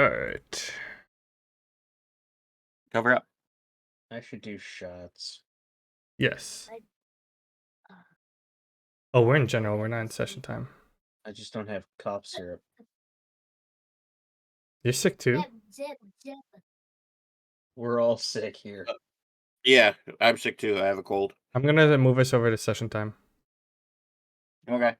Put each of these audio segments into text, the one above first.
Alright. Cover up. I should do shots. Yes. Oh, we're in general. We're not in session time. I just don't have cough syrup. You're sick too? We're all sick here. Yeah, I'm sick too. I have a cold. I'm gonna move us over to session time. Okay.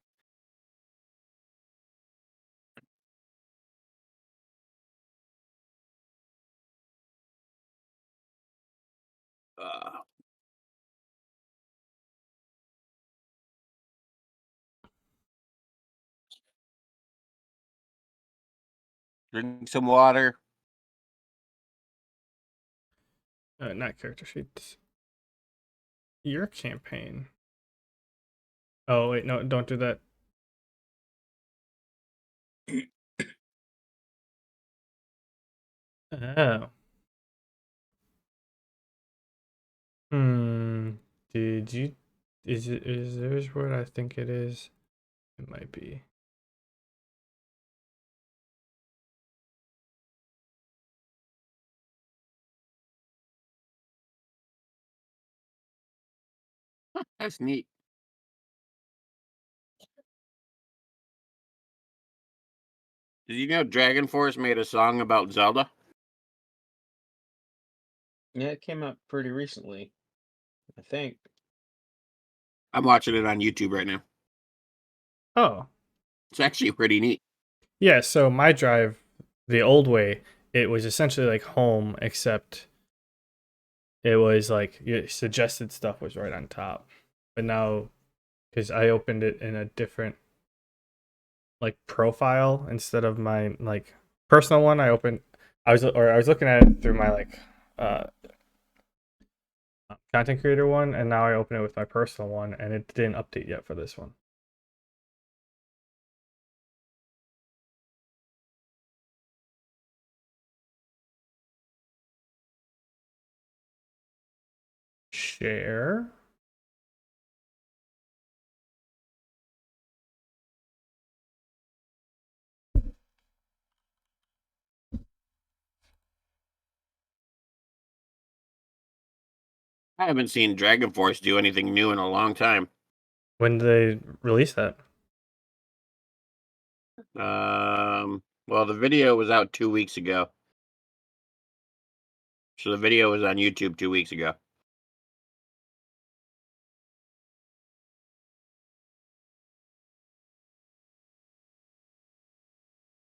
Drink some water. Not character sheets. Your campaign. Oh, wait, no, don't do that. Oh. Did you... Is there's what I think it is? It might be. That's neat. Did you know Dragon Force made a song about Zelda? Yeah, it came out pretty recently, I think. I'm watching it on YouTube right now. Oh. It's actually pretty neat. Yeah, so my drive, the old way, it was essentially like home, except it was like your suggested stuff was right on top. But now, because I opened it in a different like profile instead of my like personal one, I was looking at it through my like content creator one, and now I open it with my personal one, and it didn't update yet for this one. Share. I haven't seen Dragon Force do anything new in a long time. When did they release that? Well, the video was out 2 weeks ago. So the video was on YouTube 2 weeks ago.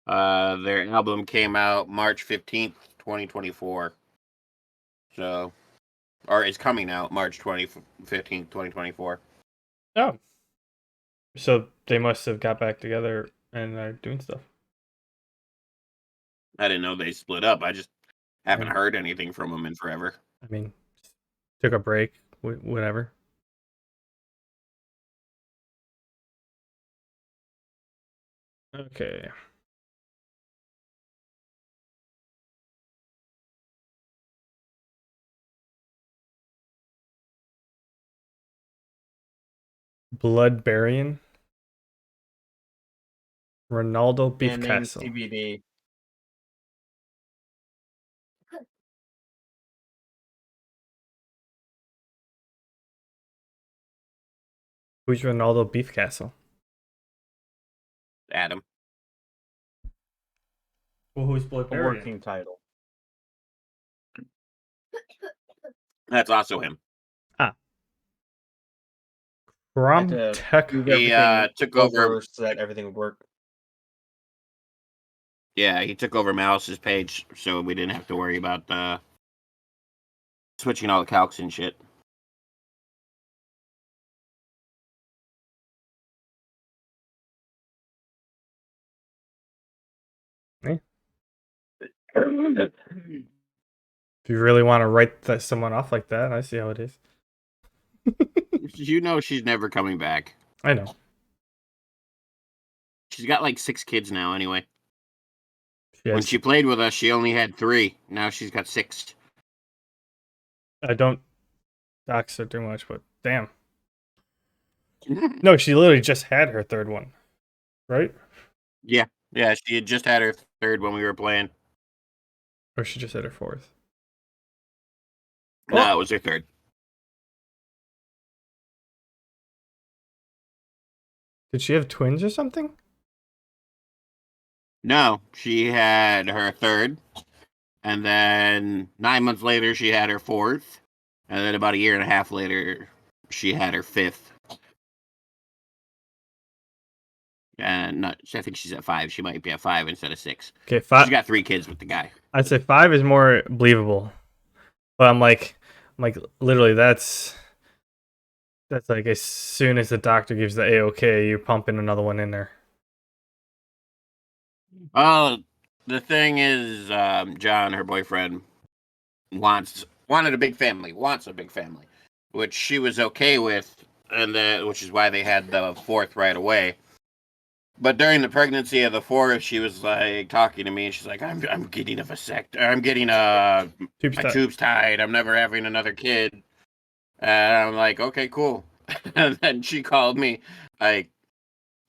Their album came out March 15th, 2024. So, or it's coming out March 15th, 2024. Oh. So they must have got back together and are doing stuff. I didn't know they split up. I just haven't heard anything from them in forever. I mean, took a break, whatever. Okay. Bloodbarian. Ronaldo Beef Castle. TBD. Who's Ronaldo Beef Castle? Adam. Well, who's A Bloodbarian? working title. That's also him. From Had to Tech. move He everything took over so that everything would work. Yeah, he took over Malice's page, so we didn't have to worry about switching all the calcs and shit. If you really want to write someone off like that, I see how it is. You know she's never coming back. I know. She's got like 6 kids now anyway. Yes. When she played with us, she only had 3. Now she's got 6. I don't dox her too much, but damn. No, she literally just had her third one, right? Yeah, she had just had her 3rd when we were playing. Or she just had her fourth? No, Oh. it was her third. Did she have twins or something? No, she had her third, and then 9 months later she had her fourth, and then about a year and a half later she had her fifth. And not, I think she's at 5. She might be at 5 instead of 6. Okay, She's 5. got 3 kids with the guy. I'd say 5 is more believable. But I'm like literally that's like as soon as the doctor gives the A-OK, you're pumping another one in there. Well, the thing is, John, her boyfriend, wanted a big family, wants a big family, which she was okay with, and which is why they had the fourth right away. But during the pregnancy of the fourth, she was like talking to me, and she's like, "I'm getting a vasect. I'm getting Tubes my tied. tubes tied. I'm never having another kid." And I'm like, "Okay, cool." And then she called me like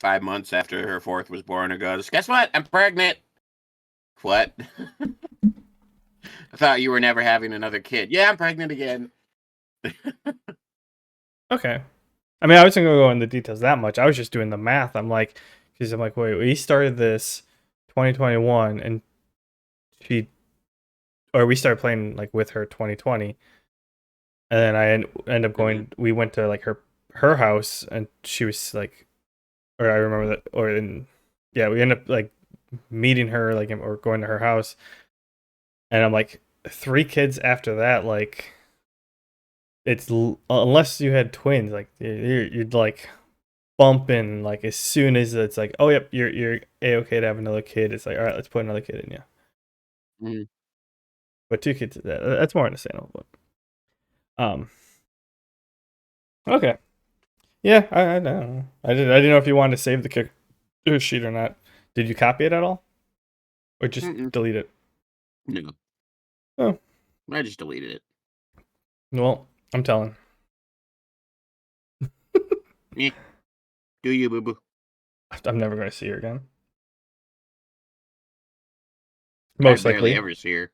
5 months after her fourth was born and goes, "Guess what? I'm pregnant." What? I thought you were never having another kid. Yeah, I'm pregnant again. Okay. I mean, I wasn't gonna go into details that much. I was just doing the math. I'm like, because I'm like, wait, we started this 2021, and we started playing like with her 2020, and then I end up going. We went to like her house, and she was like, or I remember that, yeah, we ended up like meeting her like or going to her house, and I'm like 3 kids after that, like unless you had twins, like you'd like bumping like as soon as it's like, oh yep, you're A-OK to have another kid. It's like, all right, let's put another kid in you. Mm. But 2 kids, that's more understandable. But, okay, yeah, I don't know. I didn't know if you wanted to save the kicker sheet or not. Did you copy it at all, or just Mm-mm. delete it? No. Oh, I just deleted it. well, I'm telling. Eh, do you, boo boo? I'm never going to see her again. I Most barely likely. ever see her.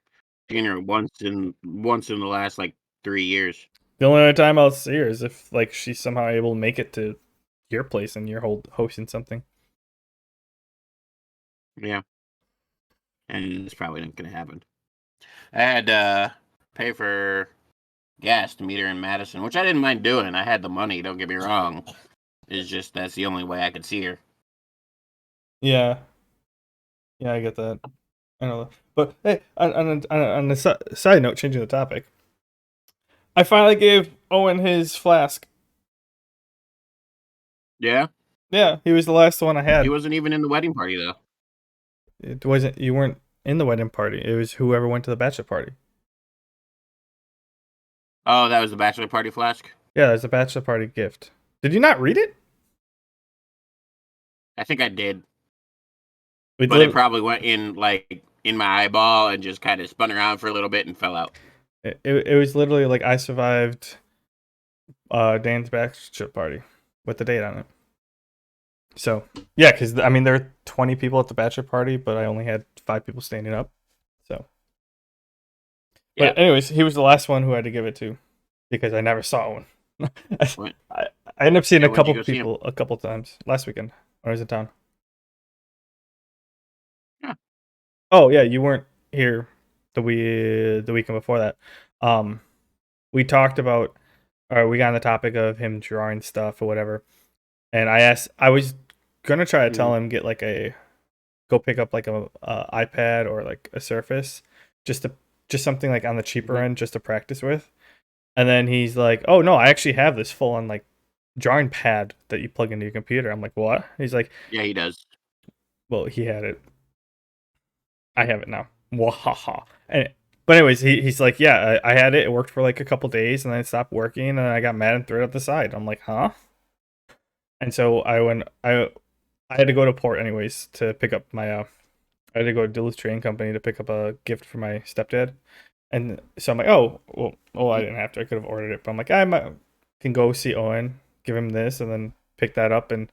Seen her once in the last like 3 years. The only other time I'll see her is if like she's somehow able to make it to your place and you're hosting something. Yeah, and it's probably not gonna happen. I had to pay for gas to meet her in Madison, which I didn't mind doing. I had the money. Don't get me wrong. It's just that's the only way I could see her. Yeah, yeah, I get that. I know that. But hey, on a side note, changing the topic, I finally gave Owen his flask. Yeah, Yeah, he was the last one I he had. wasn't even in the wedding party though. It wasn't. You weren't in the wedding party. It was whoever went to the bachelor party. Oh, that was the bachelor party flask. Yeah, there's a bachelor party gift. Did you not read it? I think I did, We but it lit- probably went in like in my eyeball and just kind of spun around for a little bit and fell out. it was literally like I survived Dan's bachelor party with the date on it. So yeah, because I mean there were 20 people at the bachelor party, but I only had 5 people standing up. So, Yeah. but anyways, he was the last one who I had to give it to because I never saw one. When, I, I ended up seeing yeah, a when'd you couple go see him? people a couple times last weekend when I was in town. Yeah. Oh yeah, you weren't here the weekend before that. Um, we talked about, or we got on the topic of him drawing stuff or whatever, and I was gonna try to tell him get like go pick up like a iPad or like a Surface, just to just something like on the cheaper end just to practice with. And then he's like, "Oh no, I actually have this full on like drawing pad that you plug into your computer." I'm like, "What?" He's like, Yeah, he does. "Well, he had it. I have it now." Wahaha. But anyways, he's like, "Yeah, I had it. It worked for like a couple days, and then it stopped working, and I got mad and threw it at the side." I'm like, "Huh?" And so I had to go to port anyways to pick up my I had to go to Duluth Train Company to pick up a gift for my stepdad. And so I'm like, oh, well, I didn't have to. I could have ordered it. But I'm like, can go see Owen, give him this, and then pick that up. And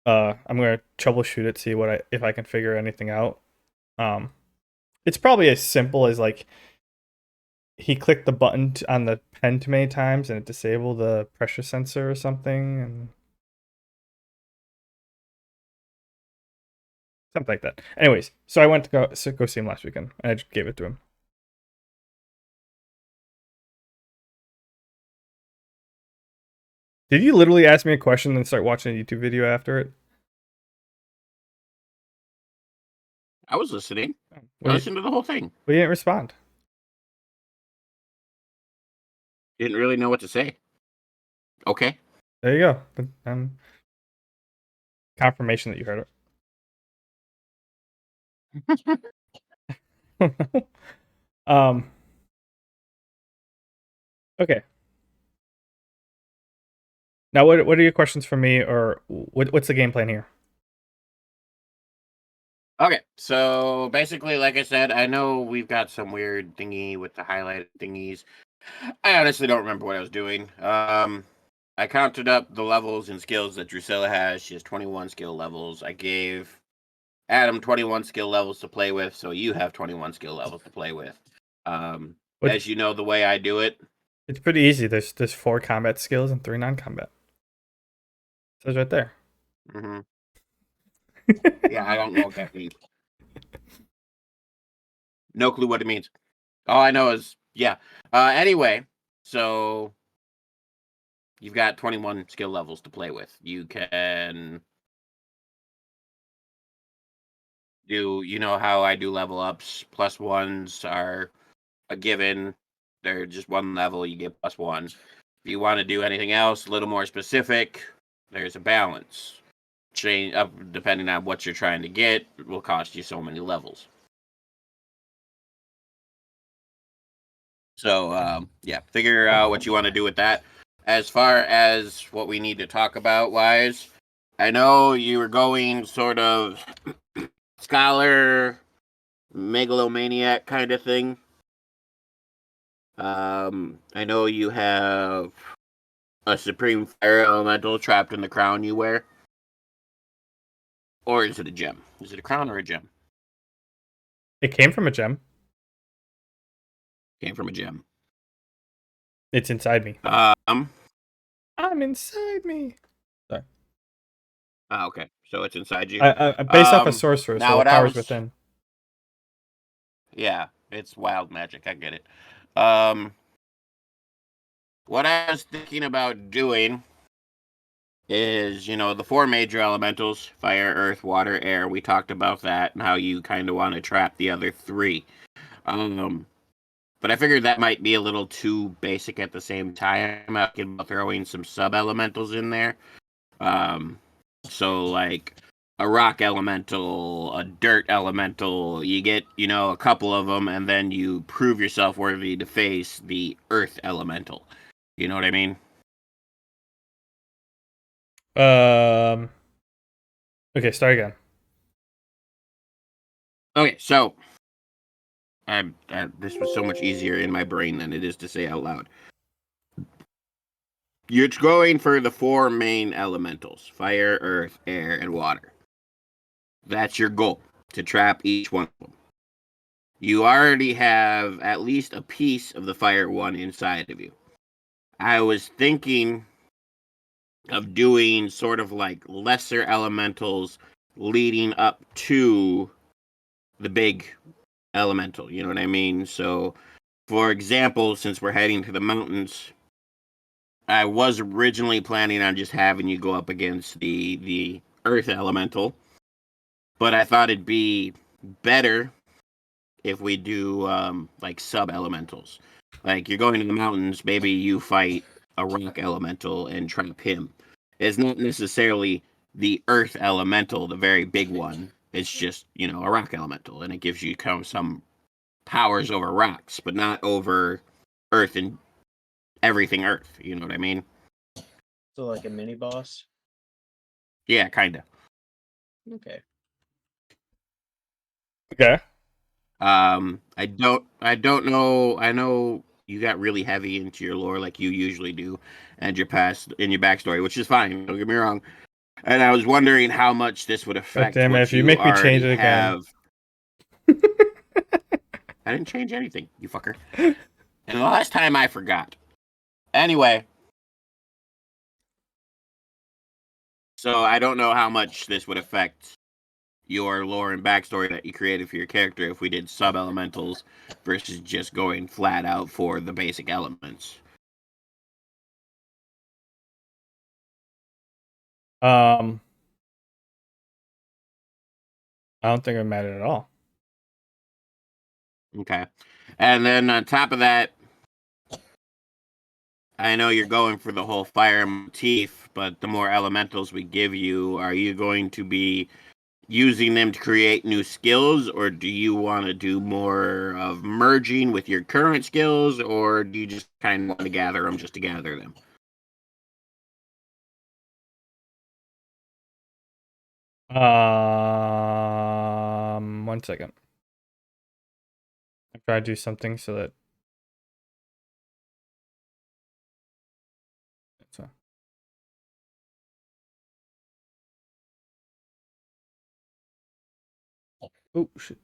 I'm going to troubleshoot it, see if I can figure anything out. Um, It's probably as simple as like he clicked the button on the pen too many times and it disabled the pressure sensor or something, and something like that. Anyways, so I went to go see him last weekend, and I just gave it to him. Did you literally ask me a question and start watching a YouTube video after it? I was listening. I Well, listened to the whole thing. you didn't respond. Didn't really know what to say. Okay. There you go. Confirmation that you heard it. um. Okay. Now, what are your questions for me, or what's the game plan here? Okay, so basically, like I said, I know we've got some weird thingy with the highlighted thingies. I honestly don't remember what I was doing. I counted up the levels and skills that Drusilla has. She has 21 skill levels. I gave Adam 21 skill levels to play with, so you have 21 skill levels to play with. As you know, the way I do it, it's pretty easy. There's 4 combat skills and 3 non-combat. It says right there. Mm-hmm. Yeah, I don't know what that means. No clue what it means. All I know is, yeah. Anyway, so you've got 21 skill levels to play with. You can do, you know how I do level ups. Plus ones are a given. They're just one level. You get plus one. If you want to do anything else, a little more specific, there's a balance. Change up depending on what you're trying to get. It will cost you so many levels. So, yeah, figure out what you want to do with that. As far as what we need to talk about wise, I know you were going sort of scholar, megalomaniac kind of thing. I know you have a supreme fire elemental trapped in the crown you wear. Or is it a gem? Is it a crown or a gem? It came from a gem. Came from a gem. It's inside me. I'm inside me. Sorry. Okay. So it's inside you. I'm based off a sorcerer, so the power's within. Yeah, it's wild magic. I get it. What I was thinking about doing is, the 4 major elementals: fire, earth, water, air. We talked about that and how you kind of want to trap the other 3. But I figured that might be a little too basic at the same time. I'm thinking about throwing some sub-elementals in there. So like a rock elemental, a dirt elemental. You get, a couple of them, and then you prove yourself worthy to face the earth elemental. You know what I mean? Okay, start again. Okay, so this was so much easier in my brain than it is to say out loud. You're going for the 4 main elementals: fire, earth, air, and water. That's your goal, to trap each one of them. You already have at least a piece of the fire one inside of you. I was thinking of doing sort of like lesser elementals leading up to the big elemental, you know what I mean? So, for example, since we're heading to the mountains, I was originally planning on just having you go up against the earth elemental, but I thought it'd be better if we do like sub elementals. Like, you're going to the mountains, maybe you fight a rock elemental and trap him. It's not necessarily the earth elemental, the very big one. It's just, a rock elemental, and it gives you kind of some powers over rocks, but not over earth and everything earth. You know what I mean? So like a mini boss? Yeah, kinda. Okay. Okay. I don't know. I know you got really heavy into your lore like you usually do, and your past in your backstory, which is fine. Don't get me wrong. And I was wondering how much this would God affect damn it! what If you you make me change already it again. have. I didn't change anything, you fucker. And the last time I forgot. Anyway, so I don't know how much this would affect your lore and backstory that you created for your character if we did sub-elementals versus just going flat out for the basic elements. I don't think it mattered at all. Okay. And then on top of that, I know you're going for the whole fire motif, but the more elementals we give you, are you going to be using them to create new skills, or do you want to do more of merging with your current skills, or do you just kind of want to gather them just to gather them? One second. I'm trying to do something so that. So. Oh shit.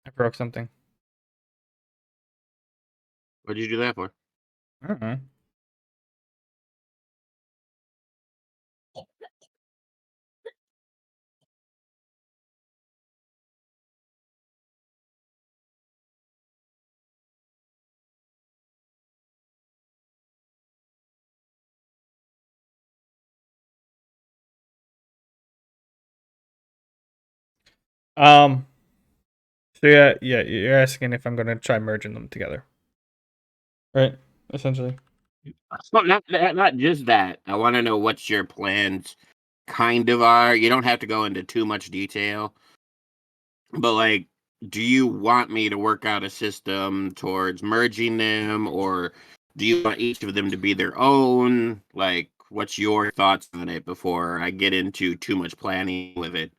I broke something. What did you do that for? I don't know. Um. So yeah, you're asking if I'm gonna try merging them together, right? Essentially. Well, not just that. I want to know what your plans kind of are. You don't have to go into too much detail, but like, do you want me to work out a system towards merging them, or do you want each of them to be their own? Like, what's your thoughts on it before I get into too much planning with it?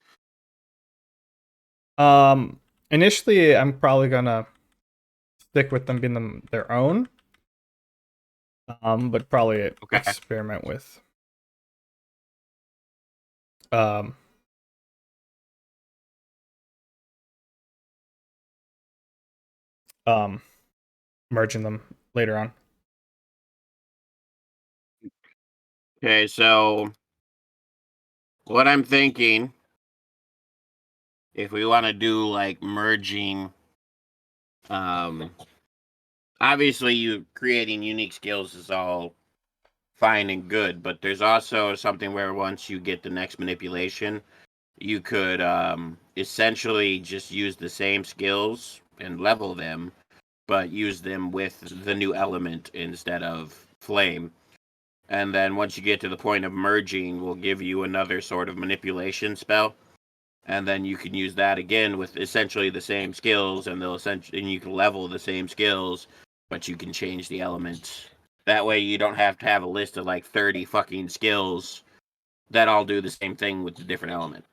Initially, I'm probably gonna stick with them being their own. But probably Okay. experiment with um um merging them later on. Okay, so what I'm thinking, if we want to do like merging, um, obviously you creating unique skills is all fine and good, but there's also something where once you get the next manipulation, you could essentially just use the same skills and level them, but use them with the new element instead of flame. And then once you get to the point of merging, we'll give you another sort of manipulation spell. And then you can use that again with essentially the same skills, and they'll essentially and you can level the same skills, but you can change the elements. That way, you don't have to have a list of like 30 fucking skills that all do the same thing with the different element.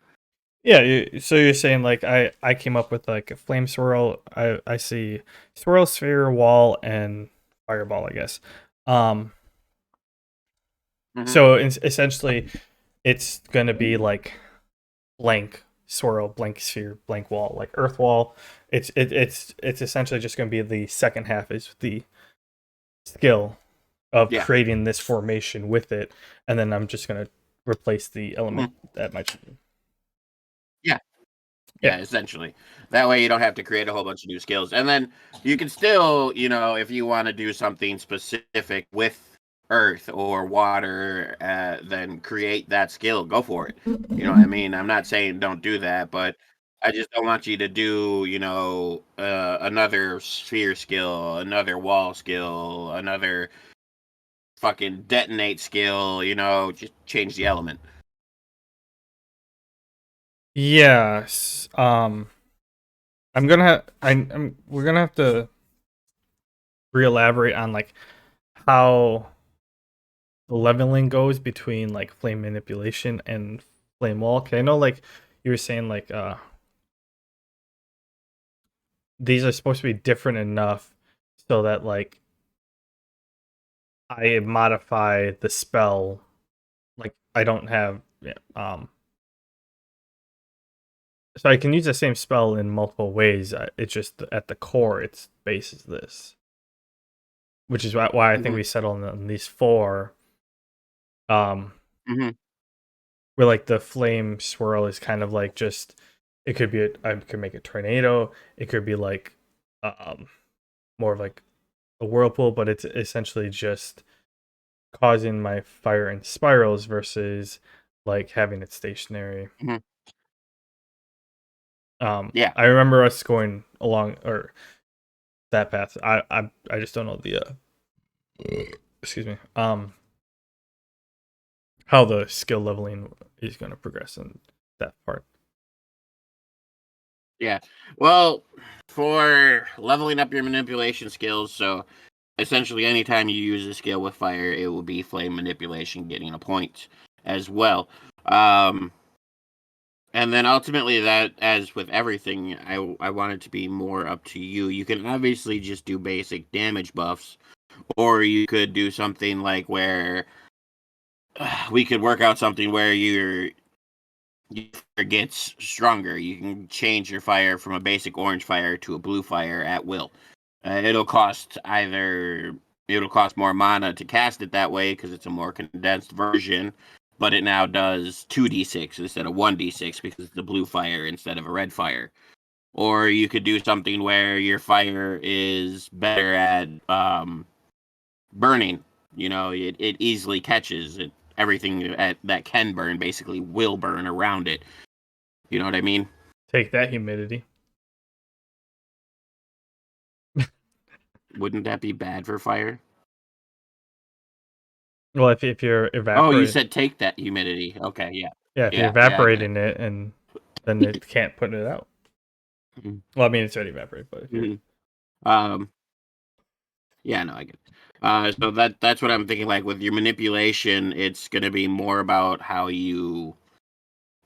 Yeah, so you're saying like I came up with like a flame swirl. I see swirl, sphere, wall, and fireball. I guess. Um. Mm-hmm. So essentially, it's gonna be like blank swirl, blank sphere, blank wall, like earth wall. It's essentially just gonna be the second half is the skill of Yeah. creating this formation with it, and then I'm just gonna replace the element Mm-hmm. that might. Yeah. Yeah. Yeah, essentially. That way you don't have to create a whole bunch of new skills. And then you can still, if you want to do something specific with earth or water, then create that skill. Go for it. You know what I mean? I'm not saying don't do that, but I just don't want you to do, another sphere skill, another wall skill, another fucking detonate skill, just change the element. Yes. I'm gonna have. We're gonna have to re-elaborate on like how the leveling goes between like flame manipulation and flame wall. 'Cause I know like you were saying like these are supposed to be different enough so that like I modify the spell, like I don't have so I can use the same spell in multiple ways. It's just at the core its base is this, which is why I think Mhm. we settled on these four. Um, Mhm. where like the flame swirl is kind of like just it could be I could make a tornado. It could be like um more of like a whirlpool, but it's essentially just causing my fire in spirals versus like having it stationary. Mhm. Yeah. I remember us going along or that path. I just don't know the excuse me. How the skill leveling is going to progress in that part. Yeah. Well, for leveling up your manipulation skills, so essentially anytime you use a skill with fire, it will be flame manipulation getting a point as well. Um, and then ultimately, that, as with everything, I want it to be more up to you. You can obviously just do basic damage buffs, or you could do something like where we could work out something where your fire gets stronger. You can change your fire from a basic orange fire to a blue fire at will. It'll cost more mana to cast it that way because it's a more condensed version, but it now does 2d6 instead of 1d6 because it's a blue fire instead of a red fire. Or you could do something where your fire is better at burning. It easily catches it. Everything that can burn basically will burn around it. You know what I mean? Take that humidity. Wouldn't that be bad for fire? Well, if you're Oh, you evaporating, said take that humidity. Okay, yeah. yeah, if you're Yeah, I get it. evaporating it, and then it can't put it out. Mhm. Well, I mean, it's already evaporated, but if you're Mhm. Um, yeah, no, I get it. So that's what I'm thinking. Like with your manipulation, it's going to be more about how you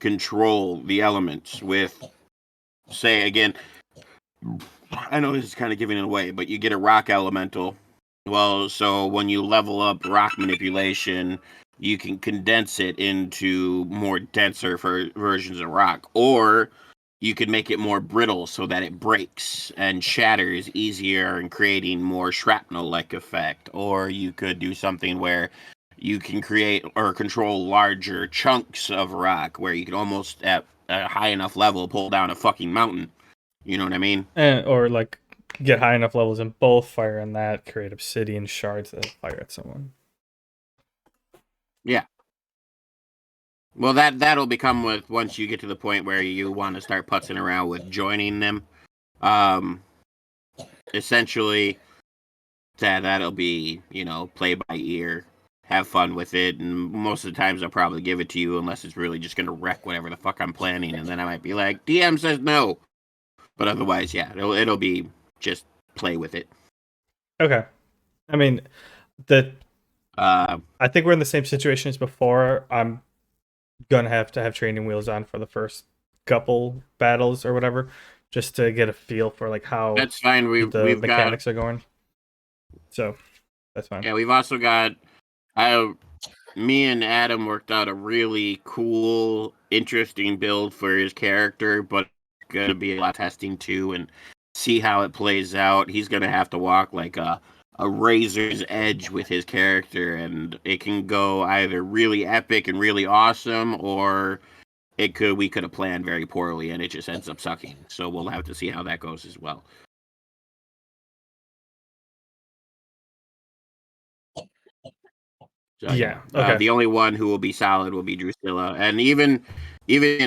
control the elements. With, say again, I know this is kind of giving it away, but you get a rock elemental. Well, so when you level up rock manipulation, you can condense it into more denser versions of rock, or you could make it more brittle so that it breaks and shatters easier and creating more shrapnel-like effect. Or you could do something where you can create or control larger chunks of rock, where you can almost at a high enough level pull down a fucking mountain. You know what I mean? or like get high enough levels in both fire and that create obsidian shards that fire at someone. Yeah. Well, that'll become with once you get to the point where you want to start putzing around with joining them. Um, Essentially, that'll be play by ear, have fun with it, and most of the times I'll probably give it to you unless it's really just gonna wreck whatever the fuck I'm planning, and then I might be like, DM says no, but otherwise, yeah, it'll be just play with it. Okay, I mean the Uh, I think we're in the same situation as before. I'm gonna have to have training wheels on for the first couple battles or whatever, just to get a feel for like how that's fine. the We've got mechanics are going. So that's fine. yeah, we've also got I me and Adam worked out a really cool, interesting build for his character, but it's gonna be a lot of testing too and see how it plays out. He's gonna have to walk like a razor's edge with his character, and it can go either really epic and really awesome, or we could have planned very poorly and it just ends up sucking. So we'll have to see how that goes as well. So yeah, Yeah. Okay. the only one who will be solid will be Drusilla, and even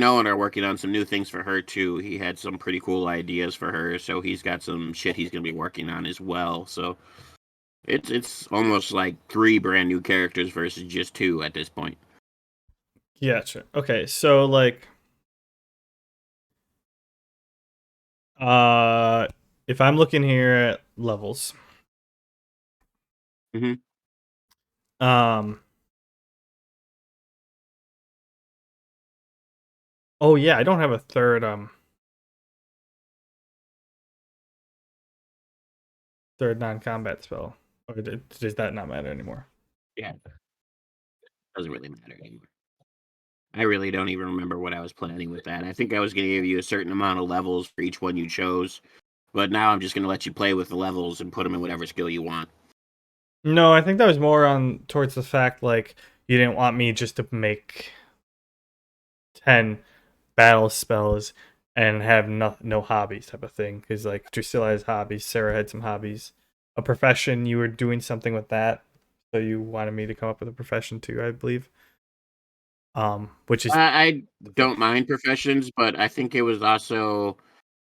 Owen are working on some new things for her too. He had some pretty cool ideas for her, so he's got some shit he's gonna be working on as well. So it's almost like three brand new characters versus just two at this point. Yeah. Sure. Okay. So like, uh, if I'm looking here at levels, Hmm. um, Oh yeah, I don't have a third non-combat spell. Or does that not matter anymore? Yeah, doesn't really matter anymore. I really don't even remember what I was planning with that. I think I was going to give you a certain amount of levels for each one you chose, but now I'm just going to let you play with the levels and put them in whatever skill you want. No, I think that was more on towards the fact like you didn't want me just to make 10 battle spells and have no hobbies type of thing. Because like Drusilla has hobbies, Sarah had some hobbies. A profession, you were doing something with that, so you wanted me to come up with a profession too, I believe. Which is I don't mind professions, but I think it was also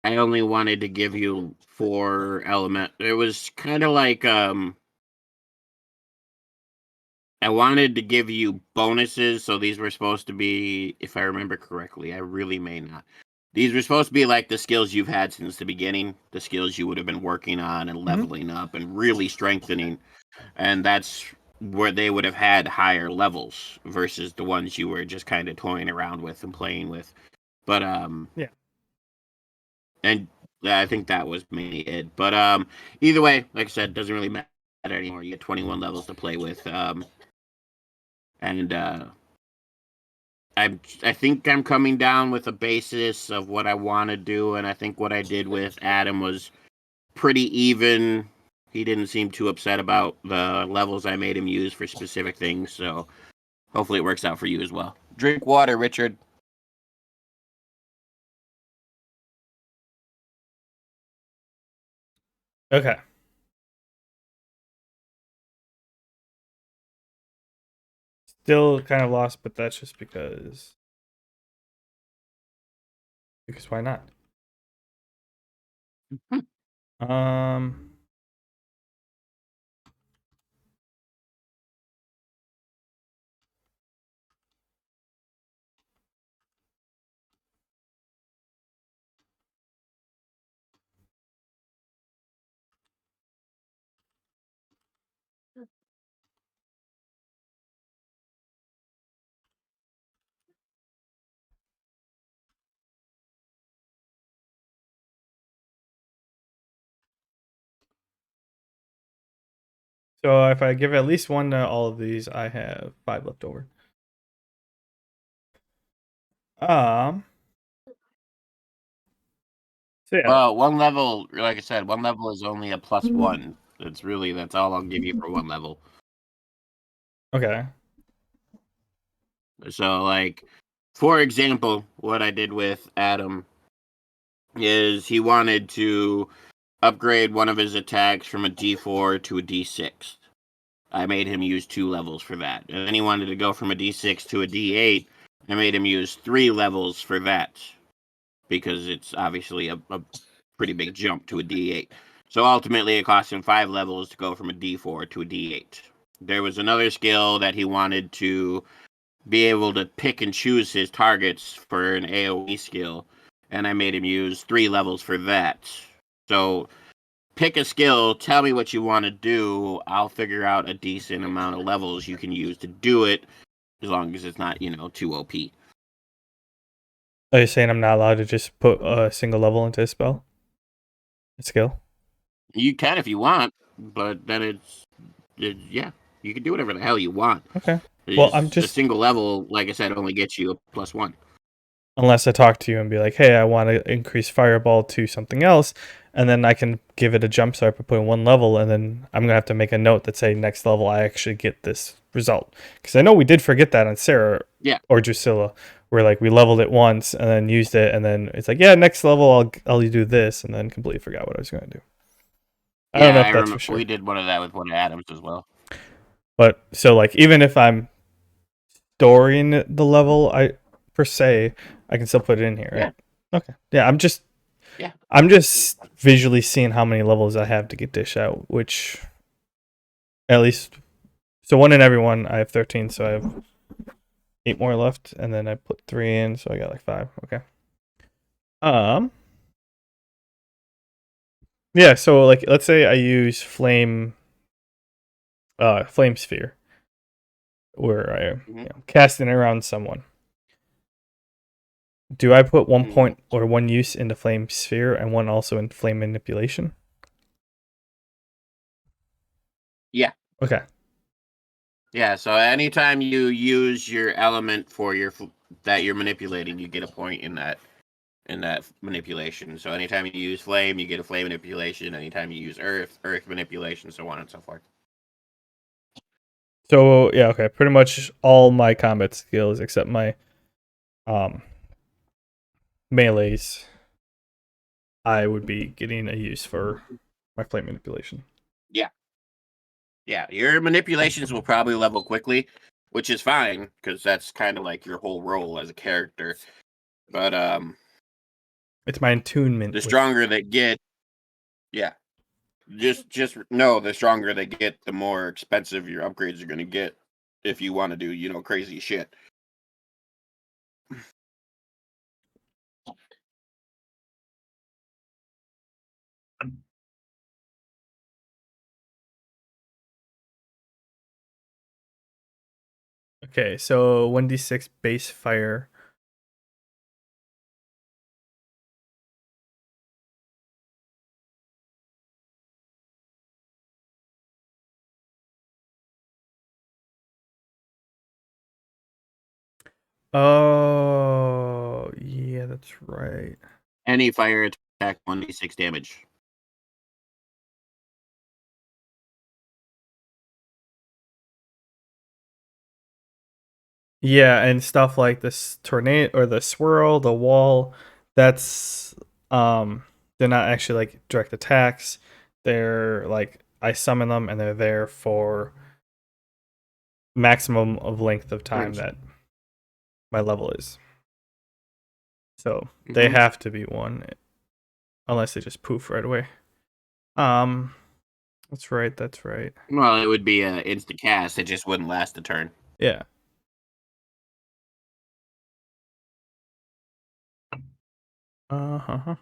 I only wanted to give you 4 element. It was kind of like I wanted to give you bonuses, so these were supposed to be, if I remember correctly, I really may not. These were supposed to be like the skills you've had since the beginning, the skills you would have been working on and Mhm. leveling up and really strengthening. And that's where they would have had higher levels versus the ones you were just kind of toying around with and playing with. But Yeah. and I think that was mainly it. But either way, like I said, doesn't really matter anymore. You get 21 levels to play with. And I think I'm coming down with a basis of what I want to do, and I think what I did with Adam was pretty even. He didn't seem too upset about the levels I made him use for specific things, so hopefully it works out for you as well. Drink water, Richard. Okay. Still kind of lost, but that's just because why not? Um. So if I give at least one to all of these, I have 5 left over. Um. So yeah. Well, one level, like I said, one level is only a +1. That's all I'll give you for one level. Okay. So, like, for example, what I did with Adam is he wanted to upgrade one of his attacks from a D4 to a D6. I made him use 2 levels for that. And then he wanted to go from a D6 to a D8. I made him use 3 levels for that because it's obviously a pretty big jump to a D8. So ultimately, it cost him 5 levels to go from a D4 to a D8. There was another skill that he wanted to be able to pick and choose his targets for an AoE skill, and I made him use 3 levels for that. So pick a skill, tell me what you want to do. I'll figure out a decent amount of levels you can use to do it, as long as it's not, too OP. Are you saying I'm not allowed to just put a single level into a spell? A skill? You can if you want, but then yeah, you can do whatever the hell you want. Okay. Well, I'm It's a just single level, like I said, only gets you a +1. unless I talk to you and be like, "Hey, I want to increase fireball to something else," and then I can give it a jump start by putting one level, and then I'm gonna have to make a note that say next level I actually get this result because I know we did forget that on Sarah Yeah, or Drusilla, where like we leveled it once and then used it, and then it's like, yeah, next level I'll do this, and then completely forgot what I was gonna do. I don't know yeah, I if that's remember for we sure, did one of that with one of Adams as well. but so like even if I'm storing the level, I per se, I can still put it in here, Yeah, right? Okay. Yeah, yeah. I'm just visually seeing how many levels I have to get dish out, which at least so one in every one. I have 13, so I have 8 more left, and then I put 3 in, so I got like 5. Okay. Um. Yeah. So like, let's say I use flame sphere, where I Mhm. casting it around someone. Do I put 1 Mhm. point or 1 use into flame sphere and 1 also in flame manipulation? Yeah. Okay. Yeah, so anytime you use your element for that you're manipulating, you get a point in that manipulation. So anytime you use flame, you get a flame manipulation. Anytime you use earth manipulation, so on and so forth. So yeah, okay. Pretty much all my combat skills except my um melees, I would be getting a use for my flame manipulation. Yeah. Yeah, your manipulations will probably level quickly, which is fine because that's kind of like your whole role as a character. But It's my attunement the with. stronger they get, yeah, just know the stronger they get, the more expensive your upgrades are going to get if you want to do, crazy shit. Okay, so 1d6 base fire. Oh, yeah, that's right. Any fire attack 1d6 damage. Yeah, and stuff like this tornado or the swirl, the wall, that's they're not actually like direct attacks. They're like I summon them and they're there for maximum of length of time Range. that my level is. So they Mm-hmm. have to be one unless they just poof right away. Um that's right, that's right. Well, it would be an instant cast. It just wouldn't last a turn. Yeah. Uh-huh.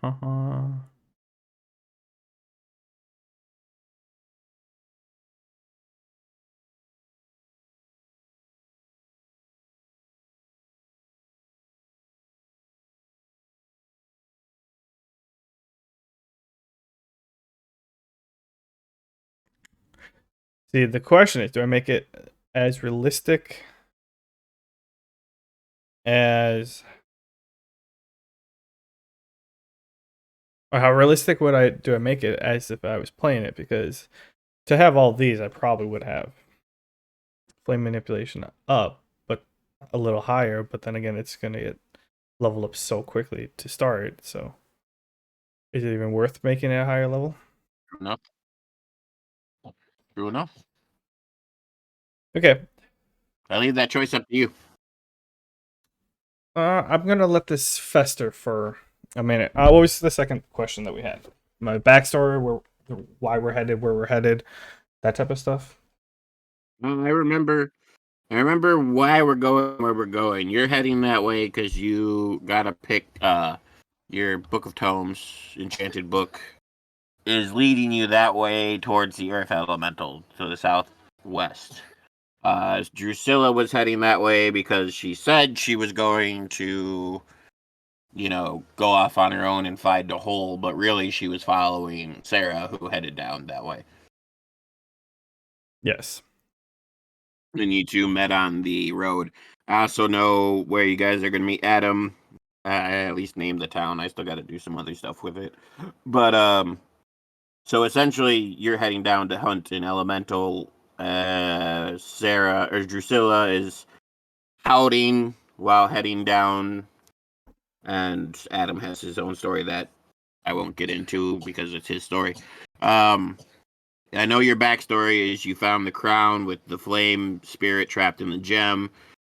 See, the question is, do I make it as realistic as or how realistic would I make it as if I was playing it? Because to have all these, I probably would have flame manipulation up, but a little higher. But then again, it's gonna get leveled up so quickly to start. So is it even worth making it a higher level? True enough. True enough. Okay, I leave that choice up to you. I'm gonna let this fester for a minute. What was the second question that we had? My backstory, why we're headed, where we're headed, that type of stuff. I remember why we're going where we're going. You're heading that way because you gotta pick your Book of Tomes, enchanted book, is leading you that way towards the Earth Elemental, to the southwest. Drusilla was heading that way because she said she was going to, go off on her own and find a hole, but really she was following Sarah, who headed down that way. Yes. And you two met on the road. I also know where you guys are going to meet Adam. I at least named the town. I still got to do some other stuff with it. But so essentially, you're heading down to hunt an elemental. Sarah or Drusilla is pouting while heading down, and Adam has his own story that I won't get into because it's his story. Um, I know your backstory is you found the crown with the flame spirit trapped in the gem.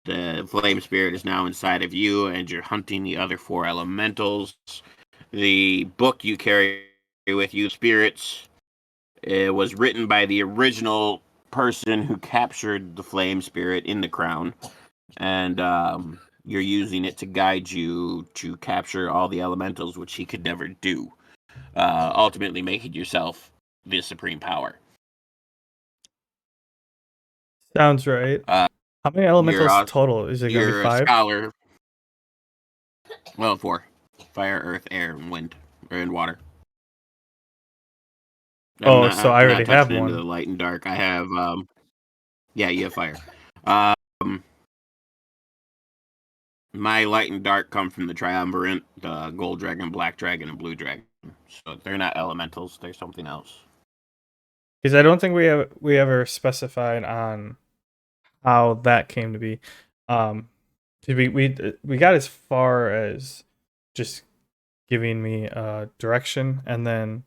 The flame spirit is now inside of you, and you're hunting the other 4 elementals. The book you carry with you, Spirits, it was written by the original person who captured the flame spirit in the crown, and you're using it to guide you to capture all the elementals, which he could never do, ultimately making yourself the supreme power. Sounds right. Uh, How many you're elementals a, total? Is it gonna be you're a 5? scholar. Well, 4: fire, earth, air, and wind, and water. Oh, so I I'm already not have touching into one. the light and dark. I have yeah, you have fire. Um, my light and dark come from the triumvirate, the gold dragon, black dragon, and blue dragon. So they're not elementals. They're something else. Because I don't think we ever specified on how that came to be. 'Cause we got as far as just giving me direction, and then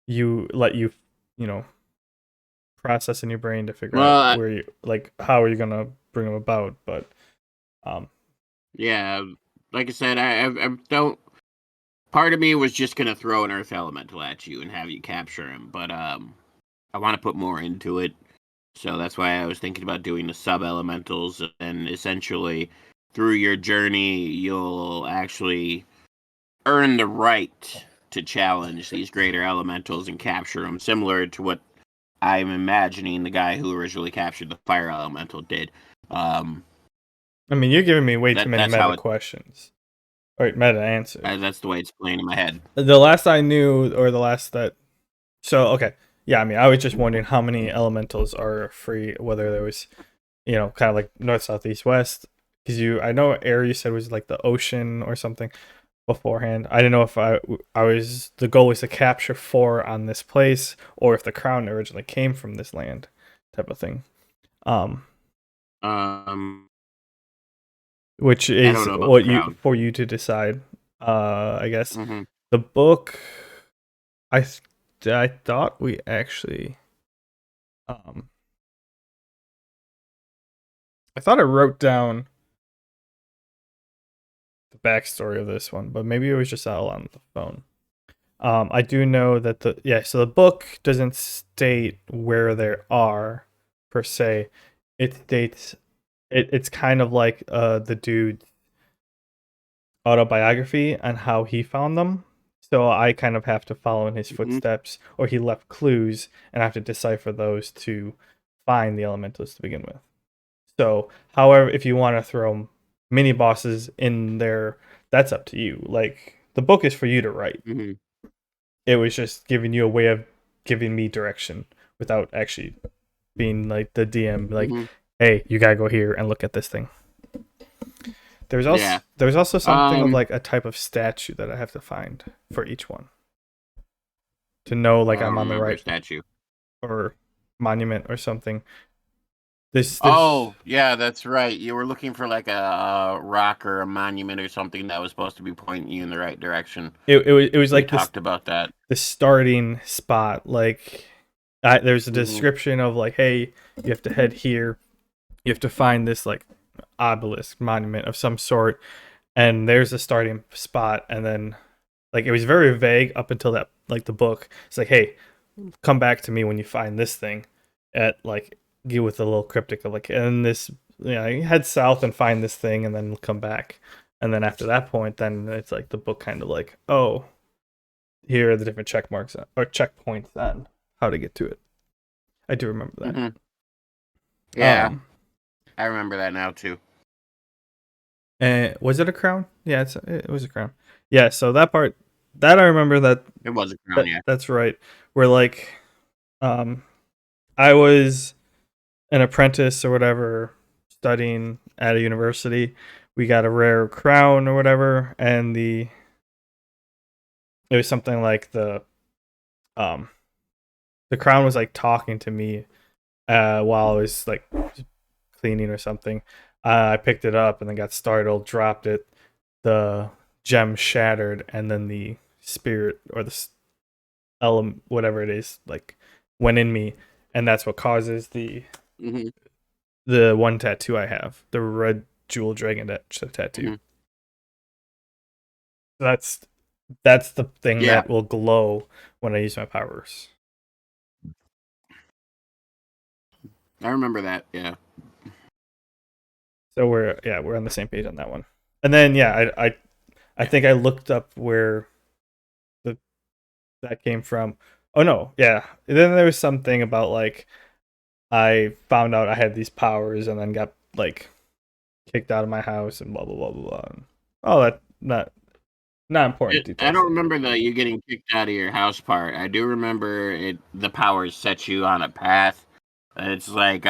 you know process in your brain to figure Well, out where you like how are you gonna bring them about. But um, yeah, like I said, I don't. Part of me was just gonna throw an earth elemental at you and have you capture him, but I want to put more into it. So that's why I was thinking about doing the sub elementals, and essentially through your journey, you'll actually earn the right to challenge these greater elementals and capture them, similar to what I'm imagining the guy who originally captured the fire elemental did. Um, I mean, you're giving me way too many that's how meta it. questions. Or meta answers. That's the way it's playing in my head. The last I knew, or the last that. So okay, yeah. I mean, I was just wondering how many elementals are free. Whether there was, kind of like north, south, east, west. Because I know air you said was like the ocean or something beforehand. I didn't know if I was the goal was to capture 4 on this place, or if the crown originally came from this land, type of thing. Um, Um, which I don't is know about the what you crown. for you to decide. I guess Mm-hmm. the book. I thought we actually um I thought I wrote down the backstory of this one, but maybe it was just all on the phone. I do know that so the book doesn't state where there are per se. It states it's kind of like the dude's autobiography and how he found them. So I kind of have to follow in his Mm-hmm. footsteps, or he left clues, and I have to decipher those to find the elementals to begin with. So, however, if you want to throw mini bosses in there, that's up to you. Like the book is for you to write. Mm-hmm. It was just giving you a way of giving me direction without actually being like the DM. Like, Mm-hmm. hey, you gotta go here and look at this thing. Yeah. There's also something of Um. like a type of statue that I have to find for each one to know I like I'm don't on the remember a right statue. or monument or something. There's Oh, yeah, that's right. You were looking for like a rock or a monument or something that was supposed to be pointing you in the right direction. it was We like this talked about that. the starting spot. Like there's a Mm-hmm. description of like, hey, you have to head here. You have to find this like obelisk monument of some sort, and there's a starting spot. And then like it was very vague up until that like the book. It's like, hey, come back to me when you find this thing. At like give with a little cryptic of like, and this, you head south and find this thing, and then come back. And then after that point, then it's like the book kind of like, oh, here are the different check marks or checkpoints on how to get to it. I do remember that. Mm-hmm. Yeah, Um, I remember that now too. and was it a crown? Yeah, it was a crown. Yeah, so that part that I remember It was a crown, yeah. that's right. Where like, um, I was an apprentice or whatever studying at a university. We got a rare crown or whatever, and it was something like um the crown was like talking to me while I was like cleaning or something. I picked it up and then got startled, dropped it. The gem shattered, and then the spirit or the element, whatever it is, like went in me, and that's what causes Mm-hmm. the one tattoo I have, the red jewel dragon tattoo. Mm-hmm. That's the thing Yeah, that will glow when I use my powers. I remember that. Yeah. So we're on the same page on that one. And then I Yeah. think I looked up where the that came from. Oh no, yeah. And then there was something about like I found out I had these powers and then got like kicked out of my house and blah blah blah blah blah. Oh, not important I details. don't remember you getting kicked out of your house part. I do remember it. The powers set you on a path. It's like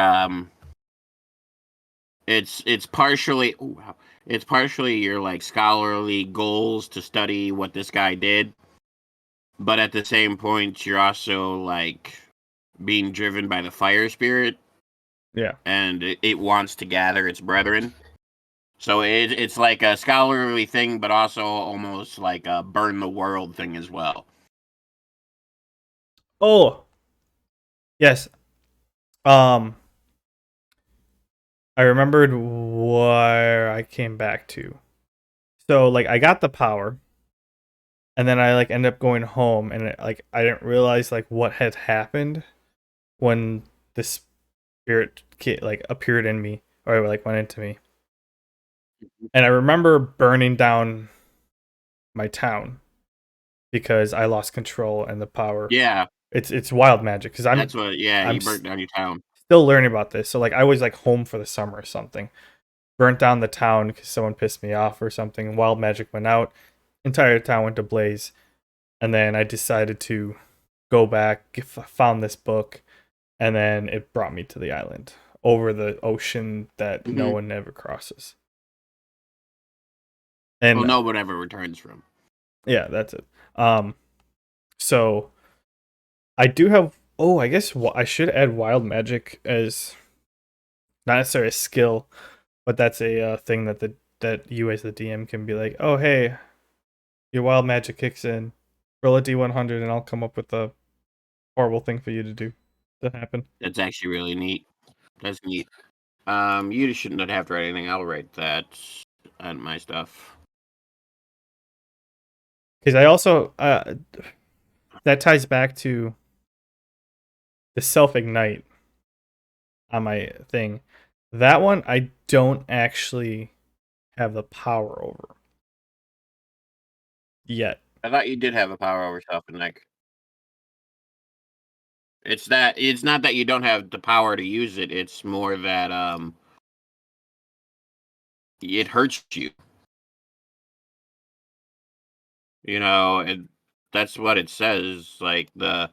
it's partially ooh, wow. It's partially your like scholarly goals to study what this guy did, but at the same point you're also like being driven by the fire spirit, Yeah. and it wants to gather its brethren. So it's like a scholarly thing, but also almost like a burn the world thing as well. Oh, yes. Um, I remembered where I came back to. So like I got the power, and then I like ended up going home, and like I didn't realize like what had happened when the spirit like appeared in me or like went into me. And I remember burning down my town because I lost control and the power. Yeah, It's wild magic because that's what. Yeah, I'm you burnt down your town. still learning about this. So like I was like home for the summer or something. Burnt down the town because someone pissed me off or something. Wild magic went out. Entire town went to blaze. And then I decided to go back. Found this book, and then it brought me to the island over the ocean that no Mm-hmm. one ever crosses. Well, And no one ever returns from. yeah, that's it. So I do have. Oh, I guess I should add wild magic as not necessarily a skill, but that's a thing that that you as the DM can be like, oh hey, your wild magic kicks in, roll a d100, and I'll come up with a horrible thing for you to do to happen. That's actually really neat. That's neat. You shouldn't have to write anything. I'll write that on my stuff. Because I also that ties back to the self ignite on my thing. That one I don't actually have the power over yet. I thought you did have a power over self and like. It's not that you don't have the power to use it. It's more that it hurts you. You know, and that's what it says. Like the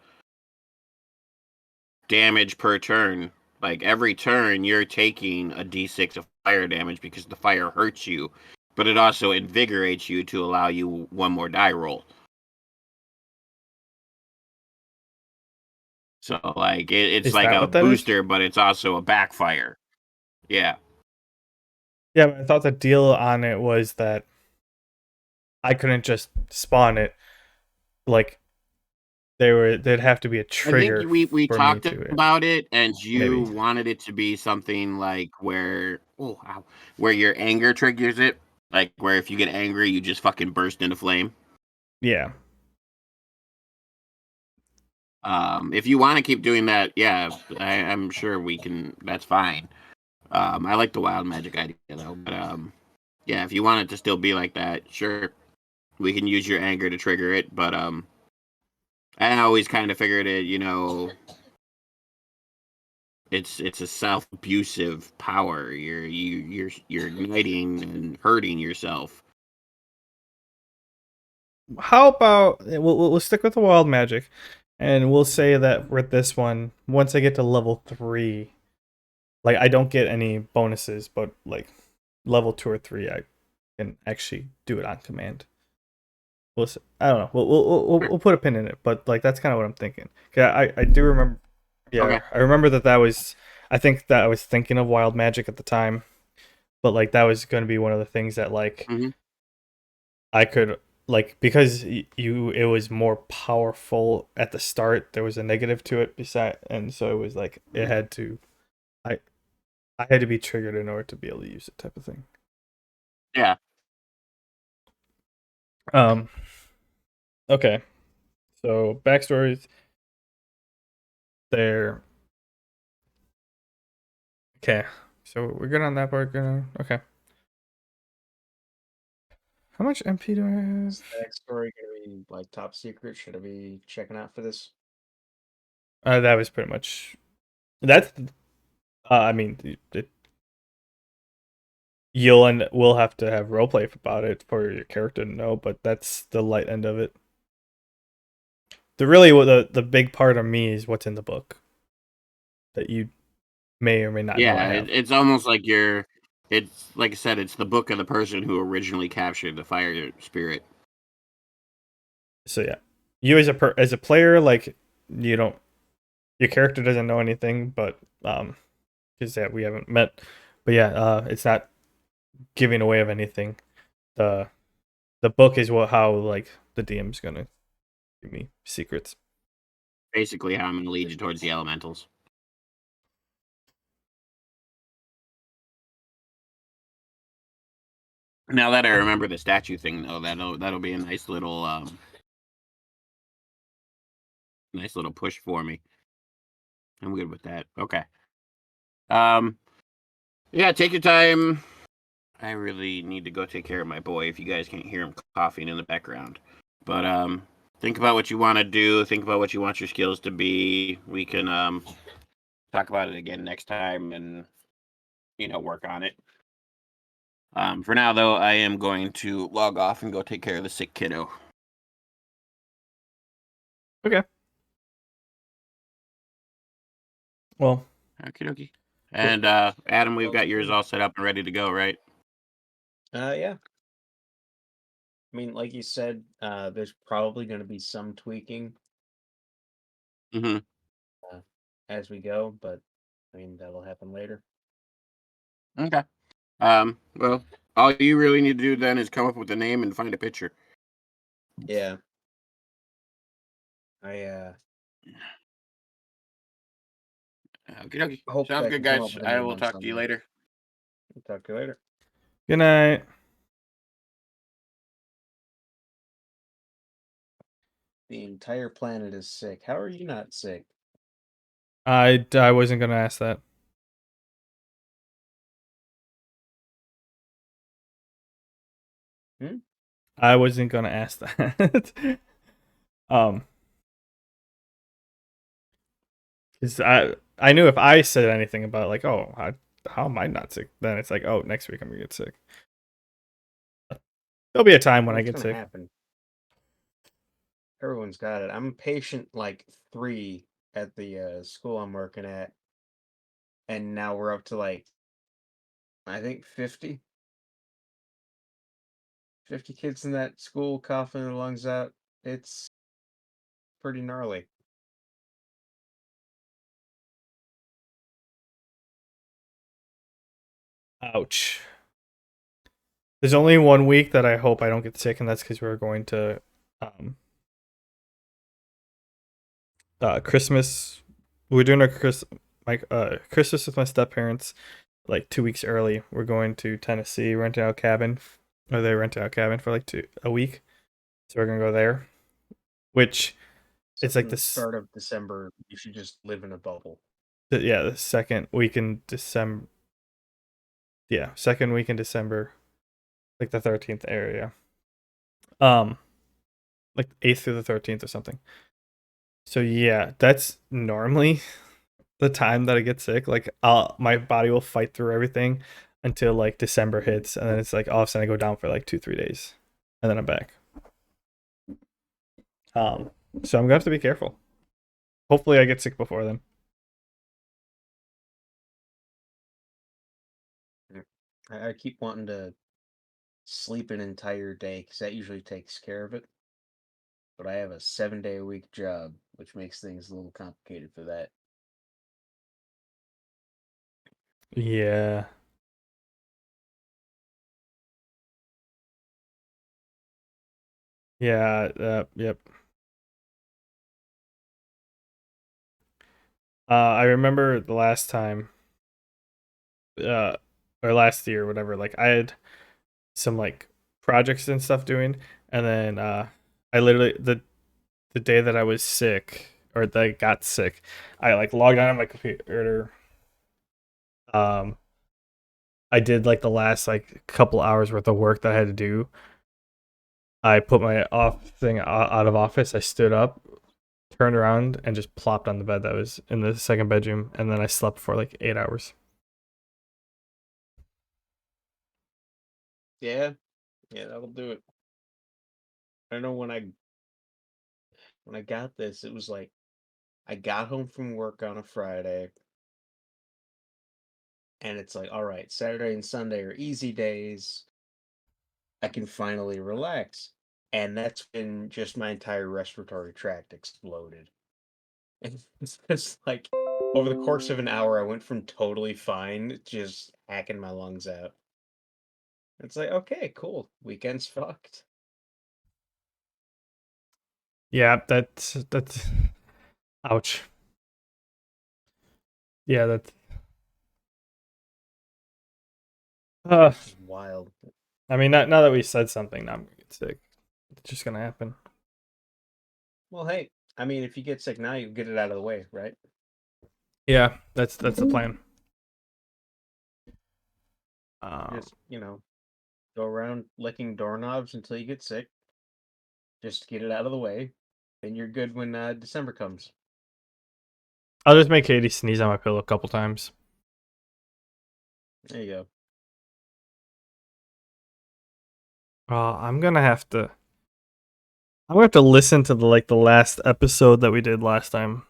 damage per turn. Like every turn, you're taking a d6 of fire damage because the fire hurts you, but it also invigorates you to allow you one more die roll. So like it's Is like that a what that is? booster, but it's also a backfire. Yeah. Yeah, but I thought the deal on it was that I couldn't just spawn it. Like there'd have to be a I think trigger we for me talked to it. about it, and you Maybe. wanted it to be something like where your anger triggers it, like where if you get angry, you just fucking burst into flame. Yeah. If you want to keep doing that, yeah, I'm sure we can. That's fine. I like the wild magic idea though, but yeah, if you want it to still be like that, sure, we can use your anger to trigger it. But I always kind of figured it, it's a self abusive power. You're igniting and hurting yourself. How about we'll stick with the wild magic, and we'll say that with this one, once I get to level 3, like I don't get any bonuses, but like level 2 or 3, I can actually do it on command. I don't know. We'll put a pin in it, but like that's kind of what I'm thinking. 'Cause I do remember. Yeah, Okay. I remember that was. I think that I was thinking of wild magic at the time, but like that was going to be one of the things that like Mm-hmm. I could like because you it was more powerful at the start. There was a negative to it beside, and so it was like it had to. I I had to be triggered in order to be able to use it, type of thing. Yeah. Um. Okay. So backstories there. Okay. So we're good on that part. Okay. How much MP do I have? Is the backstory gonna be like top secret? Should I be checking out for this? That was pretty much. That's. I mean, we'll have to have roleplay about it for your character to know, but that's the light end of it. The big part of me is what's in the book that you may or may not know I Yeah, have. it's almost like you're. It's like I said, it's the book of the person who originally captured the fire spirit. So yeah, you as a player, like you don't your character doesn't know anything, but because we haven't met, but yeah, it's not giving away of anything. The the book is how like the DM's gonna give me secrets. Basically, how I'm going to lead you towards the elementals. Now that I remember the statue thing, though, that'll be a nice little push for me. I'm good with that. Okay. Um. Yeah, take your time. I really need to go take care of my boy. If you guys can't hear him coughing in the background, but think about what you want to do. Think about what you want your skills to be. We can talk about it again next time, and work on it. For now, though, I am going to log off and go take care of the sick kiddo. Okay. Well, Okie dokie. And Adam, we've got yours all set up and ready to go, right? Yeah. I mean, like you said, there's probably going to be some tweaking Mm-hmm. as we go, but I mean that'll happen later. Okay. Well, all you really need to do then is come up with a name and find a picture. Yeah. I Okie dokie. hope Sounds I good, can come up guys. with a I name will on talk to you something. later. Talk to you later. good night. The entire planet is sick. How are you not sick? I wasn't gonna ask that. Hmm? I wasn't gonna ask that. um, because I knew if I said anything about like, oh, how am I not sick? Then it's like, oh, next week I'm gonna get sick. There'll be a time when I What's get gonna sick. happen? Everyone's got it. I'm patient like 3 at the school I'm working at, and now we're up to like I think 50 kids in that school coughing their lungs out. It's pretty gnarly. Ouch. There's only 1 week that I hope I don't get sick, and that's because we're going to um Christmas. We're doing our Christmas with my step parents like 2 weeks early. We're going to Tennessee, renting out a cabin, or they rent out a cabin for like a week. So we're gonna go there, which So it's like from the this. start of December, you should just live in a bubble. Yeah, the second week in December. Yeah, second week in December, like the 13th area. Um, like 8th through the 13th or something. So yeah, that's normally the time that I get sick. Like my body will fight through everything until like December hits, and then it's like all of a sudden I go down for like 2-3 days, and then I'm back. Um, so I'm gonna have to be careful. Hopefully, I get sick before then. I keep wanting to sleep an entire day because that usually takes care of it. But I have a 7-day-a-week job, which makes things a little complicated for that. Yeah, yeah, yep. I remember the last time, uh, or last year, whatever. Like I had some like projects and stuff doing, and then I literally the day that I was sick or that I got sick, I like logged on my computer. Um, I did like the last like couple hours worth of work that I had to do. I put my off thing out of office. I stood up, turned around, and just plopped on the bed that was in the second bedroom, and then I slept for like 8 hours. Yeah, yeah, that'll do it. I know when I got this, it was like I got home from work on a Friday, and it's like, all right, Saturday and Sunday are easy days. I can finally relax. And that's when just my entire respiratory tract exploded. And it's just like over the course of an hour, I went from totally fine to just hacking my lungs out. It's like, okay, cool. Weekend's fucked. Yeah, that's ouch. Yeah, that's uh It's just wild. I mean, now that we said something, now I'm gonna get sick. It's just gonna happen. Well, hey, I mean, if you get sick now, you get it out of the way, right? Yeah, that's the plan. Um, Just, go around licking doorknobs until you get sick. Just get it out of the way. Then you're good when December comes. I'll just make Katie sneeze on my pillow a couple times. There you go. I'm gonna have to. I'm gonna have to listen to the last episode that we did last time.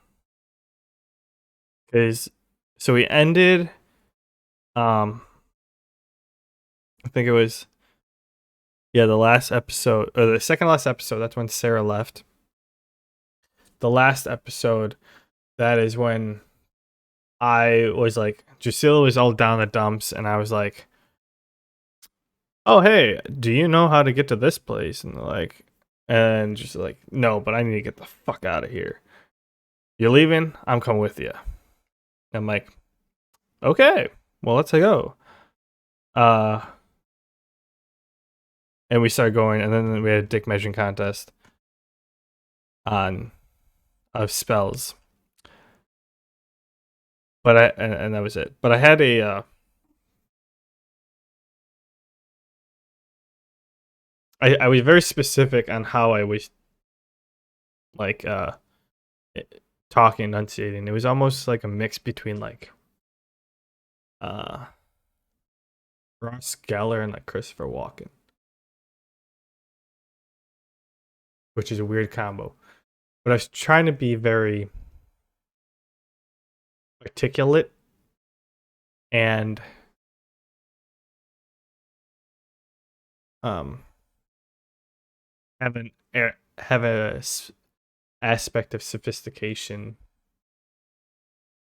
Cause so we ended. Um, I think it was the last episode or the second last episode. That's when Sarah left. The last episode, that is when I was like, Drusilla was all down the dumps, and I was like, "Oh hey, do you know how to get to this place?" And they're like, and just like, "No, but I need to get the fuck out of here. You're leaving? I'm coming with you." I'm like, "Okay, well let's go." Uh, and we started going, and then we had a dick measuring contest on of spells. But and that was it. But I had I was very specific on how I was like talking, enunciating. It was almost like a mix between like uh Ross Geller and like Christopher Walken, which is a weird combo. But I was trying to be very articulate and um have an have aspect of sophistication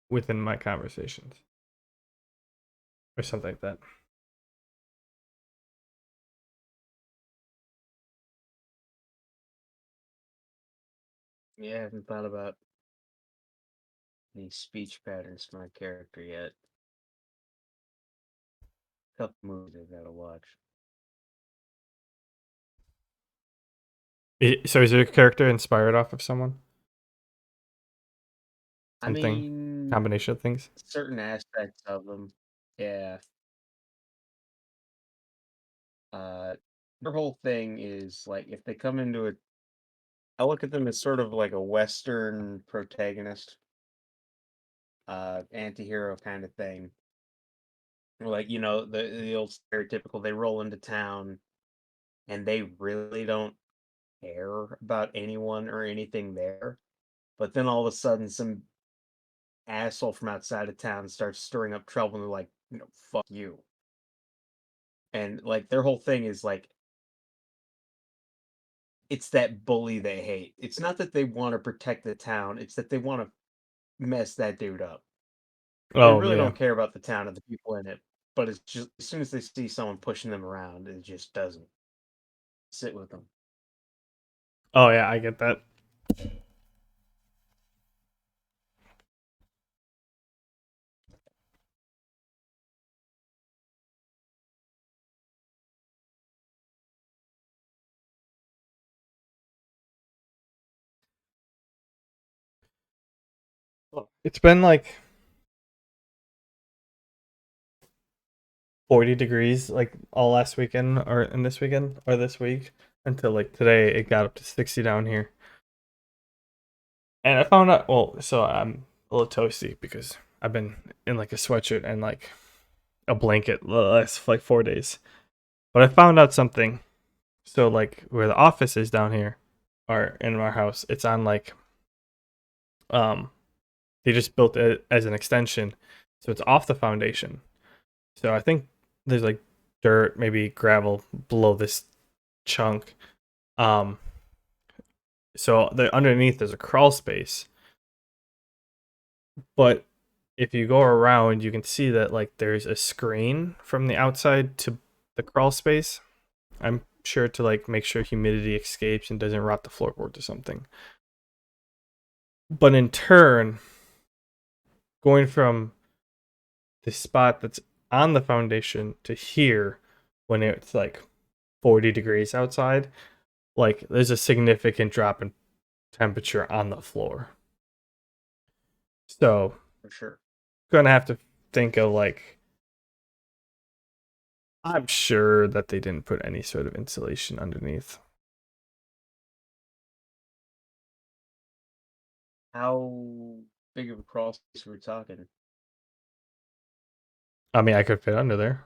within my conversations or something like that. Yeah, I haven't thought about any speech patterns for my character yet. Couple movies I gotta watch. So is your character inspired off of someone? I Something mean, combination of things? certain aspects of them. Yeah. Uh, their whole thing is like if they come into it, I look at them as sort of like a Western protagonist, anti-hero kind of thing. Like, the old stereotypical, they roll into town and they really don't care about anyone or anything there. But then all of a sudden, some asshole from outside of town starts stirring up trouble, and they're like, fuck you. And like their whole thing is like, it's that bully they hate. It's not that they want to protect the town, it's that they want to mess that dude up. They Oh really yeah. don't care about the town and the people in it. But it's just as soon as they see someone pushing them around, it just doesn't sit with them. Oh yeah, I get that. It's been like 40 degrees like all last weekend or in this weekend or this week until like today it got up to 60 down here. And I found out, well, so I'm a little toasty because I've been in like a sweatshirt and like a blanket the last like 4 days. But I found out something. So like where the office is down here, or in our house, it's on like um they just built it as an extension, so it's off the foundation. So I think there's like dirt, maybe gravel below this chunk. Um, so the underneath there's a crawl space, but if you go around, you can see that like there's a screen from the outside to the crawl space. I'm sure to like make sure humidity escapes and doesn't rot the floorboards or something. But in turn, going from the spot that's on the foundation to here when it's like 40 degrees outside, like there's a significant drop in temperature on the floor. So, For sure. gonna have to think of like, I'm sure that they didn't put any sort of insulation underneath. How big of a crawl space are we talking? I mean, I could fit under there.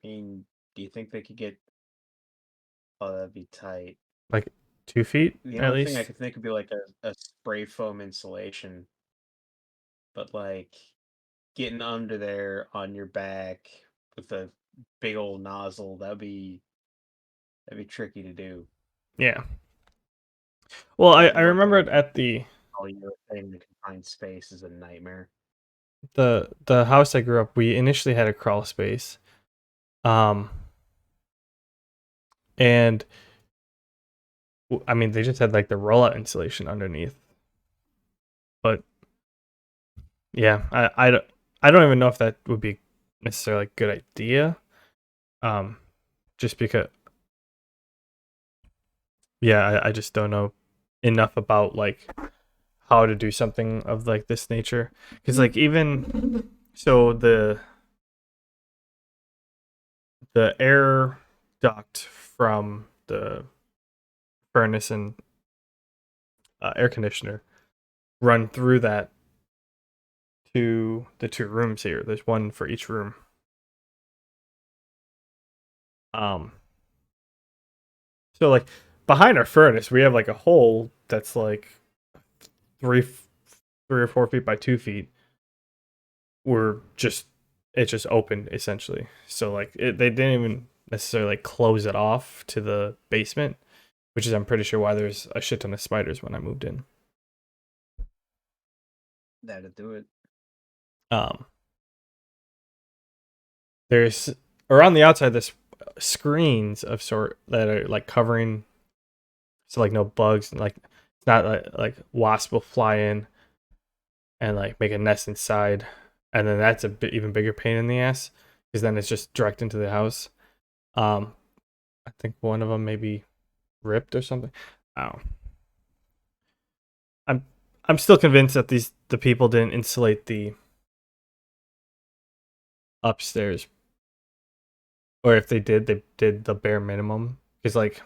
I mean, do you think they could get? Oh, that'd be tight. Like 2 feet The at only thing I least. could think would be like a spray foam insulation, but like getting under there on your back with a big old nozzle, that'd be tricky to do. Yeah. Well, I, Like I remember it working at the all your in the confined space is a nightmare. the house I grew up. We initially had a crawl space, um, and I mean they just had like the rollout insulation underneath. But yeah, I don't even know if that would be necessarily a good idea. Um, just because yeah, I just don't know enough about like how to do something of like this nature. Because like even so the air duct from the furnace and air conditioner run through that to the two rooms here. There's one for each room. Um, so like behind our furnace, we have like a hole that's like three, 3 or 4 feet by 2 feet. We're just it just opened essentially. So like they didn't even necessarily like close it off to the basement, which is I'm pretty sure why there's a shit ton of spiders when I moved in. That'd do it. Um, there's around the outside this screens of sort that are like covering so like no bugs and like it's not like wasp will fly in and like make a nest inside, and then that's a bit even bigger pain in the ass because then it's just direct into the house. Um, I think one of them maybe ripped or something. Oh, I'm I'm still convinced that the people didn't insulate the upstairs, or if they did the bare minimum because like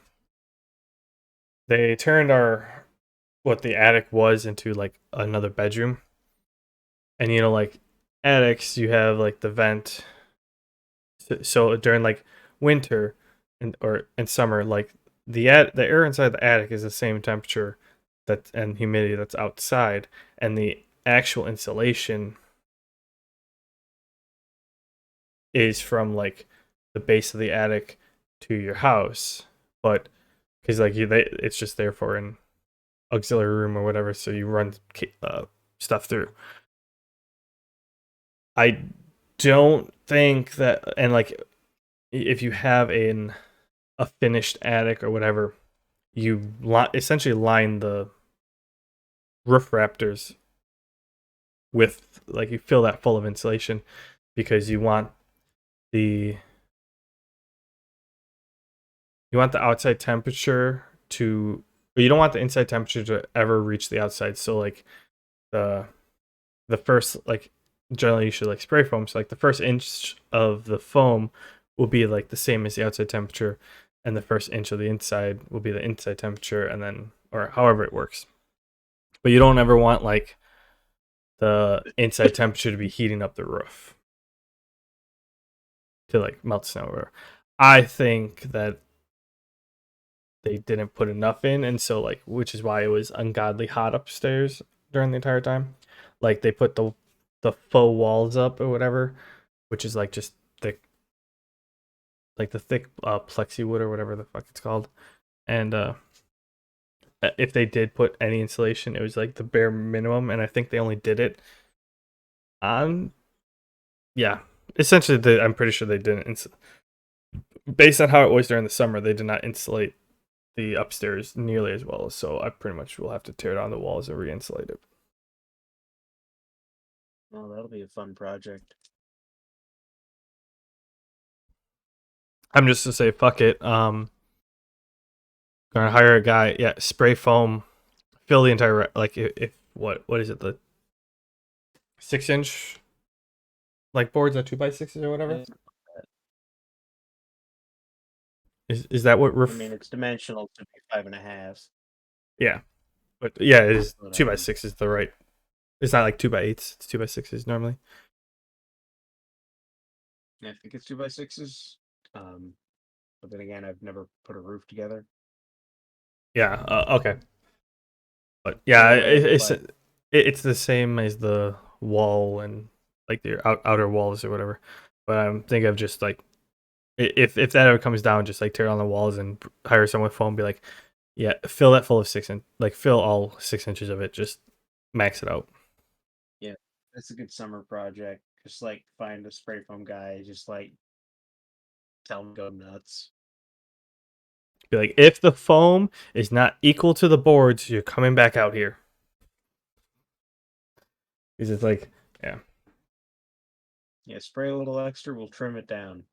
they turned our what the attic was into like another bedroom, and you know like attics you have like the vent, so during like winter and summer like the air inside the attic is the same temperature that and humidity that's outside, and the actual insulation is from like the base of the attic to your house, but because like it's just there for an auxiliary room or whatever, so you run stuff through. I don't think that, and like if you have a finished attic or whatever, you essentially line the roof rafters with like you fill that full of insulation because the you want the outside temperature to, but you don't want the inside temperature to ever reach the outside. So like the the first like generally you should like spray foam. So like the first inch of the foam will be like the same as the outside temperature, and the first inch of the inside will be the inside temperature, and then or however it works. But you don't ever want like the inside temperature to be heating up the roof. to like melt snow. Or I think that they didn't put enough in, and so like which is why it was ungodly hot upstairs during the entire time. Like they put the faux walls up or whatever, which is like just thick, like the thick plexi wood or whatever the fuck it's called. And if they did put any insulation, it was like the bare minimum, and I think they only did it on yeah. Essentially, I'm pretty sure they didn't. Based on how it was during the summer, they did not insulate the upstairs nearly as well. So I pretty much will have to tear down the walls and re-insulate it. Well, that'll be a fun project. I'm just to say fuck it. Gonna hire a guy. Yeah, spray foam, fill the entire like if what is it, the 6-inch like boards at 2x6s or whatever. Is that what I roof? mean, it's dimensional to be 5.5. Yeah, but yeah, it is But 2x6 is the right. It's not like 2x8s. It's 2x6s normally. I think it's 2x6s. But then again, I've never put a roof together. Yeah. Okay. But yeah, Anyway, it's the same as the wall and like the outer walls or whatever. But I'm thinking of just like if that ever comes down, just like tear down the walls and hire someone with foam. Be like, yeah, fill that full of 6 inch, like fill all 6 inches of it. Just max it out. yeah, that's a good summer project. Just like find a spray foam guy, just like tell him to go nuts. Be like, if the foam is not equal to the boards, you're coming back out here. Because it's like, yeah, Yeah, spray a little extra, we'll trim it down.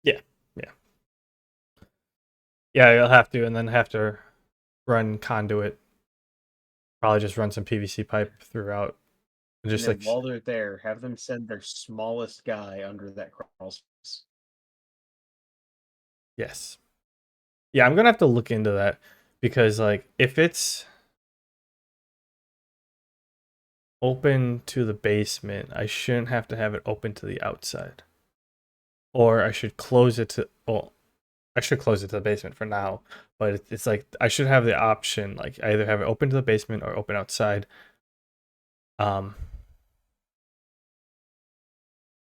yeah, yeah, yeah. You'll have to, and then have to run conduit. Probably just run some PVC pipe throughout. And Just then like while they're there, have them send their smallest guy under that crawl space. yes, yeah. I'm gonna have to look into that because like if it's open to the basement, I shouldn't have to have it open to the outside, or I should close it to. Well, I should close it to the basement for now, but it's like I should have the option like either have it open to the basement or open outside. Um,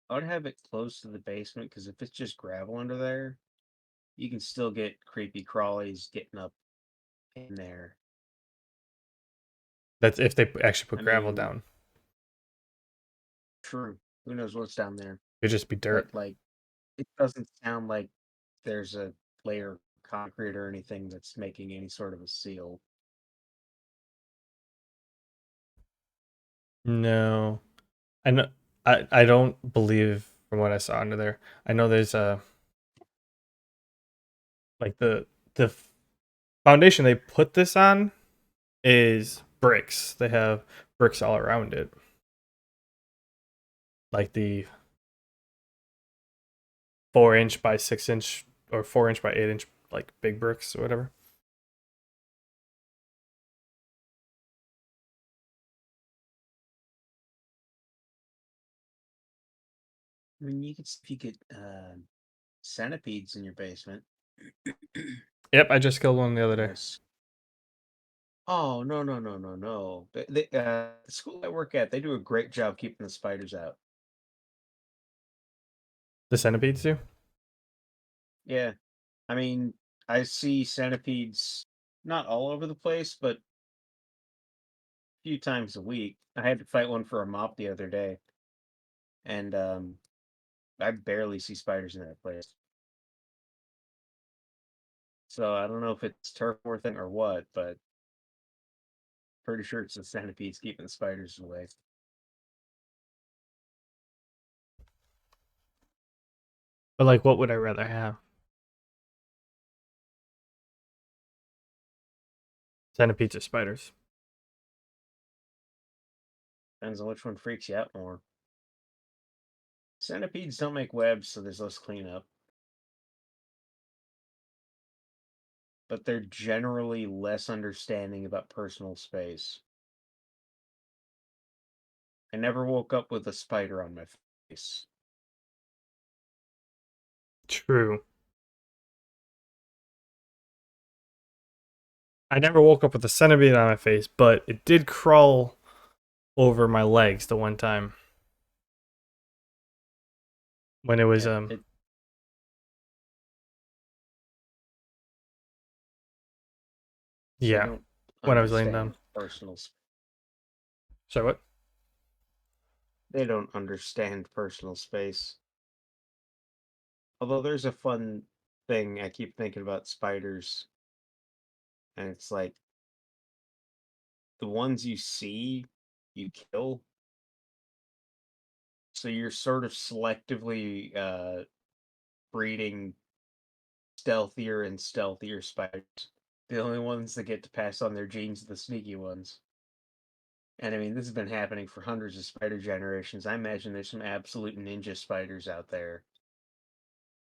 I would have it close to the basement because if it's just gravel under there, you can still get creepy crawlies getting up in there. that's if they actually put I gravel mean, down. true. Who knows what's down there? It'd just be But dirt. like, it doesn't sound like there's a layer of concrete or anything that's making any sort of a seal. No, I know. I don't believe from what I saw under there. I know there's a like the foundation they put this on is bricks. They have bricks all around it. Like the 4-inch by 6-inch or 4-inch by 8-inch like big bricks or whatever. I mean, you could if you get centipedes in your basement. Yep, I just killed one the other day. Yes. Oh no no no no no! The school I work at, they do a great job keeping the spiders out. The centipedes do? Yeah, I mean, I see centipedes not all over the place, but a few times a week. I had to fight one for a mop the other day, and I barely see spiders in that place. So I don't know if it's turf war thing or what, but pretty sure it's the centipedes keeping the spiders away. But like what would I rather have? Centipedes or spiders? Depends on which one freaks you out more. Centipedes don't make webs, so there's less cleanup. But they're generally less understanding about personal space. I never woke up with a spider on my face. True. I never woke up with a centipede on my face, but it did crawl over my legs the one time when it was Yeah, it they yeah, don't when I was laying down. understand personal. Sorry, what? They don't understand personal space. Although there's a fun thing I keep thinking about spiders, and it's like the ones you see, you kill. So you're sort of selectively breeding stealthier and stealthier spiders. The only ones that get to pass on their genes are the sneaky ones. And I mean, this has been happening for hundreds of spider generations. I imagine there's some absolute ninja spiders out there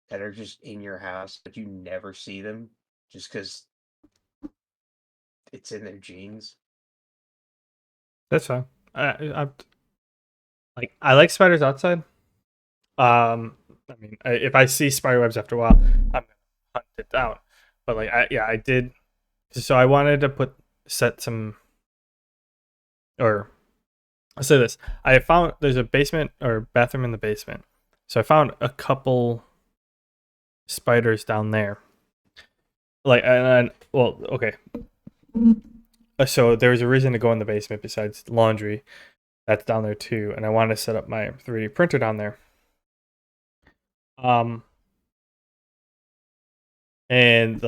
that are just in your house, but you never see them just because it's in their genes. That's fine. I like I like spiders outside. I mean, if I see spider webs after a while, I'm gonna hunt it down. But like, I did. So I wanted to set some, or I'll say this. I found there's a basement or bathroom in the basement, so I found a couple spiders down there. Like, and well, okay. So there was a reason to go in the basement besides laundry. That's down there too, and I wanted to set up my 3D printer down there. Um, and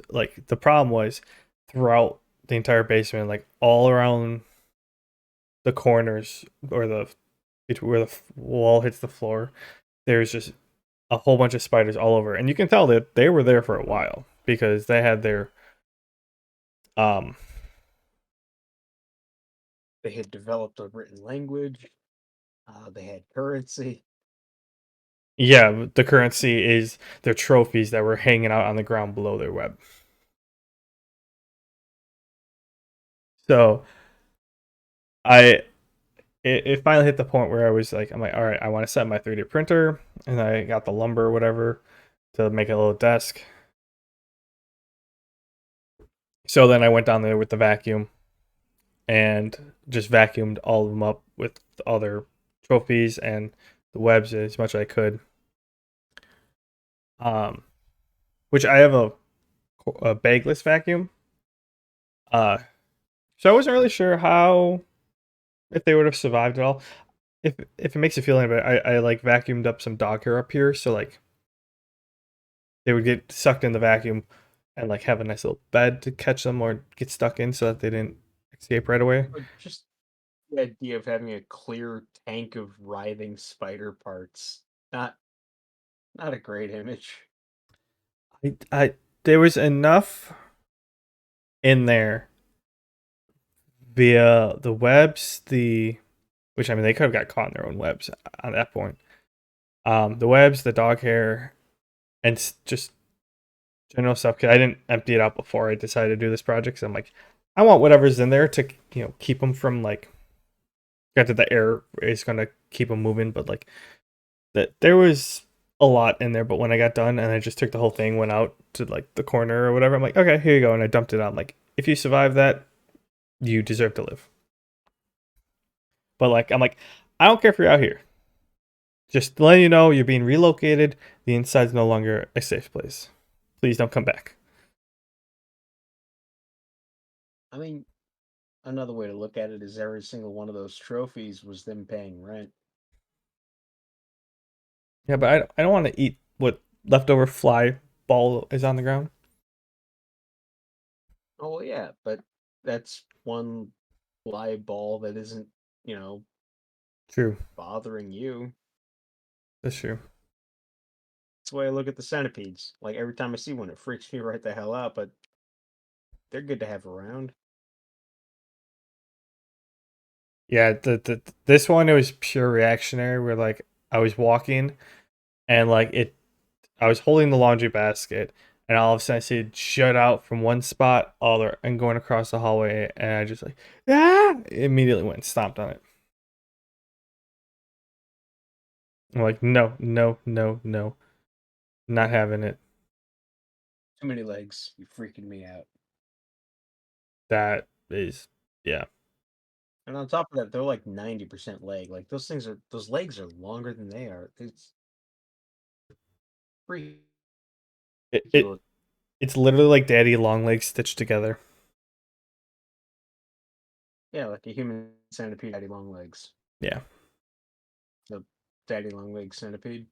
like the problem was throughout the entire basement, like all around the corners or where the wall hits the floor, there's just a whole bunch of spiders all over, and you can tell that they were there for a while because they had their um They had developed a written language. They had currency. yeah, the currency is their trophies that were hanging out on the ground below their web. So I it finally hit the point where I'm like, all right, I want to set my 3D printer, and I got the lumber or whatever to make a little desk. So then I went down there with the vacuum and just vacuumed all of them up with all their trophies and the webs as much as I could. Um, which I have a bagless vacuum. Uh, so I wasn't really sure how if they would have survived at all. If it makes you feel any better, I like vacuumed up some dog hair up here, so like they would get sucked in the vacuum and like have a nice little bed to catch them or get stuck in so that they didn't escape right away. But just the idea of having a clear tank of writhing spider parts. Not not a great image. I there was enough in there via the webs, which I mean they could have got caught in their own webs at that point. The webs, the dog hair, and just general stuff. Cause I didn't empty it out before I decided to do this project. So I'm like, I want whatever's in there to keep them from like. Granted, the air is gonna keep them moving, but like that there was a lot in there. But when I got done and I just took the whole thing, went out to like the corner or whatever, I'm like, okay, here you go, and I dumped it out. I'm like, if you survive that, you deserve to live. But like, I'm like, I don't care if you're out here. Just letting you know you're being relocated. The inside's no longer a safe place. Please don't come back. I mean, another way to look at it is every single one of those trophies was them paying rent. Yeah, but I don't want to eat what leftover fly ball is on the ground. Oh well, yeah, but that's one live ball that isn't, you know, True. bothering you. That's true. That's the way I look at the centipedes. Like every time I see one, it freaks me right the hell out, but they're good to have around. Yeah, this one it was pure reactionary where like I was walking and like I was holding the laundry basket and all of a sudden I see it jut out from one spot all there and going across the hallway and I just like immediately went and stomped on it. I'm like, no, no, no, no. Not having it. Too many legs. You're freaking me out. That is, yeah. And on top of that, they're like 90% leg. Like those legs are longer than they are. It's It, it ridiculous. it's literally like daddy long legs stitched together. Yeah, like a human centipede, daddy long legs. Yeah. The daddy long leg centipede.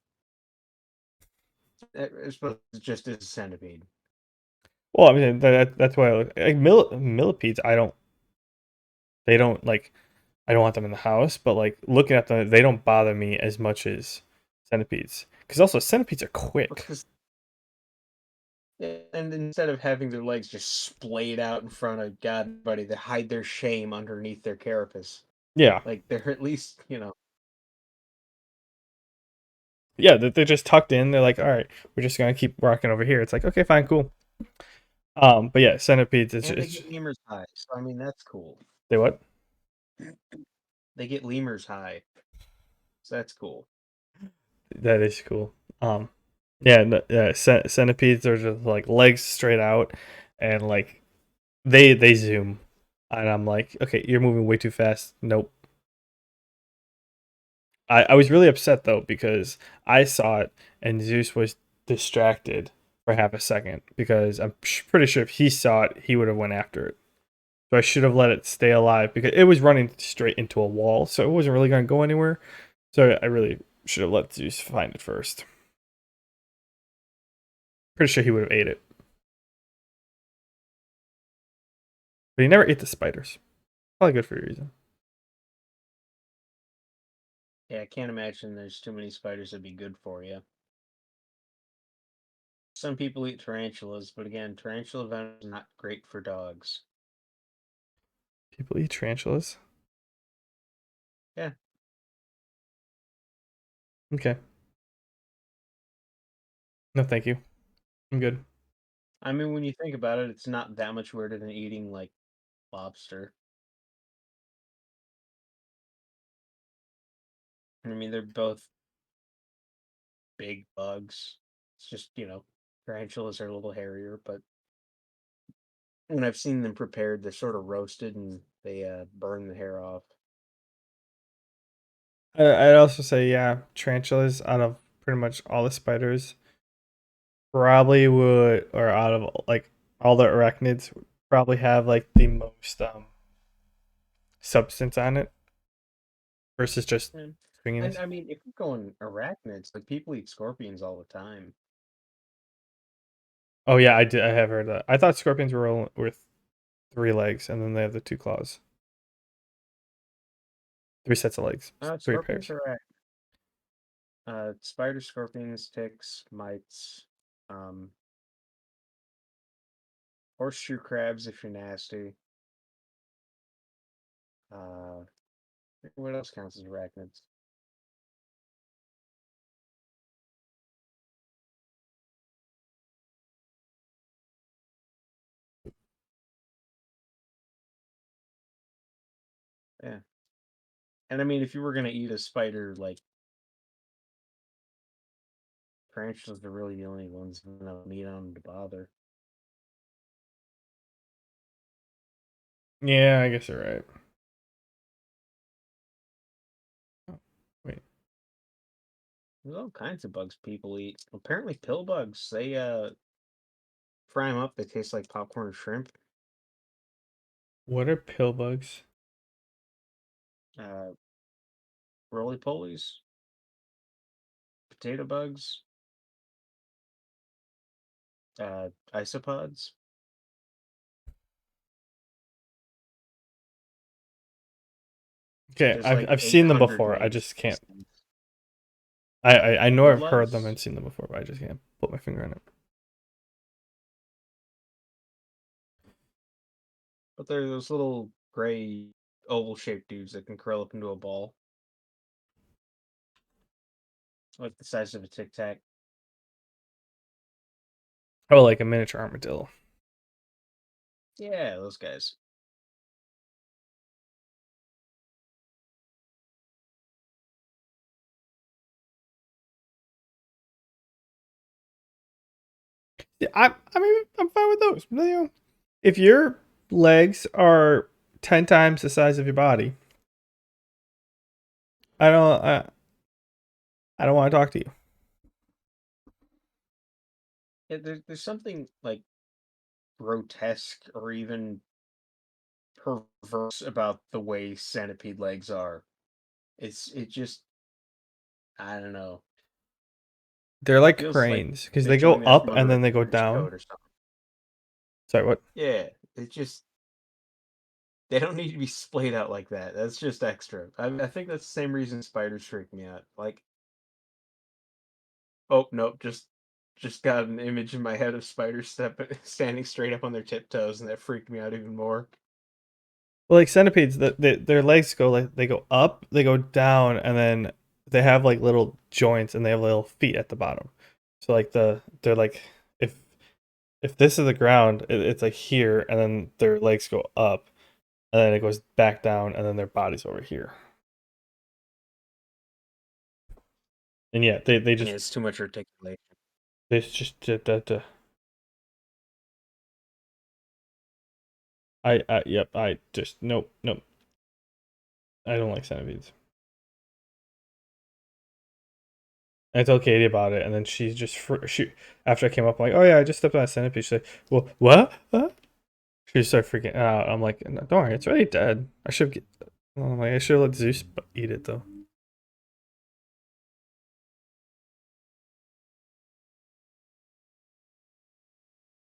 It's supposed to just is a centipede. Well, I mean that's why like millipedes. They don't like. I don't want them in the house, but like looking at them, they don't bother me as much as centipedes. Because also centipedes are quick. Because and instead of having their legs just splayed out in front of God, buddy, they hide their shame underneath their carapace. Yeah, Like they're at least, yeah, they're just tucked in. They're like, all right, we're just gonna keep rocking over here. It's like, okay, fine, cool. But yeah, centipedes. and they get lemurs high. So I mean, that's cool. They what? They get lemurs high. So that's cool. That is cool. Um, yeah, yeah. Centipedes are just like legs straight out, and like they zoom, and I'm like, okay, you're moving way too fast. Nope. I was really upset though because I saw it and Zeus was distracted for half a second because I'm pretty sure if he saw it, he would have went after it. So I should have let it stay alive because it was running straight into a wall, so it wasn't really going to go anywhere. So I really should have let Zeus find it first. Pretty sure he would have ate it, but he never ate the spiders. Probably good for a reason. Yeah, I can't imagine there's too many spiders that'd be good for you. Some people eat tarantulas, but again, tarantula venom is not great for dogs. People eat tarantulas. Yeah. Okay. No, thank you. I'm good. I mean, when you think about it, it's not that much weirder than eating like lobster. I mean, they're both big bugs. It's just, tarantulas are a little hairier, but when I've seen them prepared, they're sort of roasted and they burn the hair off. I'd also say, yeah, tarantulas out of pretty much all the spiders probably would, or out of like all the arachnids, would probably have like the most substance on it versus just And, and stringiness. I mean, if you're going arachnids, like people eat scorpions all the time. Oh yeah, I did. I have heard that. I thought scorpions were with 3 legs, and then they have the 2 claws, 3 sets of legs, three Scorpions pairs. are spider, scorpions, ticks, mites, um, horseshoe crabs if you're nasty. Uh, what else counts as arachnids? Yeah. And I mean, if you were gonna eat a spider, like tarantulas are really the only ones with no meat on them to bother. Yeah, I guess you're right. Oh, wait, There's all kinds of bugs people eat. Apparently, pill bugs. They fry them up. They taste like popcorn and shrimp. what are pill bugs? Uh, roly polies, potato bugs, isopods. Okay, There's I've like I've seen them 800 before. I names just for these can't. things. I know Pill I've heard them bugs, and seen them before, but I just can't put my finger on it. but they're those little gray oval-shaped dudes that can curl up into a ball, like the size of a tic tac. Oh, like a miniature armadillo. Yeah, those guys. I mean, I'm fine with those. You know, if your legs are 10 times the size of your body, I don't. I don't want to talk to you. Yeah, there's something like grotesque or even perverse about the way centipede legs are. It just I don't know. They're like Feels like cranes because they're they go doing that up from and under a then they go trench down. coat or something. Sorry, what? Yeah, it just they don't need to be splayed out like that. That's just extra. I think that's the same reason spiders freak me out. Like, oh nope, just got an image in my head of spiders standing straight up on their tiptoes, and that freaked me out even more. Well, like centipedes, their legs go like they go up, they go down, and then they have like little joints and they have little feet at the bottom. So like they're like if if this is the ground, it's like here, and then their legs go up, and then it goes back down, and then their body's over here. And yeah, they Yeah, just it's too much articulation. they just I yep I just nope, I don't like centipedes. I told Katie about it, and then she just she after I came up, I'm like, oh yeah, I just stepped on a centipede. She's like, well, what? Huh? She just started freaking out. I'm like, no, don't worry, it's already dead. I should get. I'm like, I should let Zeus eat it though.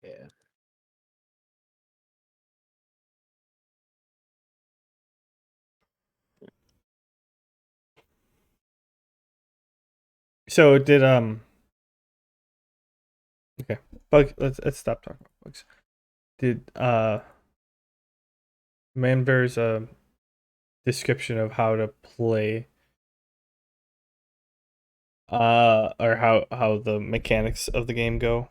Yeah. So did okay, bug. Let's stop talking about bugs. Did Manbear's description of how to play or how the mechanics of the game go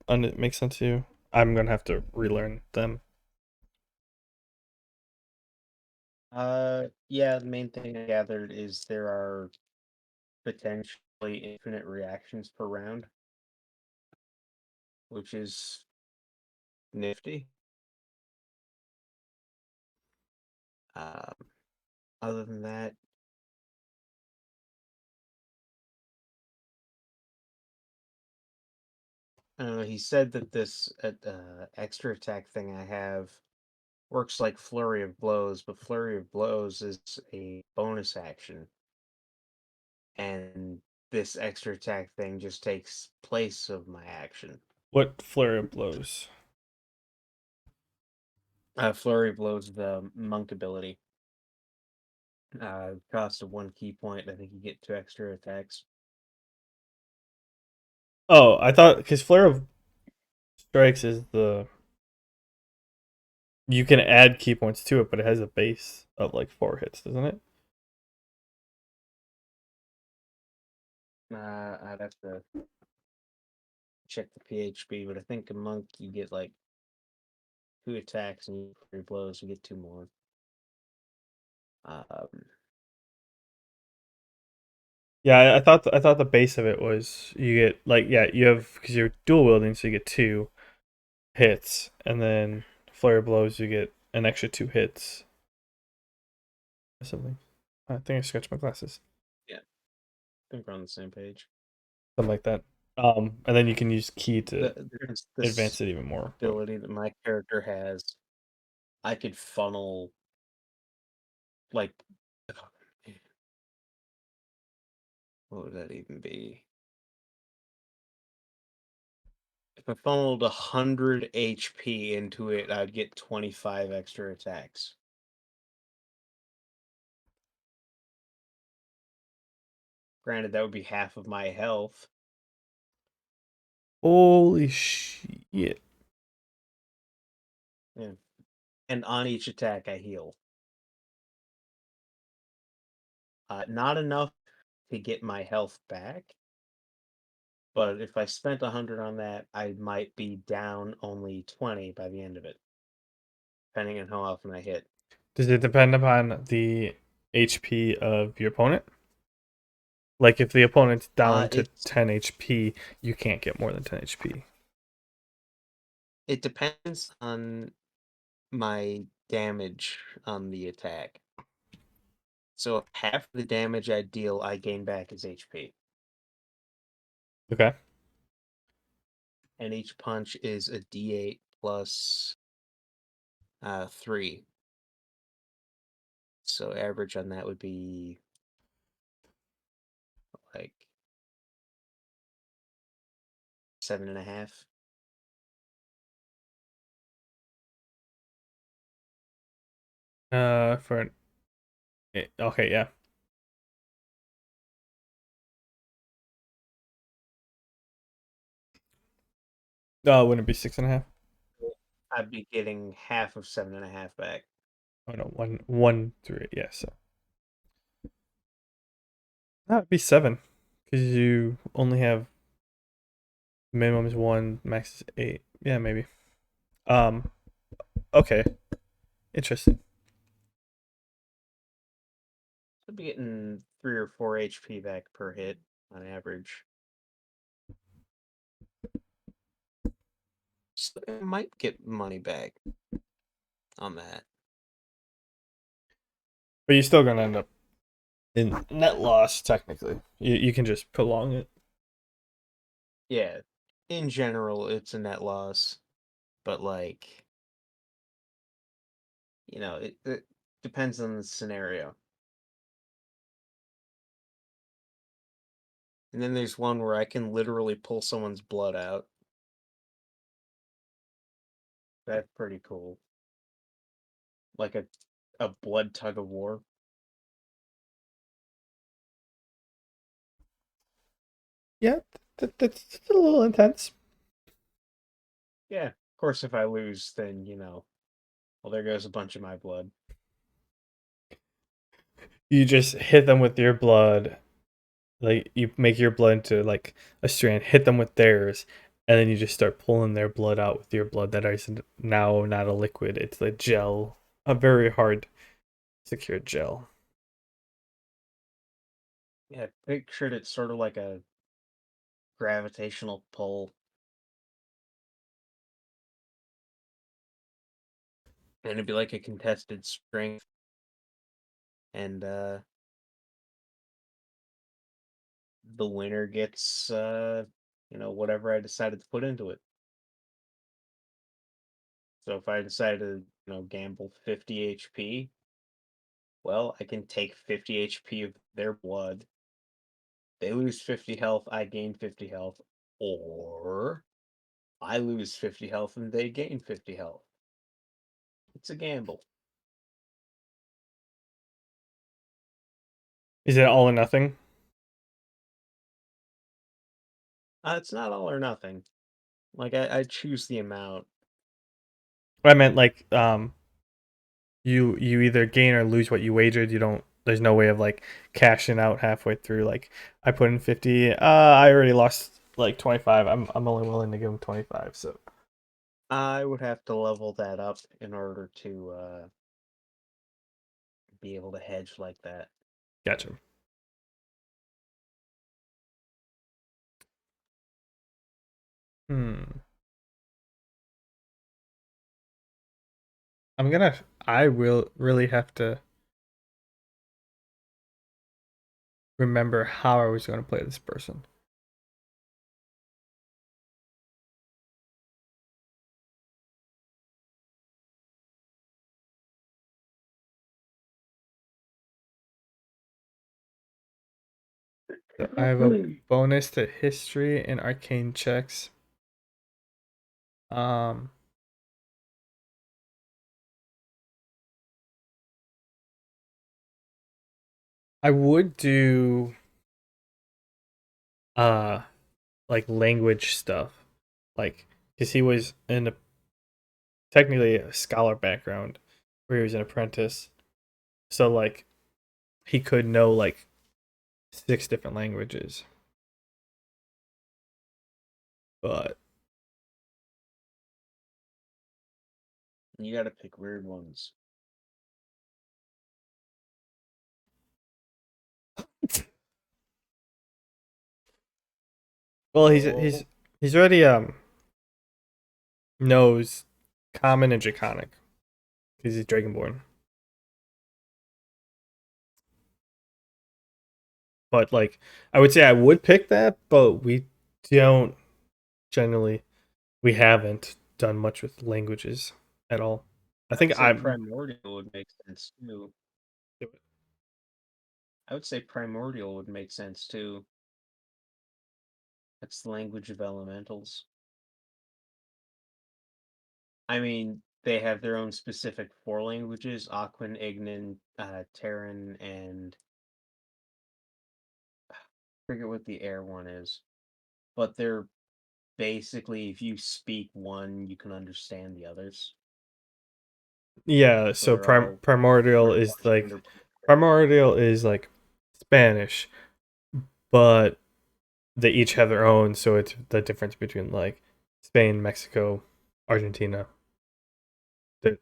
and it makes sense to you? I'm gonna have to relearn them. Yeah, the main thing I gathered is there are potentially infinite reactions per round, which is nifty. Um, Other than that, I don't know. He said that this extra attack thing I have works like Flurry of Blows, but Flurry of Blows is a bonus action, and this extra attack thing just takes place of my action. What flurry of blows? Flurry of Blows, the monk ability. Cost of 1 key point. I think you get 2 extra attacks. Oh, I thought because flare of strikes is the you can add key points to it, but it has a base of like 4 hits, doesn't it? I'd have to check the PHP, but I think a monk you get like 2 attacks and Flurry of Blows you get 2 more. Um, Yeah, I thought the base of it was you get like yeah you have because you're dual wielding, so you get 2 hits, and then flare of blows you get an extra 2 hits or something. I think I scratched my glasses, yeah, I think we're on the same page. something like that. And then you can use key to There's this advance it even more. But ability that my character has. I could funnel like what would that even be? If I funneled 100 HP into it, I'd get 25 extra attacks. Granted, that would be half of my health. holy shit! Yeah. And on each attack, I heal. Not enough to get my health back, but if I spent 100 on that, I might be down only 20 by the end of it, depending on how often I hit. Does it depend upon the HP of your opponent? Like if the opponent's down to It's 10 HP, you can't get more than 10 HP. It depends on my damage on the attack. So if half the damage I deal, I gain back as HP. Okay. And each punch is a D8 plus 3. So average on that would be like 7.5. For an okay, yeah. Wouldn't it be 6.5? I'd be getting half of 7.5 back. Oh no, one through it. Yeah, so that would be 7, because you only have minimum is 1, max is 8. Yeah, maybe. Um. Okay. Interesting. I'd be getting 3 or 4 HP back per hit on average. So I might get money back on that. But you're still gonna end up in net loss technically. You can just prolong it. Yeah, in general, it's a net loss, but like, it depends on the scenario. And then there's one where I can literally pull someone's blood out. That's pretty cool. Like a blood tug of war. Yeah, that's a little intense. Yeah, of course, if I lose, then, well, there goes a bunch of my blood. You just hit them with your blood, like you make your blood into like a strand, hit them with theirs, and then you just start pulling their blood out with your blood that is now not a liquid. It's a gel, a very hard secure gel. Yeah, pictured it sort of like a gravitational pull. And it'd be like a contested strength. And the winner gets whatever I decided to put into it. So if I decided to, gamble 50 HP, well, I can take 50 HP of their blood. They lose 50 health, I gain 50 health, or I lose 50 health and they gain 50 health. It's a gamble. Is it all or nothing? It's not all or nothing. Like I choose the amount. I meant like you either gain or lose what you wagered. You don't. There's no way of like cashing out halfway through. Like I put in 50. I already lost like 25. I'm only willing to give him 25. So I would have to level that up in order to be able to hedge like that. gotcha. Hmm. I'm gonna. I will really have to remember how I was going to play this person. So I have a bonus to history and arcane checks. Um, I would do uh like language stuff, like because he was in a technically a scholar background where he was an apprentice, so like he could know like 6 different languages, but You got to pick weird ones. well Oh, he's already knows Common and Draconic because he's Dragonborn. But like, I would say I would pick that, but we don't generally. We haven't done much with languages at all. I I'd think say I'm. primordial would make sense too. I would say primordial would make sense too. That's the language of elementals. I mean, they have their own specific four languages: Aquan, Ignan, Terran, and I forget what the air one is. But they're basically, if you speak one, you can understand the others. Yeah, So so they're all primordial pretty is much like interplanetary. primordial is like Spanish, but they each have their own, so it's the difference between like Spain, Mexico, Argentina.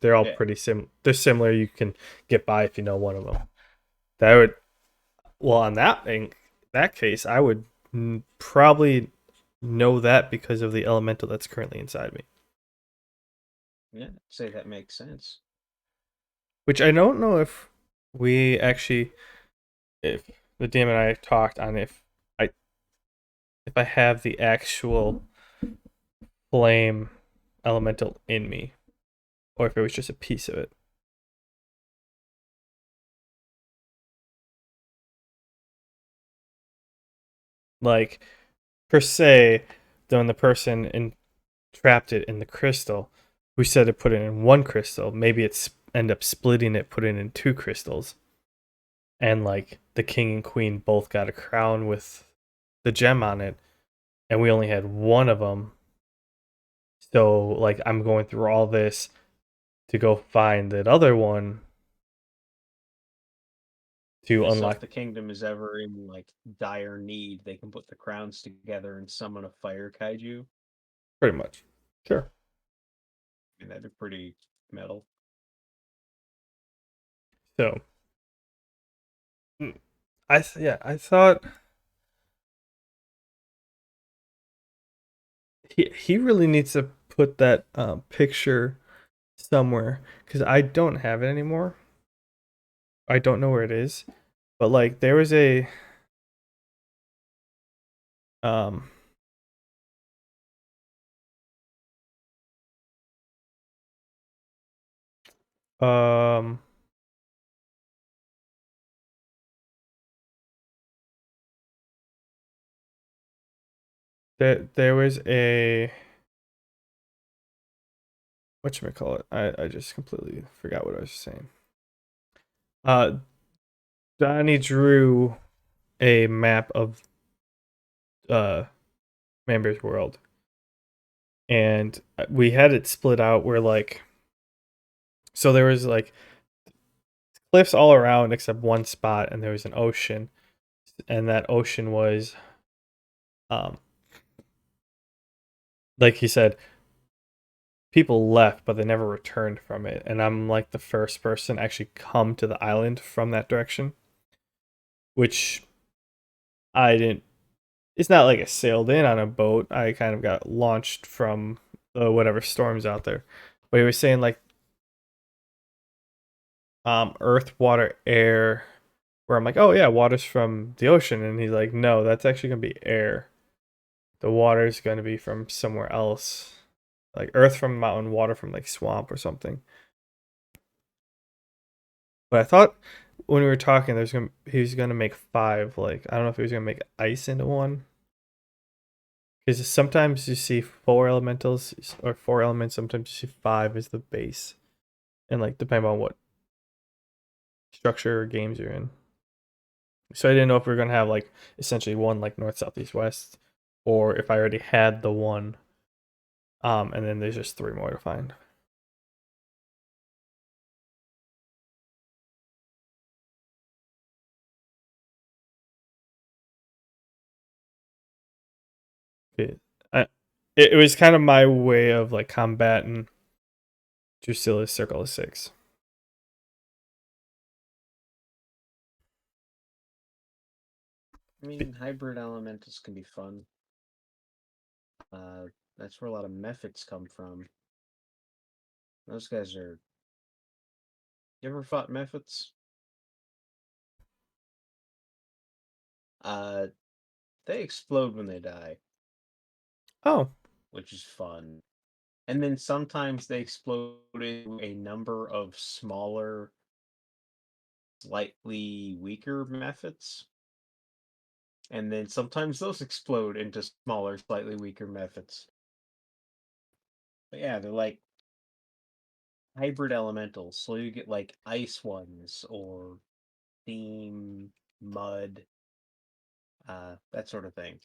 They're all Yeah. pretty they're similar. You can get by if you know one of them. That would well on that case, I would probably know that because of the elemental that's currently inside me. Yeah, say that makes sense. Which I don't know we actually if the DM and I talked on I if I have the actual flame elemental in me, or if it was just a piece of it. Like per se, then the person trapped it in the crystal, who said to put it in one crystal, maybe it's end up splitting it, put it in two crystals, and like the king and queen both got a crown with the gem on it, and we only had one of them. So like I'm going through all this to go find that other one to Yeah, so if unlock the kingdom is ever in like dire need, they can put the crowns together and summon a fire kaiju. pretty much. Sure. I mean, that'd be pretty metal. So I thought he really needs to put that picture somewhere because I don't have it anymore. I don't know where it is, but like there was a um um there was a whatchamacallit. I just completely forgot what I was saying. Uh Donnie drew a map of uh Mamber's world, and we had it split out where like so there was like cliffs all around except one spot, and there was an ocean, and that ocean was um like he said, people left but they never returned from it, and I'm like the first person actually come to the island from that direction, which I didn't. It's not like I sailed in on a boat. I kind of got launched from whatever storms out there. But he was saying like earth, water, air, where I'm like, oh yeah, water's from the ocean, and he's like, no, that's actually gonna be air. The water's gonna be from somewhere else, like earth from mountain, water from like swamp or something. But I thought when we were talking, he was gonna make five. Like I don't know if he was gonna make ice into one, because sometimes you see four elementals or four elements. Sometimes you see five as the base, and like depending on what structure or games you're in. So I didn't know if we were gonna have like essentially one like north, south, east, west, or if I already had the one. And then there's just three more to find. It, I, it was kind of my way of like combating Drusilla's Circle of Six. I mean, hybrid elementals can be fun. That's where a lot of methods come from. Those guys are. You ever fought Mephits? Uh, they explode when they die, Oh, which is fun. And then sometimes they explode into a number of smaller, slightly weaker Mephits. And then sometimes those explode into smaller, slightly weaker Mephits. But yeah, they're like hybrid elementals. So you get like ice ones or steam, mud, that sort of thing.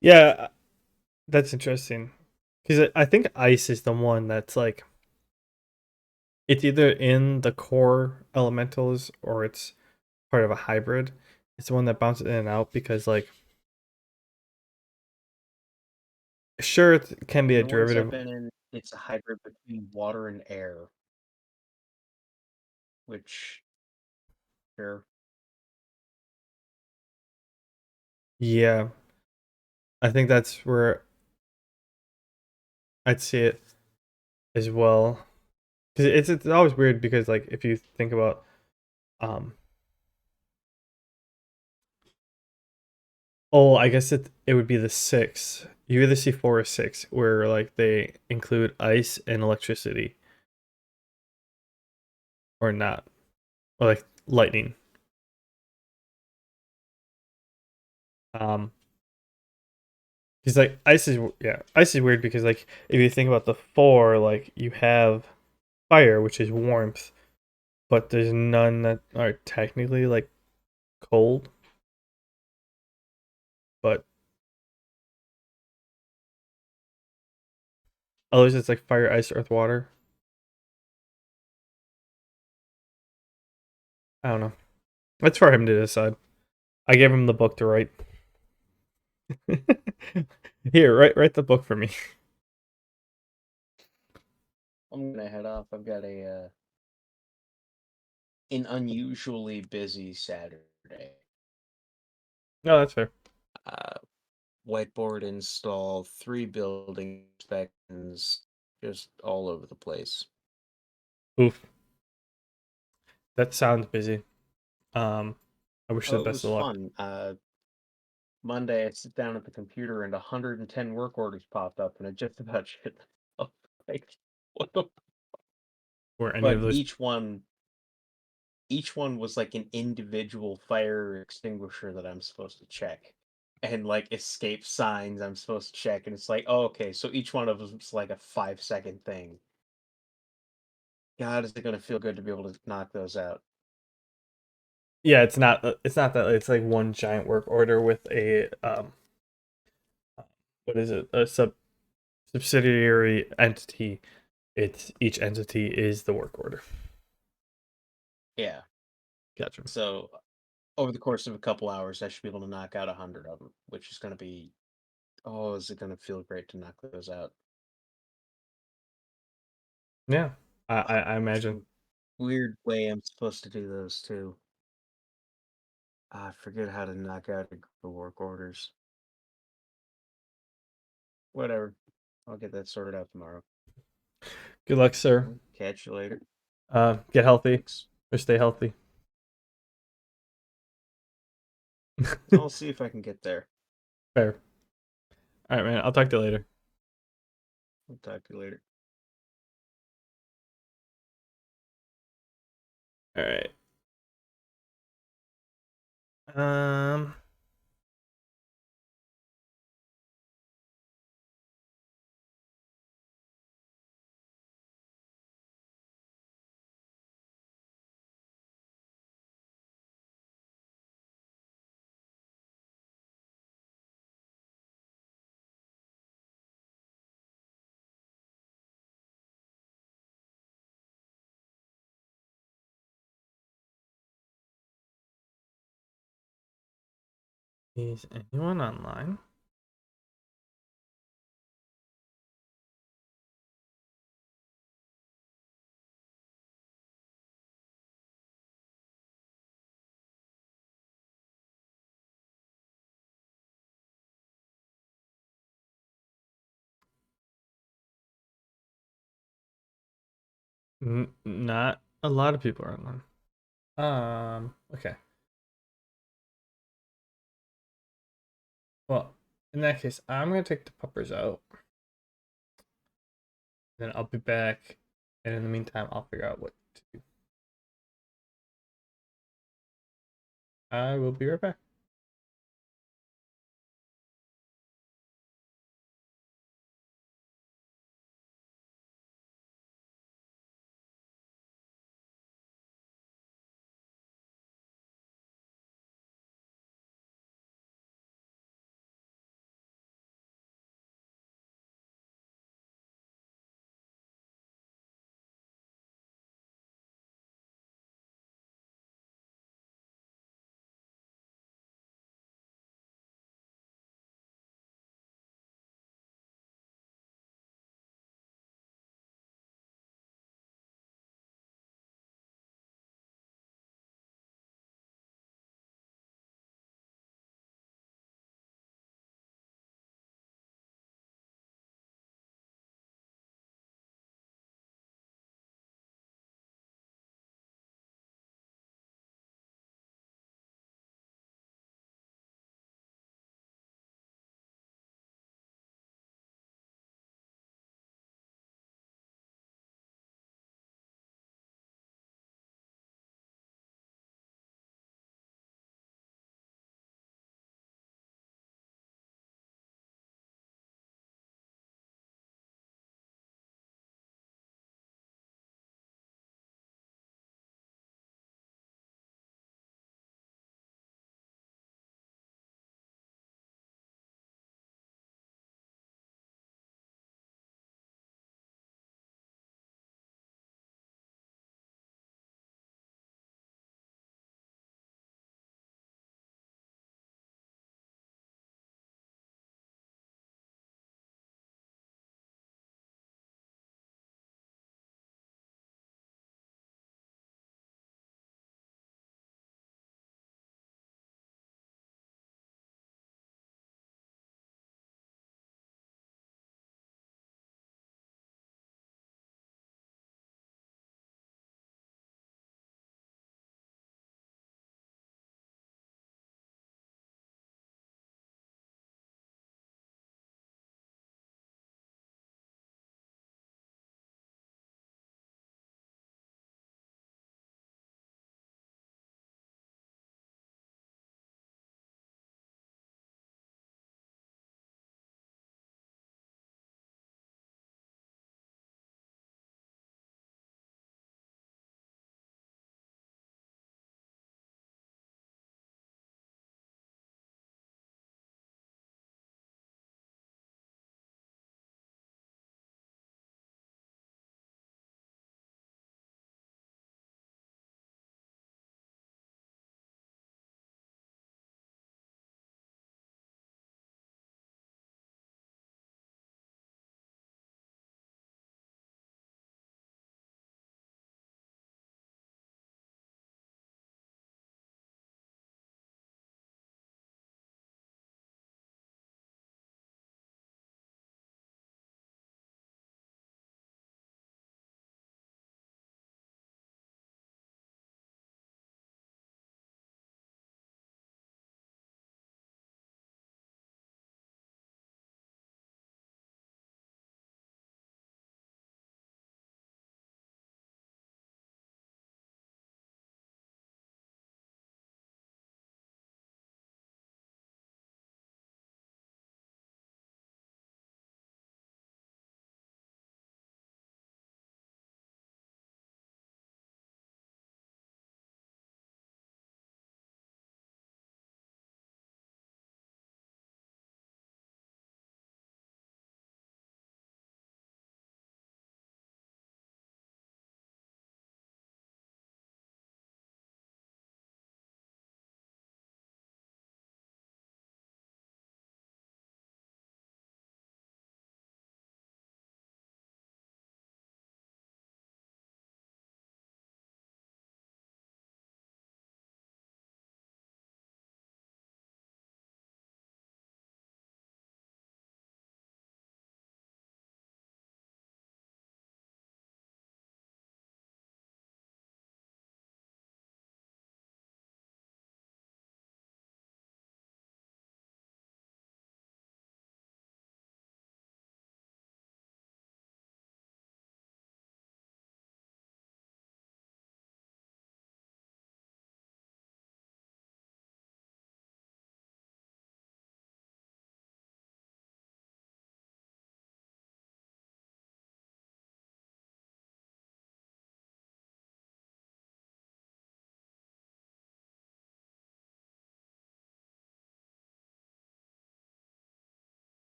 yeah, that's interesting. Because I think ice is the one that's like it's either in the core elementals or it's part of a hybrid. It's the one that bounces in and out because like sure it can be a The ones I've derivative. been in, it's a hybrid between water and air, which sure. Yeah, I think that's where I'd see it as well. Because it's always weird because like if you think about um oh, I guess it would be the six. You either see four or six where like they include ice and electricity or not. Or like lightning. Um because like ice is weird because like if you think about the four, like you have fire, which is warmth, but there's none that are technically like cold. But others it's like fire, ice, earth, water. I don't know. That's for him to decide. I gave him the book to write. Here, write the book for me. I'm gonna head off. I've got a an unusually busy Saturday. No, that's fair. Uh, Whiteboard install, 3 building inspections, just all over the place. Oof. That sounds busy. Um, I wish you Oh, the it best was of luck. fun. Monday, I sit down at the computer and 110 work orders popped up, and I just about shit myself. Like, what the? Or any of But those. each one was like an individual fire extinguisher that I'm supposed to check. And like escape signs I'm supposed to check. And it's like, oh, okay, so each one of them is like a 5 second thing. God, is it gonna feel good to be able to knock those out? Yeah, it's not. It's not that. It's like one giant work order with a what is it? A subsidiary entity. It's each entity is the work order. Yeah. Gotcha. So over the course of a couple hours, I should be able to knock out 100 of them, which is gonna be, oh, is it gonna feel great to knock those out? Yeah, I imagine. Some weird way I'm supposed to do those too. I forget how to knock out a group of work orders. Whatever. I'll get that sorted out tomorrow. Good luck, sir. Catch you later. Get healthy Thanks. or stay healthy. I'll see if I can get there. Fair. All right, man. I'll talk to you later. I'll talk to you later. All right. Um. Is anyone online? Not a lot of people are on one. Okay. Well, in that case, I'm gonna take the puppers out. Then I'll be back, and in the meantime, I'll figure out what to do. I will be right back.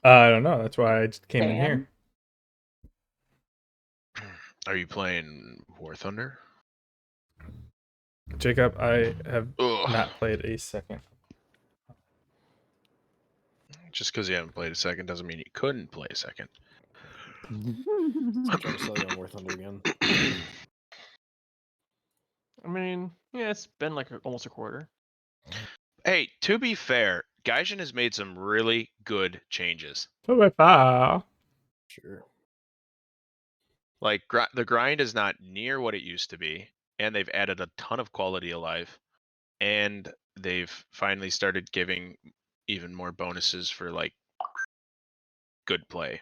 I don't know. That's why I just came in Dan? here. Are you playing War Thunder? Jacob, I have Ugh. not played a second. Just because you haven't played a second doesn't mean you couldn't play a second. Trying to sell you on War Thunder again. I mean, yeah, it's been like almost a quarter. Hey, to be fair, Gaijin has made some really good changes. Bye. Sure. Like the grind is not near what it used to be, and they've added a ton of quality of life, and they've finally started giving even more bonuses for like good play.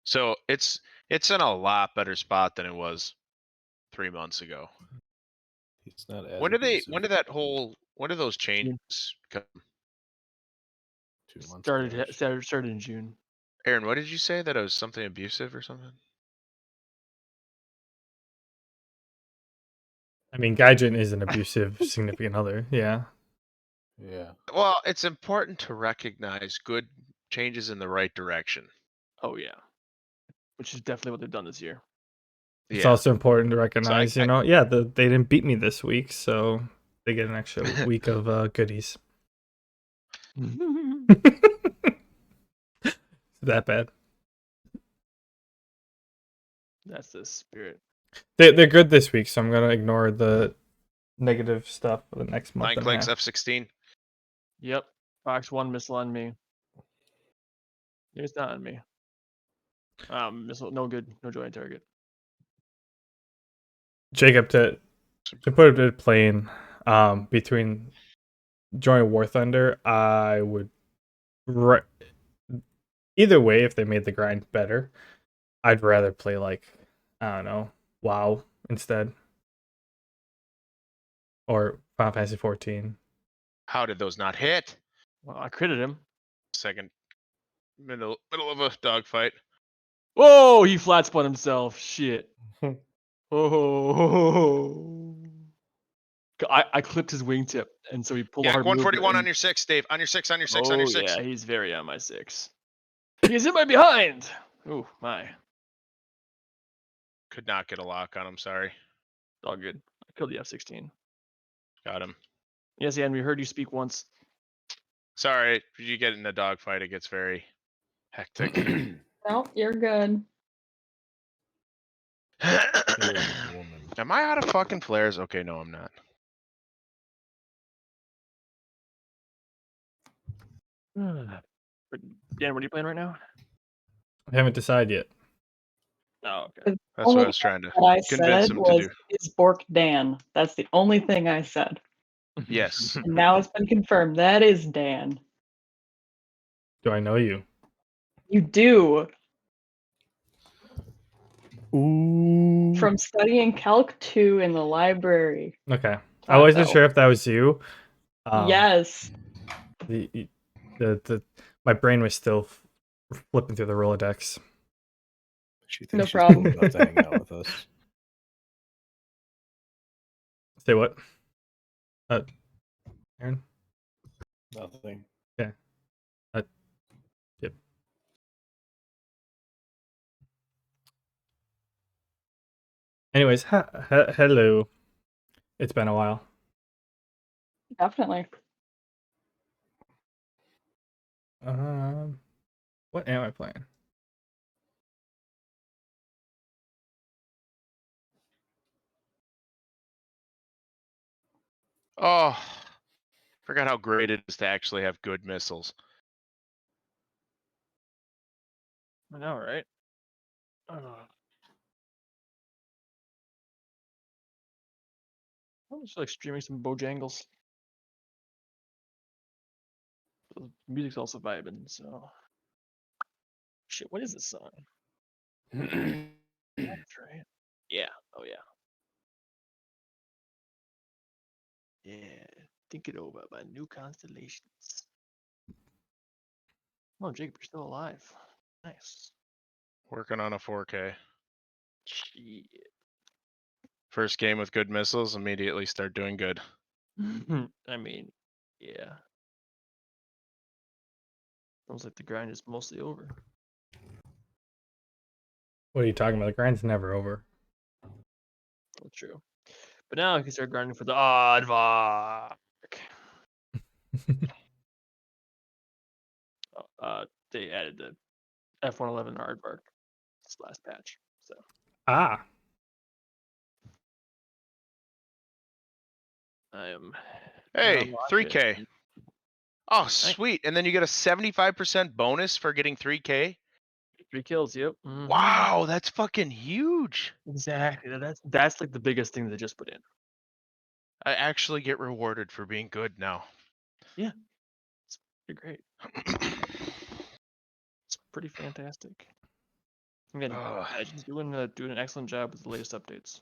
So it's in a lot better spot than it was 3 months ago. He's not as When did abusive. those changes come? 2 months ago. Started in June. Aaron, what did you say? That it was something abusive or something? I mean, Gaijin is an abusive significant other. Yeah. Yeah. Well, it's important to recognize good changes in the right direction. Oh yeah, which is definitely what they've done this year. It's Yeah. also important to recognize, I- they didn't beat me this week, so they get an extra week of goodies. That bad. That's the spirit. They're good this week, so I'm gonna ignore the negative stuff for the next month. 9 and a clicks half. F16. Yep. Fox 1 missile on me. It's not on me. Missile, no good, no joy on target. Jacob, to put a bit of plain, between joining War Thunder, I would either way, if they made the grind better, I'd rather play like, I don't know, WoW instead. Or Final Fantasy 14. How did those not hit? Well, I critted him. Second, middle of a dogfight. Whoa! He flat spun himself. Shit. Oh. I clipped his wingtip, and so he pulled a Yak hard move. 141 on and- your 6, Dave. On your 6, on your 6, Oh on your 6. yeah, he's very on my 6. He's in my behind. Ooh, my. Could not get a lock on him, sorry. All good. I killed the F-16. Got him. Yes, Ian, we heard you speak once. Sorry, if you get in a dogfight, it gets very hectic. Nope, you're good. You're a woman. Am I out of fucking flares? Okay, no, I'm not. But Dan, what are you playing right now? I haven't decided yet. Oh, okay. That's Only what I was trying to What I convince said him to was, do. is Bork Dan? That's the only thing I said. Yes. And now it's been confirmed. That is Dan. Do I know you? You do. Ooh. From studying Calc 2 in the library. Okay. I wasn't So, sure if that was you. yes. The my brain was still flipping through the Rolodex. She thinks No she's problem. cool enough to hang out with us. Say what? Aaron? Nothing. Yep. Anyways, hello. It's been a while. Definitely. What am I playing? Oh, forgot how great it is to actually have good missiles. I know, right? I'm just like streaming some Bojangles. The music's also vibing, so. Shit, what is this song? That's right. Yeah. Oh yeah. Yeah. Think it over by New Constellations. Oh, Jacob, you're still alive. Nice. Working on a 4K. Shit. First game with good missiles, immediately start doing good. I mean, yeah. Sounds like the grind is mostly over. What are you talking about? The grind's never over. That's true. But now I can start grinding for the Aardvark. They added the F-111 Aardvark this last patch. So Ah, I am. Hey, unlock 3K. it. Oh, sweet. And then you get a 75% bonus for getting 3K. 3 kills. Yep. Mhm. Wow, that's fucking huge. Exactly. That's like the biggest thing they just put in. I actually get rewarded for being good now. Yeah. It's pretty great. It's pretty fantastic. Again, Edge doing an excellent job with the latest updates.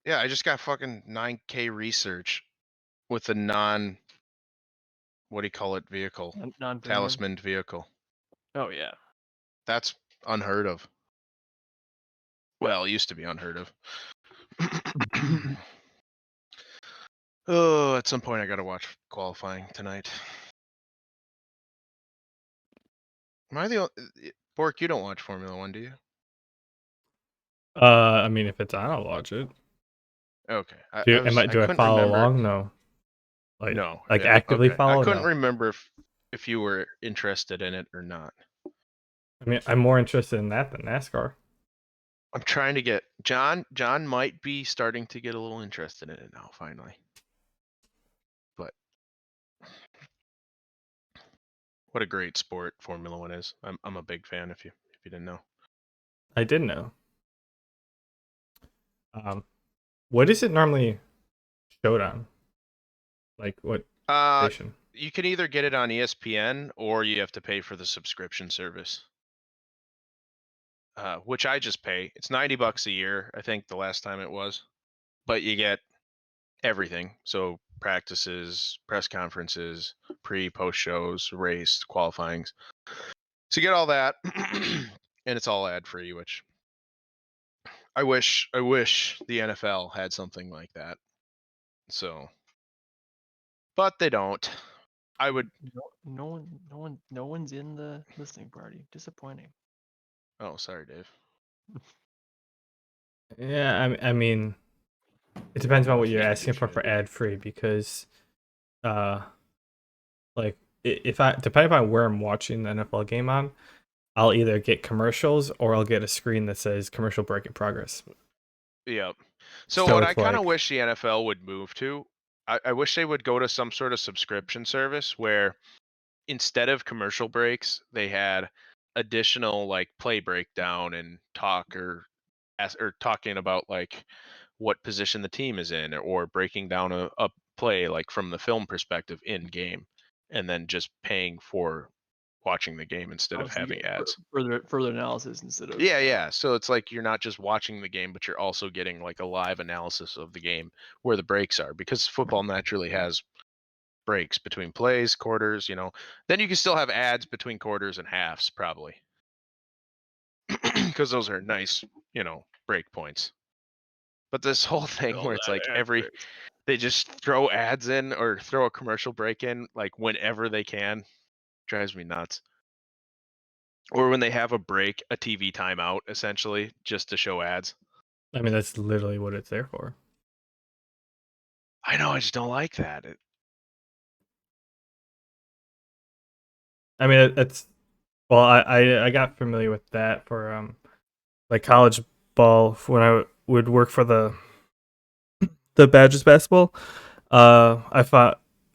Yeah, I just got fucking 9K research with a what do you call it, vehicle? Non-premium. Talisman vehicle. Oh yeah. That's unheard of. Well, it used to be unheard of. Oh, at some point I gotta watch qualifying tonight. Am I the only... Bork, you don't watch Formula One, do you? I mean, if it's on, I'll watch it. Okay. I Do I couldn't follow remember. along? No. No. Like Yeah, actively okay. follow? I couldn't No. remember if you were interested in it or not. I mean, I'm more interested in that than NASCAR. I'm trying to get John might be starting to get a little interested in it now, finally. But what a great sport Formula One is. I'm a big fan if you didn't know. I did know. What is it normally showed on? Like what station? You can either get it on ESPN or you have to pay for the subscription service. Which I just pay. It's $90 a year, I think the last time it was. But you get everything. So practices, press conferences, post shows, race, qualifyings. So you get all that, and it's all ad free, which I wish the NFL had something like that. So, but they don't. I would. No one's in the listening party. Disappointing. Oh, sorry, Dave. Yeah, I mean, it depends on what you're Just asking give for shit. ad free because, like if I depending on where I'm watching the NFL game on, I'll either get commercials or I'll get a screen that says commercial break in progress. Yep. So So what I it's kind of like, wish the NFL would move to, I wish they would go to some sort of subscription service where instead of commercial breaks, they had additional like play breakdown and talk or talking about like what position the team is in or breaking down a play like from the film perspective in game and then just paying for watching the game instead of Obviously, you having get ads. further analysis instead of. Yeah. So it's like you're not just watching the game, but you're also getting like a live analysis of the game where the breaks are because football naturally has breaks between plays, quarters, Then you can still have ads between quarters and halves probably. Because those are nice, break points. But this whole thing where it's like they just throw ads in or throw a commercial break in like whenever they can drives me nuts. Or when they have a break, a TV timeout essentially just to show ads. I mean, that's literally what it's there for. I know, I just don't like that. I mean, it's well, I got familiar with that for like college ball when I would work for the Badgers basketball. I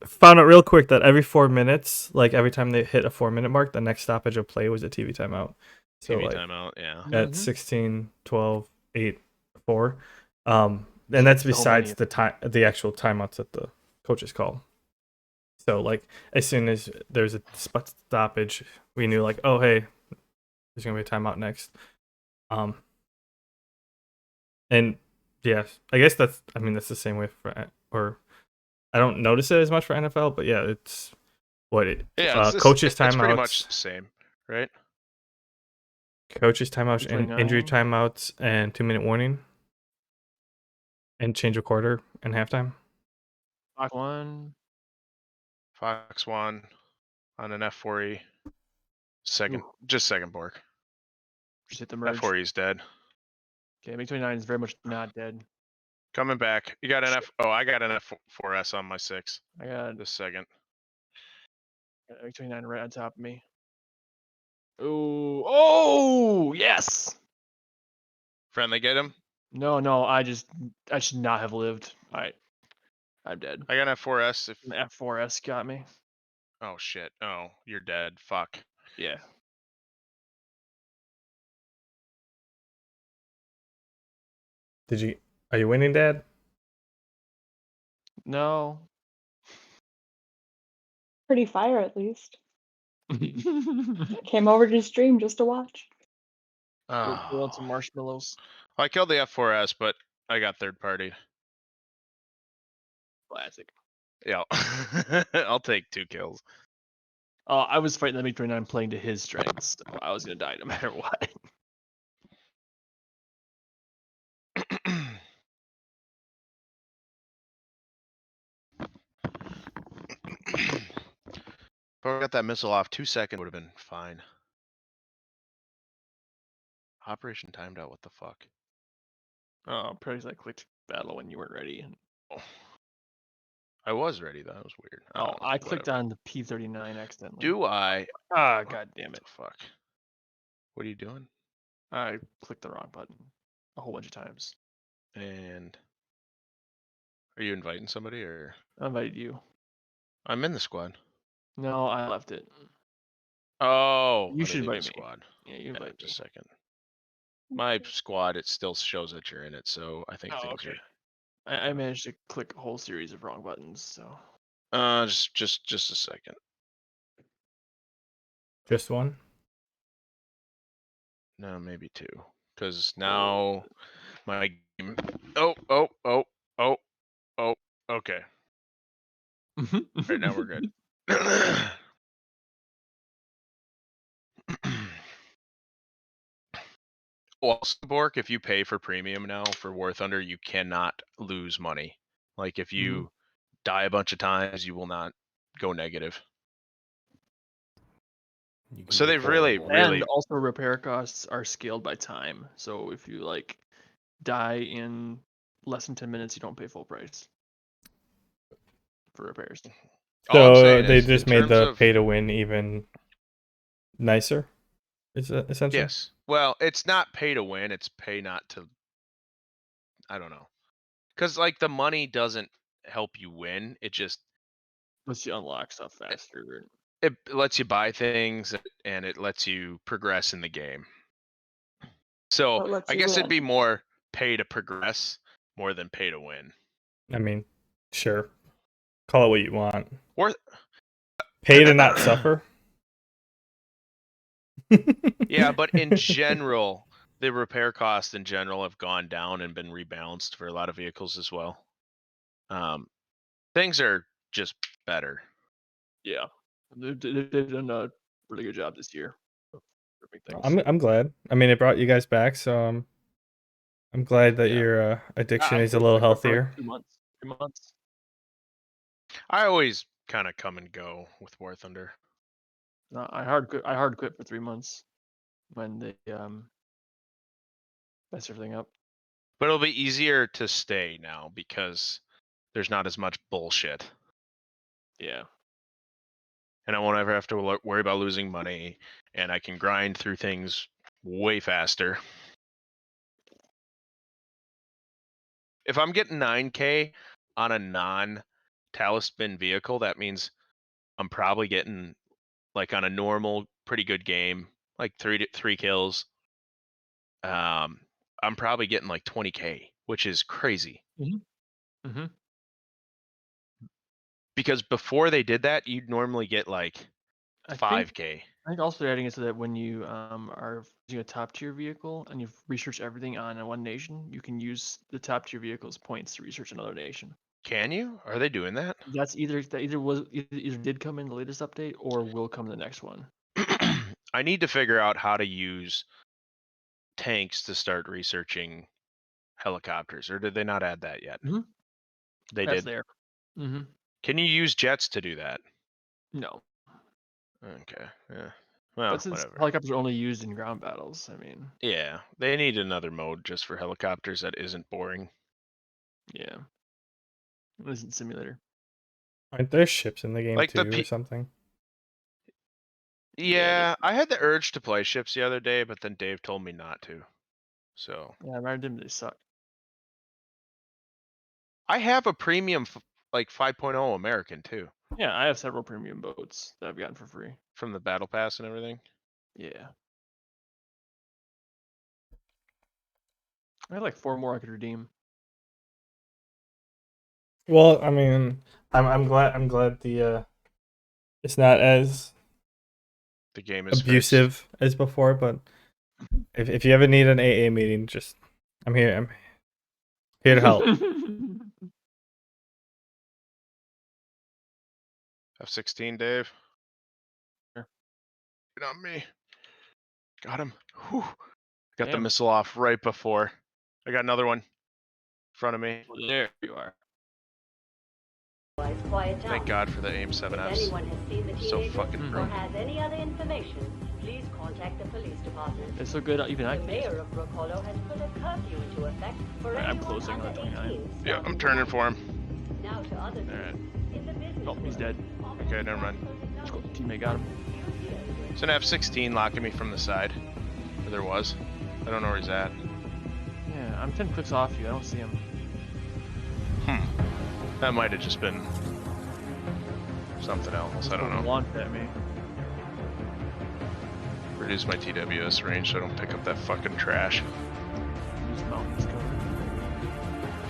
found out real quick that every 4 minutes, like every time they hit a 4 minute mark, the next stoppage of play was a TV timeout. So TV like timeout, yeah. at 16, 12, 8, 4. And that's besides the actual timeouts that the coaches call. So like as soon as there's a stoppage, we knew like, oh hey, there's gonna be a timeout next. And yeah, I guess that's the same way or I don't notice it as much for NFL, but yeah, it's what it coaches it's pretty much timeouts, the same, right? coaches timeouts, and injury 29. timeouts, and 2 minute warning, and change of quarter and halftime. Fox 1. Fox 1. on an F4E. Just second bork. Just hit the merge. F4E is dead. Okay, MiG-29 is very much not dead. Coming back. You got an F. Oh, I got an F4S on my 6. I got This second. MiG-29 right on top of me. Oh, yes. Friendly, get him. No, I should not have lived. Alright. I'm dead. I got an F4S. If The F4S got me. oh shit. Oh, you're dead. Fuck. Yeah. Are you winning, Dad? No. Pretty fire, at least. Came over to stream just to watch. We'll Oh. want some marshmallows. I killed the F4S, but I got third party. Classic. Yeah. I'll take 2 kills. I was fighting the MiG-29 playing to his strengths, so I was gonna die no matter what. If I got that missile off 2 seconds, would have been fine. Operation timed out. What the fuck? Oh, probably I clicked battle when you weren't ready. And Oh. I was ready. That was weird. I don't know, I clicked whatever. on the P-39 accidentally. Do I? Ah, god damn What it. the fuck? What are you doing? I clicked the wrong button a whole bunch of times. And are you inviting somebody or? I invited you. I'm in the squad. No, I left it. Oh, You let should me leave the invite me. squad. Yeah, you Yeah, invite me. just a second. My squad, it still shows that you're in it, so I think Oh, things okay. I yeah. managed to click a whole series of wrong buttons, so. are. Just a second. Just one? No, maybe 2. Because now my game. Oh. Okay. All right, now we're good. Well, Bork, if you pay for premium now for War Thunder, you cannot lose money. Like if you die a bunch of times, you will not go negative. You can So be they've really, horrible. really. And also repair costs are scaled by time. So if you like die in less than 10 minutes, you don't pay full price for repairs. All I'm So saying they is, just in made terms the of pay to win even nicer. Is that essentially? yes, well, it's not pay to win; it's pay not to. I don't know, because like the money doesn't help you win; it just Lets you unlock stuff faster. it lets you buy things and it lets you progress in the game. So What lets I you guess it'd win? be more pay to progress more than pay to win. I mean, sure. Call it what you want. Or Pay to not suffer. yeah, but in general, the repair costs in general have gone down and been rebalanced for a lot of vehicles as well. Things are just better. Yeah. They've done a really good job this year. I'm glad. I mean, it brought you guys back, so I'm glad that Yeah. your addiction I is a quit little for like healthier. 2 months. 3 months. I always kind of come and go with War Thunder. No, I hard quit for 3 months when they messed everything up. But it'll be easier to stay now because there's not as much bullshit. Yeah. And I won't ever have to worry about losing money, and I can grind through things way faster. If I'm getting 9K on a non-Talisman vehicle, that means I'm probably getting, like on a normal, pretty good game, like three kills. I'm probably getting like 20K, which is crazy. Mm-hmm. Because before they did that, you'd normally get like 5K. I think also adding it so that when you are using a top tier vehicle and you've researched everything on one nation, you can use the top tier vehicle's points to research another nation. Can you? Are they doing that? That either did come in the latest update or will come in the next one. I need to figure out how to use tanks to start researching helicopters, or did they not add that yet? Mhm. They That's did. there. Mm-hmm. Can you use jets to do that? No. Okay. Yeah. Well, But since whatever. helicopters are only used in ground battles, I mean, Yeah, they need another mode just for helicopters that isn't boring. yeah. It isn't simulator. Aren't there ships in the game Like the too, or something? Yeah, I had the urge to play ships the other day, but then Dave told me not to. So Yeah, random they suck. I have a premium like 5.0 American too, Yeah, I have several premium boats that I've gotten for free. from the battle pass and everything. Yeah. I had like 4 more I could redeem. Well, I mean, I'm glad the it's not as The game is abusive as before, but if you ever need an AA meeting, just I'm here. I'm here to help. F-16, Dave. Sure. Get on me. Got him. Whew. Got the Damn. missile off right before. I got another one in front of me. Well, there you are. Thank God for the AIM 7Fs. So fucking or broken. has any other information, please contact the police department. It's so good, even I The can use mayor it. of Brook Hollow has put a curfew into effect for Alright, I'm anyone closing on under 29. 18 Yeah, I'm starting turning for him. Now to other Alright. in the business Oh, he's world, dead. Okay, never mind. Teammate got him. It's an F-16 locking me from the side. Or there was. I don't know where he's at. Yeah, I'm 10 clicks off you. I don't see him. That might have just been something else. I don't know. Launch at me. Reduce my TWS range so I don't pick up that fucking trash. Use mountains cover.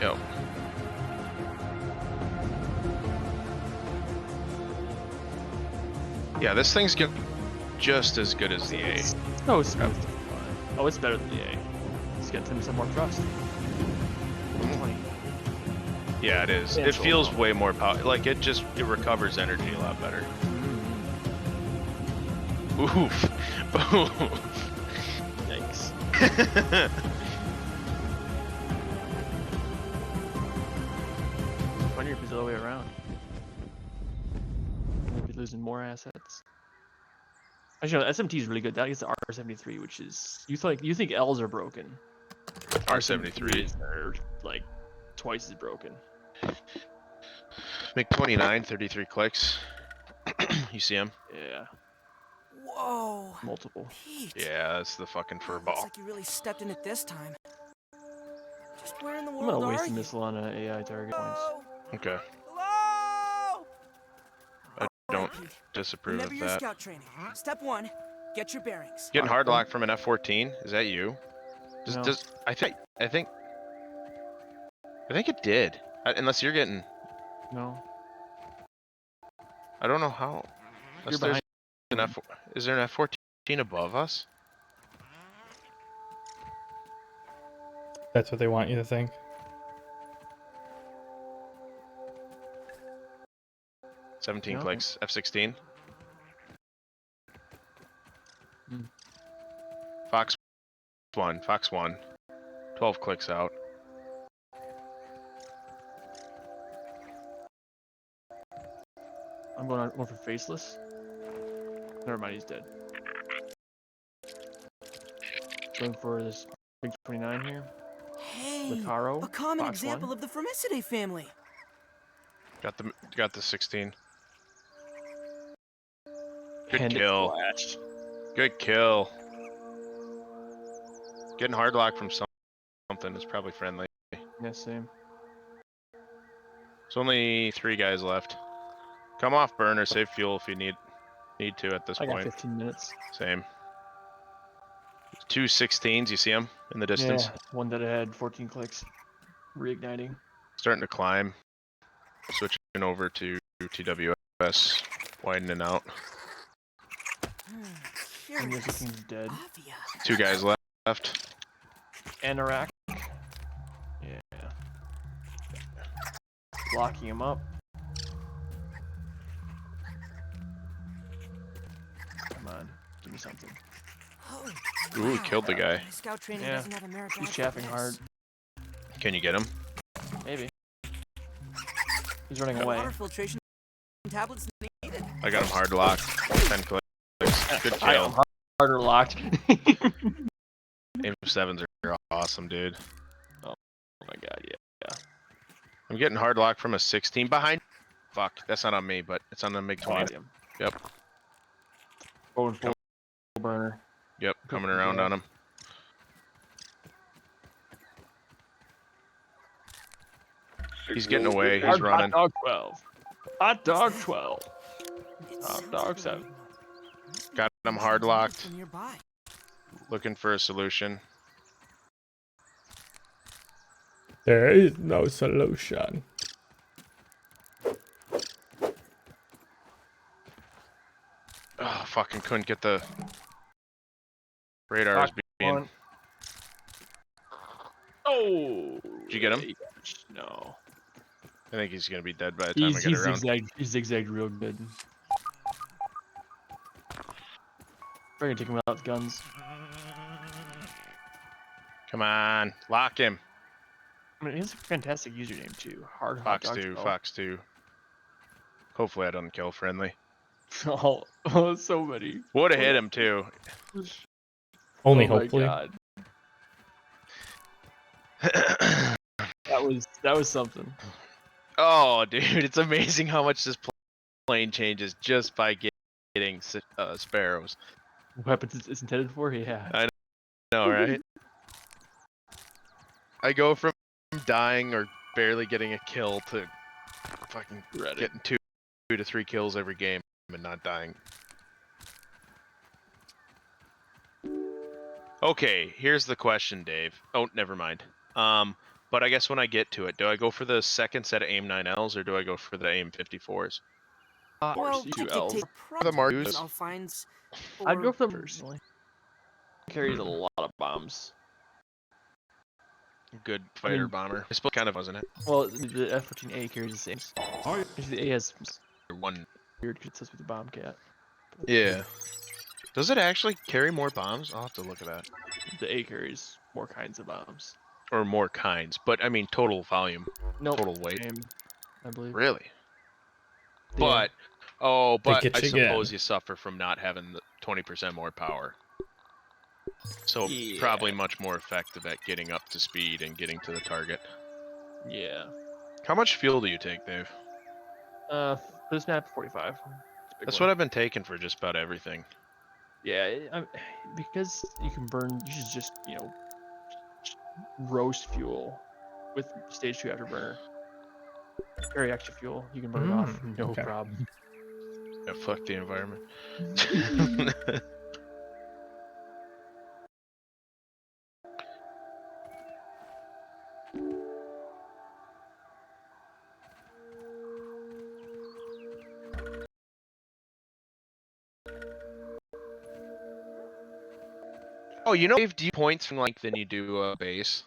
Yep. Yeah, this thing's just as good as the A. No, it's not. Oh, it's better than the A. It's getting him some more thrust. 20. Yeah, it is. Yeah, It so feels long. way more power. Like it recovers energy a lot better. Oof. Yikes. Funnier if it's the other way around. We'd be losing more assets. Actually, no, SMT is really good. That gets the R73, which is you think L's are broken. R73. are like twice as broken. Make 29, 33 clicks. You see him? Yeah, Whoa. multiple. Pete. Yeah, that's the fucking fur Looks ball. like you really stepped in it this time. Just where in the I'm world gonna are waste a you? missile on an AI target points. Hello? Okay. Hello? I don't Alright, Pete. disapprove Remember of your that. scout training. Step 1, get your bearings. Getting hard locked from an F-14. Is that you? No. I think it did. Unless you're getting. No, I don't know how. you're Unless there's behind. an F. Is there an F-14 above us? That's what they want you to think. Seventeen No. clicks. F-16. Hmm. Fox 1. Fox 1. 12 clicks out. I'm going on for faceless. Never mind, he's dead. Going for this big 29 here. Hey, Recaro, a common Fox example 1. of the Formicidae family. Got the 16. Good Appendix kill. Flash. Good kill. Getting hard lock from something is probably friendly. Yeah, same. There's only 3 guys left. Come off burner, save fuel if you need to at this I got point. 15 minutes. Same. 2 16s, you see them in the distance? Yeah, one that had 14 clicks. Reigniting. Starting to climb. Switching over to TWS, widening out. And Curious. this thing's dead. Obvious. 2 guys left. Anorak. Yeah. Locking him up. Come on, give me something. Holy Ooh, he crap. killed the guy. My scout training Yeah, doesn't have a merit he's badge chaffing like hard. this. Can you get him? Maybe. He's running Water away. filtration tablets needed. I got him hard locked. 10 clicks. Good I kill. am harder locked. Aim 7s are awesome, dude. Oh my god, yeah. I'm getting hard locked from a 16 behind. Fuck, that's not on me, but it's on the MiG-29. Awesome. Yep. Going full burner. Yep, Good coming around job. on him. He's getting away. He's running. Hot dog 12. Hot dog 12. Hot dog 7. Got him hard locked. Nearby. Looking for a solution. There is no solution. Oh, fucking couldn't get the radars being. One. Oh. Did you get him? No. I think he's gonna be dead by the time I He's get around. he zigzagged real good. We're gonna take him out with guns. Come on, lock him. I mean, he's a fantastic username too. Hard hot Fox dog 2, 12. Fox 2. Hopefully I don't kill friendly. Oh, so many. Would have hit him too. Only Oh my hopefully. God. That was something. Oh, dude, it's amazing how much this plane changes just by getting sparrows. Weapons it's intended for? Yeah. No, right? I go from dying or barely getting a kill to fucking getting two to 3 kills every game and not dying. Okay, here's the question, Dave. Oh, never mind. But I guess when I get to it, do I go for the second set of AIM 9Ls or do I go for the AIM 54s? Well, two I could Ls. take The Marcus. I'll find. I'd go or- for them personally. Carries a lot of bombs. Good fighter mean- bomber. I suppose kind of wasn't it? Well, the F-14A carries the same. Actually, the A has One. weird consists with the bomb cat. Yeah. Does it actually carry more bombs? I'll have to look at that. The A carries more kinds of bombs. Or more kinds, but I mean total volume, Nope. total weight. Same, I believe. Really? Yeah. But get I you again. suppose you suffer from not having the 20% more power. So Yeah. probably much more effective at getting up to speed and getting to the target. Yeah. How much fuel do you take, Dave? For this map, 45. That's what I've been taking for just about everything. Yeah, because you can burn. You should just roast fuel with stage 2 afterburner. Carry extra fuel. You can burn it off. No okay. problem. Yeah, fuck the environment. Oh, you know, Dave, do you points from like than you do base?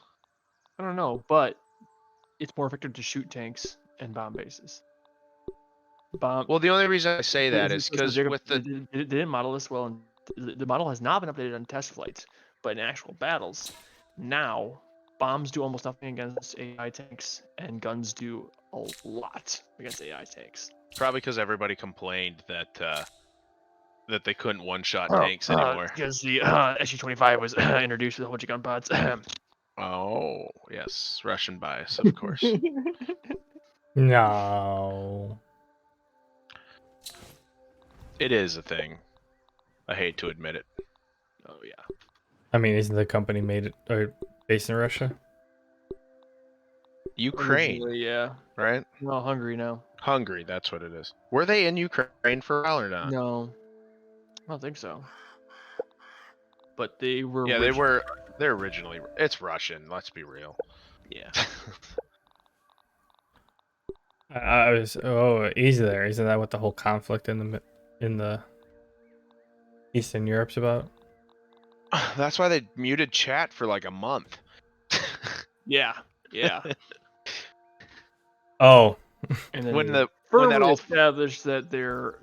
I don't know, but it's more effective to shoot tanks and bomb bases. Bomb. Well, the only reason I say that is because Jacob, with the they didn't model this well, and the model has not been updated on test flights, but in actual battles, now bombs do almost nothing against AI tanks, and guns do a lot against AI tanks. probably because everybody complained that that they couldn't one-shot tanks anymore. Because the SU-25 was introduced with a bunch of gun pods. Oh, yes, Russian bias, of course. No. It is a thing. I hate to admit it. Oh yeah. I mean, isn't the company made it or based in Russia? Ukraine, Originally, yeah. right? No, Hungary now. Hungary, that's what it is. Were they in Ukraine for a while or not? No, I don't think so. But they were. Yeah, they originally- were. They're originally. It's Russian. Let's be real. Yeah. I was easy there. Isn't that what the whole conflict in the Eastern Europe's about? That's why they muted chat for like a month. Yeah. Yeah. Oh, And then When they the when that firmly all established that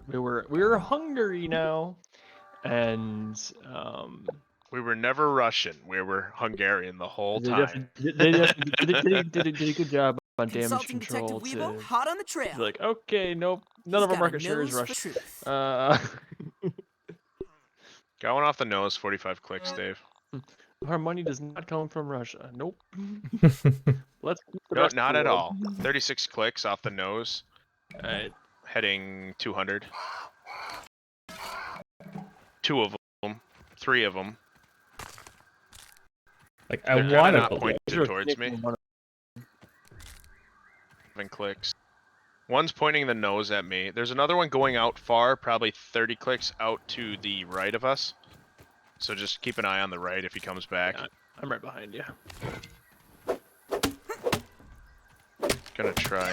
we were Hungary now, and we were never Russian. We were Hungarian the whole they time. definitely did a good job on damage Consulting control Detective Weebo, to hot on the trail. be like, okay, nope, none He's of our got a market share is nose for Russian. truth. Got one off the nose, 45 clicks, Dave. Our money does not come from Russia. Nope. Let's keep the No, rest of not the at world. all. 36 clicks off the nose, Alright. heading 200. 2 of them, 3 of them. Like I They're kind of want not to pointed Zero towards me. clicks and one- 7 clicks. One's pointing the nose at me. There's another one going out far, probably 30 clicks out to the right of us. So just keep an eye on the right if he comes back. Yeah, I'm right behind you. Gonna try.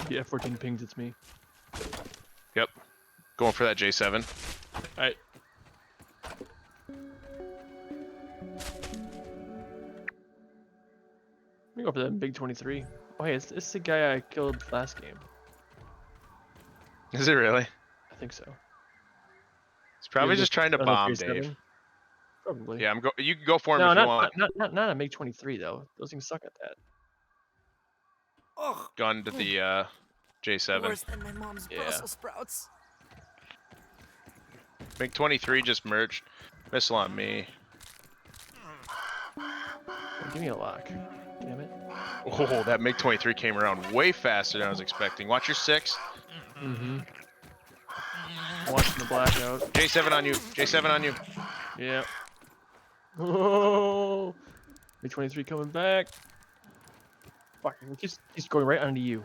Yeah, 14 pings, it's me. Yep. Going for that J7. Alright. Let me go for that big 23. Oh, hey, it's the guy I killed last game. Is it really? I think so. He's probably Maybe just trying to on the bomb, J7? Dave. Probably. Yeah, you can go for him No, if you not, want. not a MiG 23 though. Those things suck at that. Ugh, Gun to the J7. worse than my mom's Yeah. Brussels sprouts. MiG-23 just merged. Missile on me. Oh, give me a lock. Damn it. Oh, that MiG-23 came around way faster than I was expecting. Watch your 6. Mm-hmm. Watching the blackout. J7 on you. J7 on you. Yeah. Oh, MiG 23 coming back. Fuck, he's going right onto you.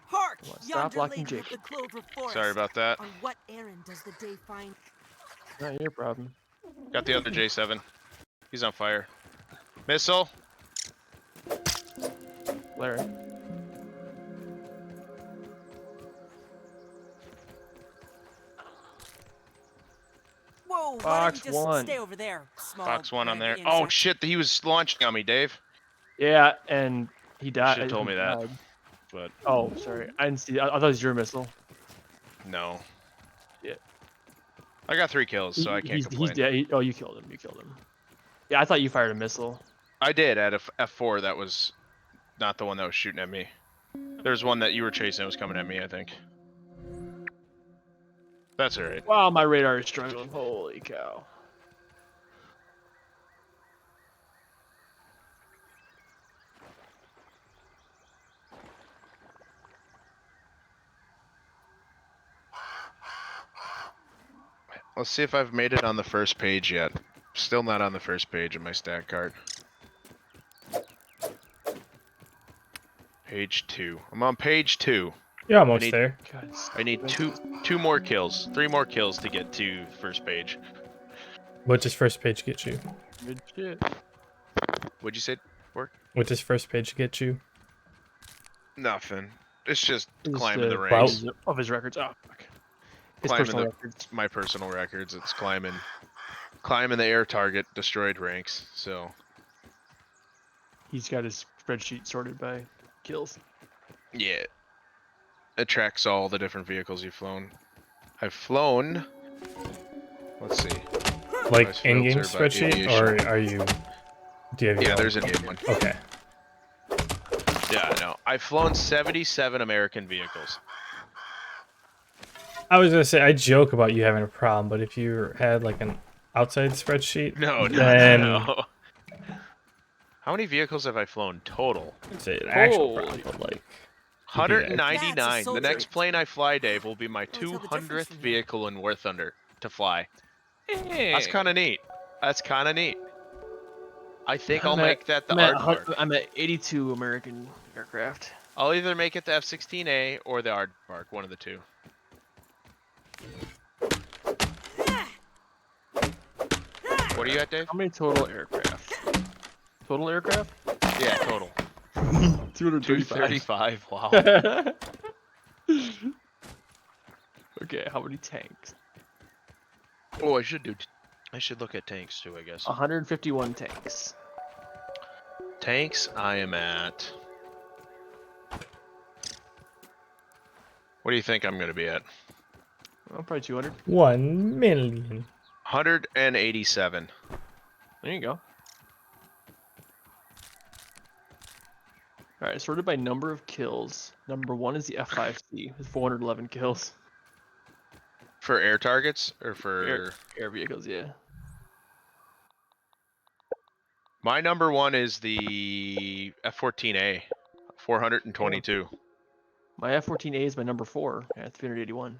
Hark! Come on, stop Yonder blocking lady of Jake. the Clover Forest. Sorry about that. On what errand does the day find? Not your problem. Got the other J7. He's on fire. Missile. Larry. Whoa! why Fox don't you just 1. stay over there, small Fox 1 on there. brandy Oh insect? shit, he was launching on me, Dave. Yeah, and he died. should've told he me that. died. But Oh, sorry. I didn't see. I thought it was your missile. no. Yeah. I got 3 kills, so I can't He's complain. dead. Oh, you killed him. You killed him. Yeah, I thought you fired a missile. I did at a F4. That was not the one that was shooting at me. There's one that you were chasing that was coming at me, I think. That's alright. Wow, my radar is struggling. Holy cow. Let's see if I've made it on the first page yet. Still not on the first page of my stat card. Page 2. I'm on page 2. You're almost need- there. God, I need two more kills. 3 more kills to get to first page. What does first page get you? good shit. What'd you say? What does first page get you? Nothing. It's just Just, climbing the clout. ranks. Of his records. Oh, fuck. His Climbing personal the- records. My personal records. It's climbing the air target destroyed ranks. So He's got his spreadsheet sorted by kills. yeah, it tracks all the different vehicles you've flown. I've flown. Let's see. Like Nice in-game filter by spreadsheet, aviation. or are you? Do you have your Yeah, own? there's an game one. Okay. Yeah, no. I've flown 77 American vehicles. I was gonna say I joke about you having a problem, but if you had like an outside spreadsheet, No, then no. How many vehicles have I flown total? I'd say an actual Holy- problem, but like 199. That's a The next soldier. plane I fly, Dave, will be my tell the difference 200th from here. vehicle in War Thunder to fly. That's Hey. kind of neat. That's kind of neat. I think I'll I'm at- make that the I'm at, aardvark. I'm at 82 American aircraft. I'll either make it the F-16A or the aardvark, one of the two. What are you at, Dave? How many total aircraft? Total aircraft? Yeah, total. 235. 235. Wow. Okay, how many tanks? Oh, I should look at tanks too, I guess. 151 tanks. Tanks, I am at. What do you think I'm gonna be at? Oh, probably 200. 1 million. 187. There you go. All right, sorted by number of kills. Number 1 is the F5C with 411 kills. For air targets or Air, for air vehicles, yeah. my number 1 is the F-14A, 422. My F-14A is my number 4 at 381.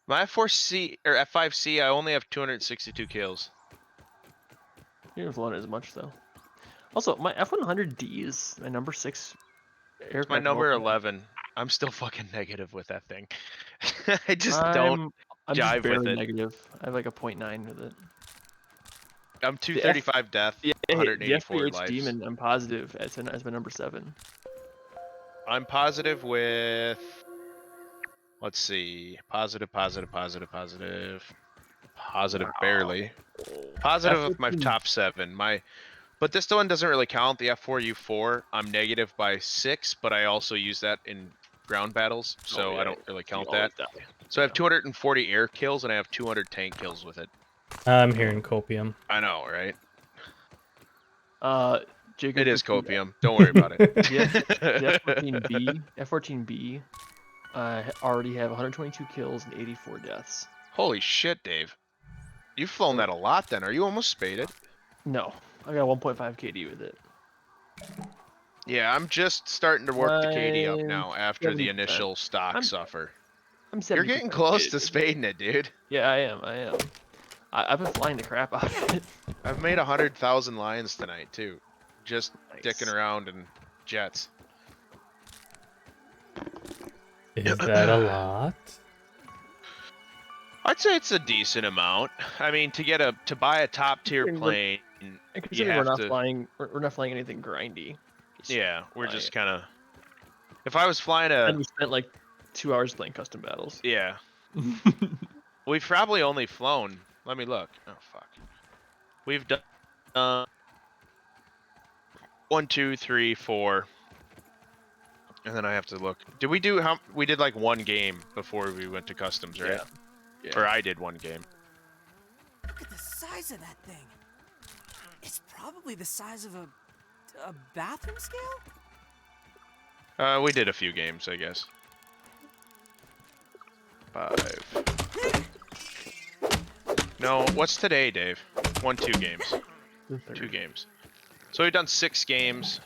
My F4C or F5C, I only have 262 kills. You haven't flown it as much though. Also, my F-100D is my number 6 It's aircraft. my of all number time. 11. I'm still fucking negative with that thing. I just I'm don't just jive with barely it. negative. I have like a 0.9 with it. I'm 235 death, The 184 F3H lives. Demon, I'm positive as my number 7. I'm positive with, let's see, positive, barely. Positive with my F-14 top 7. But this one doesn't really count. The F4U4, I'm negative by 6, but I also use that in ground battles, so I don't really count that. So I have 240 air kills and I have 200 tank kills with it. I'm hearing copium. I know, right? Jacob, It is with copium. Don't worry about it. the F-14B, I already have 122 kills and 84 deaths. Holy shit, Dave. You've flown that a lot then. Are you almost spaded? No, I got 1.5 KD with it. Yeah, I'm just starting to work the KD up I'm now after the 70%. initial stock I'm- suffer. I'm 70%. You're getting close to spaded. spading it, dude. Yeah, I am. I've been flying the crap out of it. I've made 100,000 lions tonight too. Just Nice. dicking around in jets. Is that a lot? I'd say it's a decent amount. I mean, to buy a top tier Considering plane, And you considering have we're not to. flying, we're not flying anything grindy. Yeah, we're fly just it. kind of. If I was flying a, And we spent like 2 hours playing custom battles. yeah, we've probably only flown. Let me look. Oh fuck. We've done 1, 2, 3, 4, and then I have to look. Did we do how? We did like one game before we went to customs, right? Yeah. Or I did one game. Look at the size of that thing. It's probably the size of a bathroom scale? We did a few games, I guess. 5. No, what's today, Dave? 2 games. 2 games. So we've done 6 games.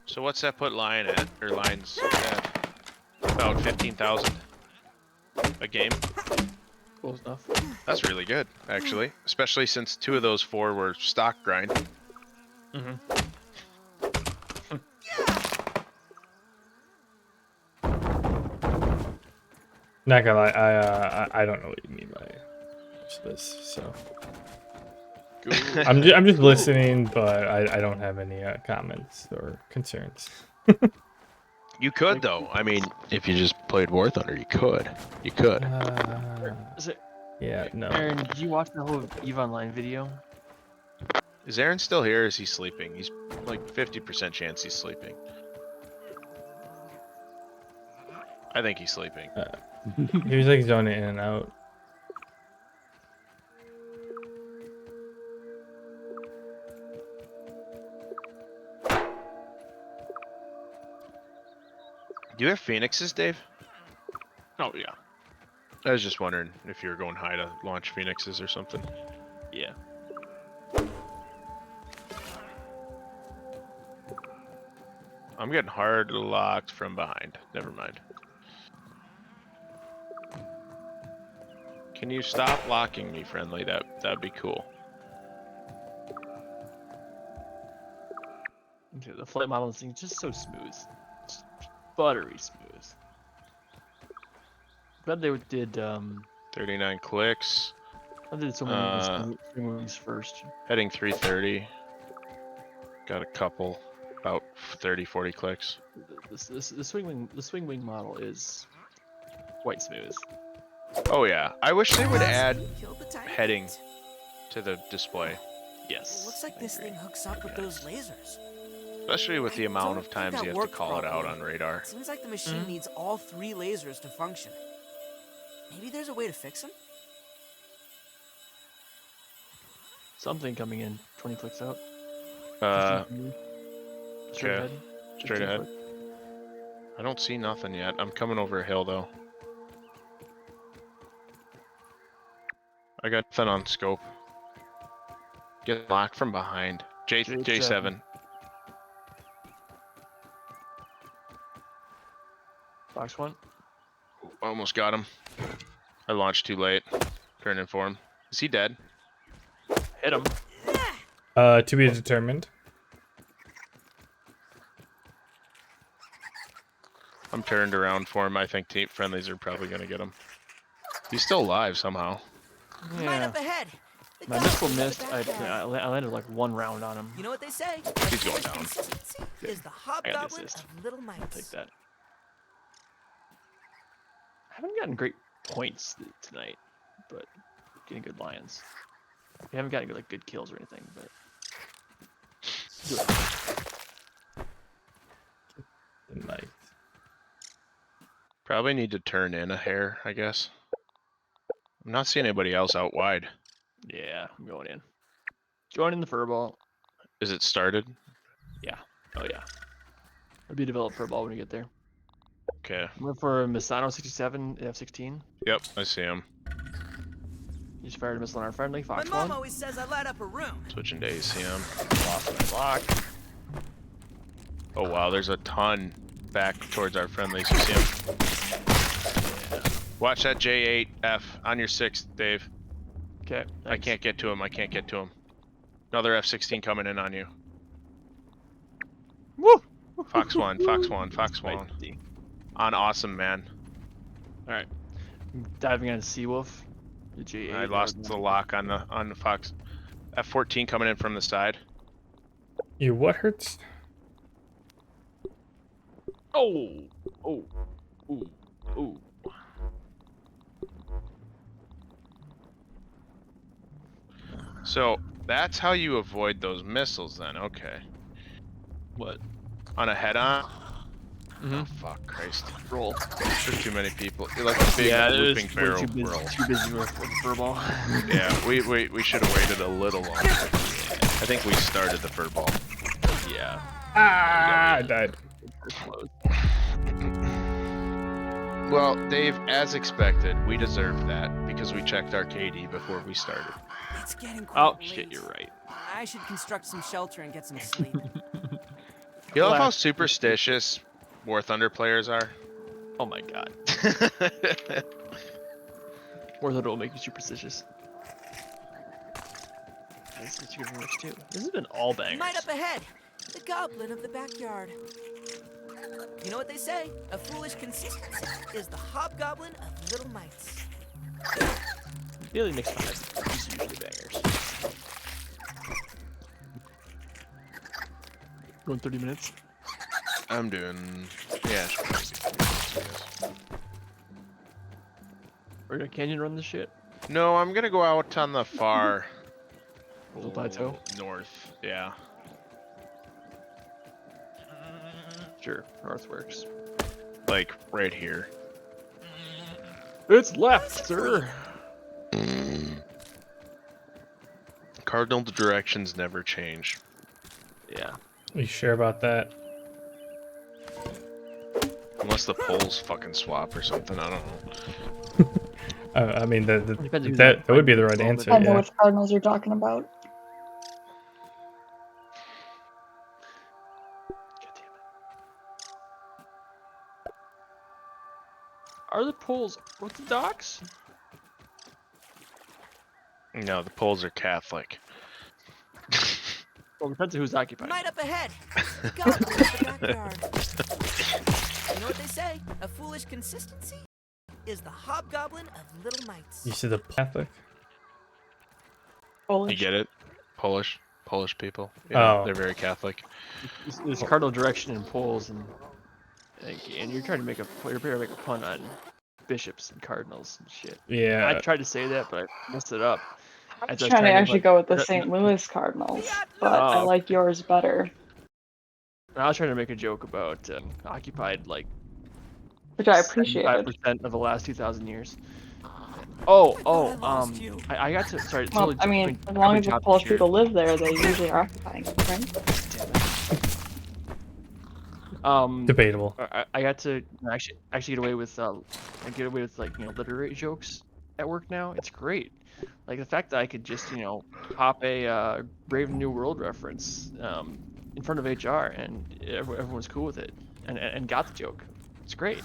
So what's that put Lion at? Or Lion's at? About 15,000 a game. Close enough. That's really good, actually. Especially since 2 of those 4 were stock grind. Mm-hmm. Not gonna lie, I don't know what you mean by this, so I'm just listening, but I don't have any comments or concerns. You could though. I mean, if you just played War Thunder, you could. You could. Yeah, no. Aaron, did you watch the whole EVE Online video? Is Aaron still here or is he sleeping? He's like 50% chance he's sleeping. I think he's sleeping. He was like zoning in and out. Do you have Phoenixes, Dave? Oh yeah. I was just wondering if you were going high to launch Phoenixes or something. Yeah. I'm getting hard locked from behind. Never mind. Can you stop locking me, friendly? That'd be cool. Okay, the flight model is just so smooth. Just buttery smooth. Glad they did 39 clicks. I did so many swing wings first. Heading 330. Got a couple, about 30, 40 clicks. The swing wing model is quite smooth. Oh yeah, I wish they would add Kill the tiny heading things. to the display, Yes. It looks like I this agree. thing hooks up with those lasers. especially with the I amount don't of think times that you have to worked call it out properly. on radar. It seems like the machine needs all 3 lasers to function. Maybe there's a way to fix them? Something coming in 20 clicks out. Straight okay. ahead. Straight 15 ahead. foot. I don't see nothing yet. I'm coming over a hill though. I got nothing on scope. Get locked from behind. J7. Box 1. Almost got him. I launched too late. Turning for him. Is he dead? Hit him. To be determined. I'm turned around for him. I think team friendlies are probably gonna get him. He's still alive somehow. Right Yeah. up ahead. The My guy missile in the missed. I backyard. landed like 1 round on him. You know what they say? He's going down. Consistency is the I got the hobgoblin assist. of little mites. I'll take that. I haven't gotten great points tonight, but getting good lions. We haven't gotten like good kills or anything, but Nice. Probably need to turn in a hair, I guess. I'm not seeing anybody else out wide. yeah, I'm going in. Joining the furball. Is it started? Yeah. Oh yeah. It'll be developed furball when we get there. Okay. I'm going for Misano 67 F16. Yep, I see him. You just fired a missile on our friendly. My Fox mom 1. always says I light up a room. Switching to ACM. Lost my lock. Oh wow, there's a ton back towards our friendlies. You see him? Watch that J8F on your 6th, Dave. Okay. I can't get to him. I can't get to him. Another F16 coming in on you. Woo! Fox 1, Fox 1, Fox 1. Nice. On awesome, man. Alright. Diving on Seawolf. The J8. I lost the lock on the Fox. F14 coming in from the side. You what hurts? Oh! Oh! Ooh! Ooh! So that's how you avoid those missiles then, okay. What? On a head-on? Mm-hmm. Oh, fuck, Christ. Roll. There's too many people. You're like a big looping barrel roll. Too busy with the furball. Yeah, we should have waited a little longer. I think we started the furball. Yeah. Ah, I died. Well, Dave, as expected, we deserved that because we checked our KD before we started. It's getting Oh, quite shit, late. you're right. I should construct some shelter and get some sleep. You love how superstitious War Thunder players are? Oh my god. War Thunder will make you superstitious. This is good for too. This has been all bangers. Right up ahead. The goblin of the backyard. You know what they say? A foolish consistency is the hobgoblin of little mites. Daily mix 5 is usually bangers. Going 30 minutes. I'm doing... Yeah, sure. We're gonna canyon run this shit. No, I'm gonna go out on the far... Little plateau? North, yeah. Sure, north works. Like, right here. It's left, sir! Cardinal directions never change. Yeah. You sure about that? Unless the poles fucking swap or something, I don't know. I mean, Depends who's that would be the right involved. answer. I know Yeah. which Cardinals you're talking about. God damn it. Are the poles Orthodox? No, the poles are Catholic. Well, depends on who's occupied. Right up ahead. The goblin of the backyard. You know what they say? A foolish consistency is the hobgoblin of little mites. You said the Catholic? You Polish. get it? Polish people. Yeah, Oh. they're very Catholic. There's cardinal direction and poles, and you're trying to make a pun on bishops and cardinals and shit. Yeah. I tried to say that, but I messed it up. I was As trying to like- actually go with the St. Louis Cardinals, but I Oh. like yours better, I was trying to make a joke about occupied like which I appreciated. 5% of the last 2,000 years. Oh, I got to. Sorry. Well, totally I mean, doing as long every as the job Polish this year. people live there, they usually are occupying it, right? Damn it. Debatable. I got to actually get away with I get away with like literary jokes at work now. It's great. Like the fact that I could just pop a Brave New World reference in front of HR and everyone's cool with it and got the joke. It's great.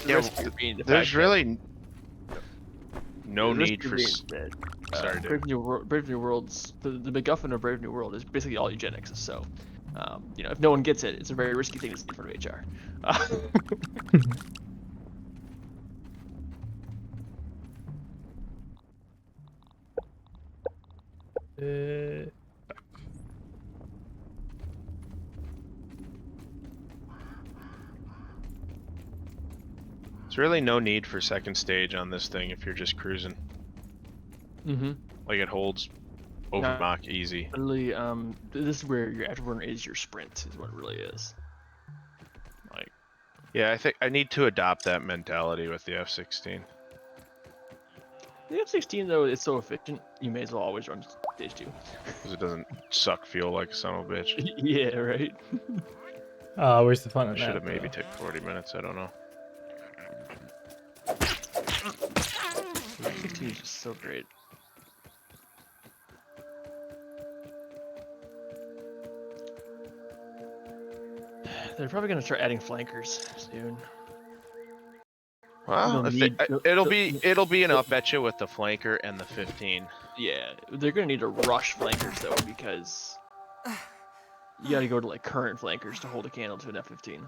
The Yeah, risk here being the there's fact that- really no the risk need here for. being that, Sorry, Dave. Brave New World's the MacGuffin of Brave New World is basically all eugenics. So, if no one gets it, it's a very risky thing to say in front of HR. Uh, There's really no need for second stage on this thing if you're just cruising. Mm-hmm. Like it holds over Yeah. Mach easy. Literally, this is where your afterburner is your sprint, is what it really is. Like, Yeah, I think I need to adopt that mentality with the F-16. the F-16 though, it's so efficient, you may as well always run stage 2. Because it doesn't suck fuel like a son of a bitch. Yeah, right. where's the fun I in should that? have maybe though? took 40 minutes, I don't know. 16 is just so great. They're probably gonna start adding flankers soon. Well, They'll if need- it'll be an up at you with the flanker and the 15. Yeah, they're gonna need to rush flankers though, because you gotta go to like current flankers to hold a candle to an F-15.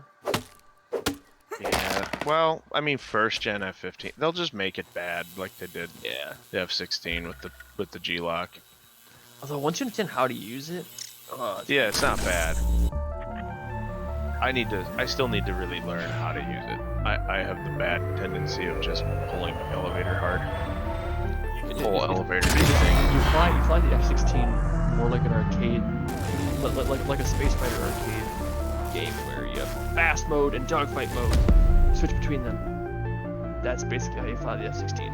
Yeah. Well, I mean, first gen F-15, they'll just make it bad like they did Yeah. the F-16 with the G-lock. Although once you understand how to use it, Yeah, it's not bad. I still need to really learn how to use it. I have the bad tendency of just pulling the elevator hard. Pull elevator. You fly the F-16 more like an arcade, like a space fighter arcade game where you have fast mode and dogfight mode. Switch between them. That's basically how you fly the F-16.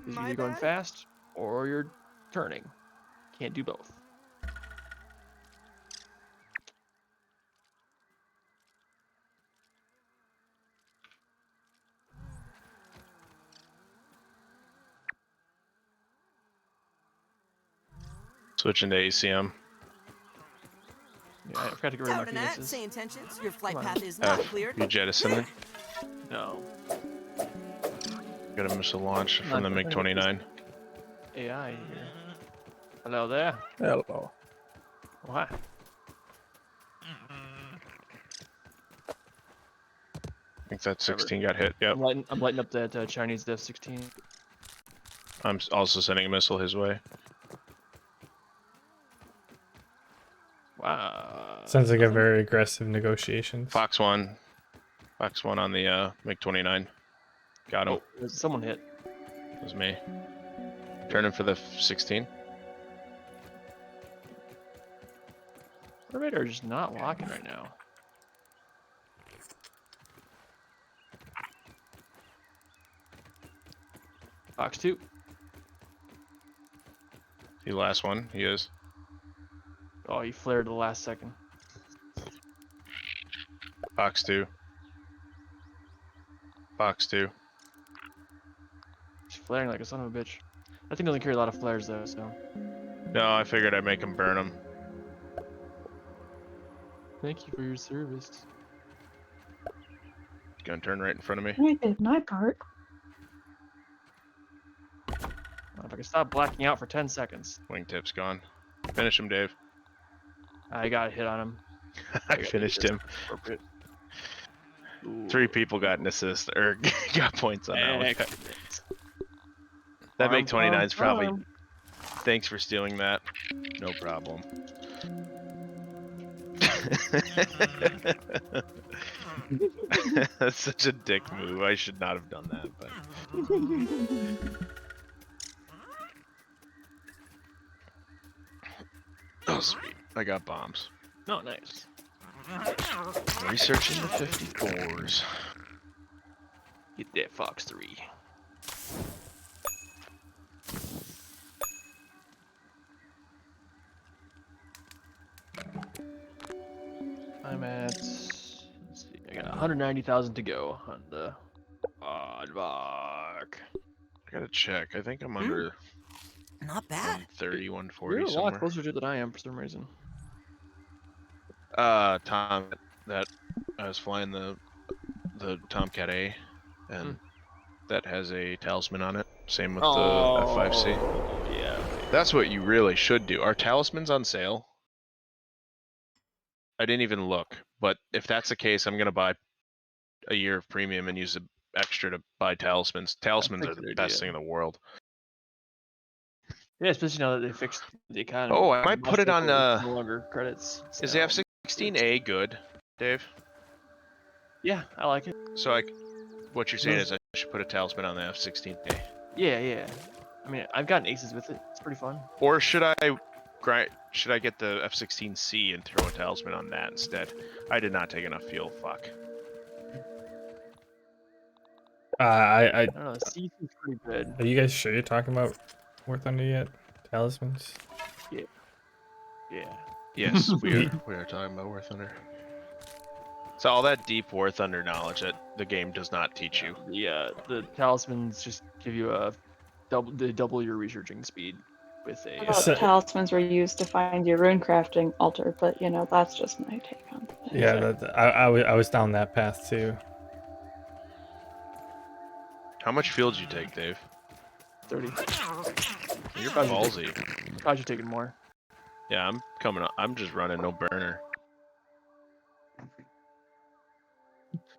You're either going fast or you're turning. Can't do both. Switching to ACM. Yeah, I forgot to get rid of my penises. Say intentions. Your flight Come on. path is not cleared. You jettison it. No. Got a missile launch from the MiG-29. AI here. Hello there. Hello. What? I think that 16 got hit. Yep. I'm lighting up that Chinese F-16. I'm also sending a missile his way. Wow. Sounds like a very aggressive negotiations. Fox 1 on the MiG-29. Got him. Oh, someone hit. It was me. Turning for the 16. The radar is just not locking right now. Fox 2. The last one, he is. Oh, he flared the last second. Fox 2. Fox 2. He's flaring like a son of a bitch. That thing doesn't carry a lot of flares though, so. No, I figured I'd make him burn them. Thank you for your service. He's gonna turn right in front of me. I did my part. If I can stop blacking out for 10 seconds. Wingtip's gone. Finish him, Dave. I got a hit on him. I finished him. Appropriate. 3 people got an assist, or got points on that one. Excellent. That Farm, MiG-29's farm, probably... farm. Thanks for stealing that. No problem. That's such a dick move. I should not have done that, but... Oh, sweet. I got bombs. No, nice. Researching the 50 cores. Get that Fox 3. I'm at. Let's see. I got 190,000 to go on the Oddbach. I gotta check. I think I'm under Not bad. 130, You're 140 a lot somewhere. closer to it than I am for some reason. Tom, that I was flying the Tomcat A, and that has a talisman on it. Same with the F5C. Yeah. That's what you really should do. Are talismans on sale? I didn't even look, but if that's the case, I'm gonna buy a year of premium and use the extra to buy talismans. Talismans a are the good best idea. thing in the world. Yeah, especially now that they fixed the economy. Oh, I might put it on. No longer credits. Is the so- F16A good, Dave? Yeah, I like it. So what you're saying is I should put a talisman on the F16A, Yeah. I mean, I've gotten aces with it. It's pretty fun. or should I get the F16C and throw a talisman on that instead? I did not take enough fuel. Fuck. I I don't know. C is pretty good. are you guys sure you're talking about War Thunder yet? Talismans? Yeah. Yes, we are talking about War Thunder. So all that deep War Thunder knowledge that the game does not teach you. The talismans just give you a double your researching speed with a. I thought talismans were used to find your rune crafting altar, but that's just my take on it. Yeah, I was down that path too. How much fuel did you take, Dave? 30. You're ballsy. Probably should taking more. Yeah, I'm coming up. I'm just running no burner.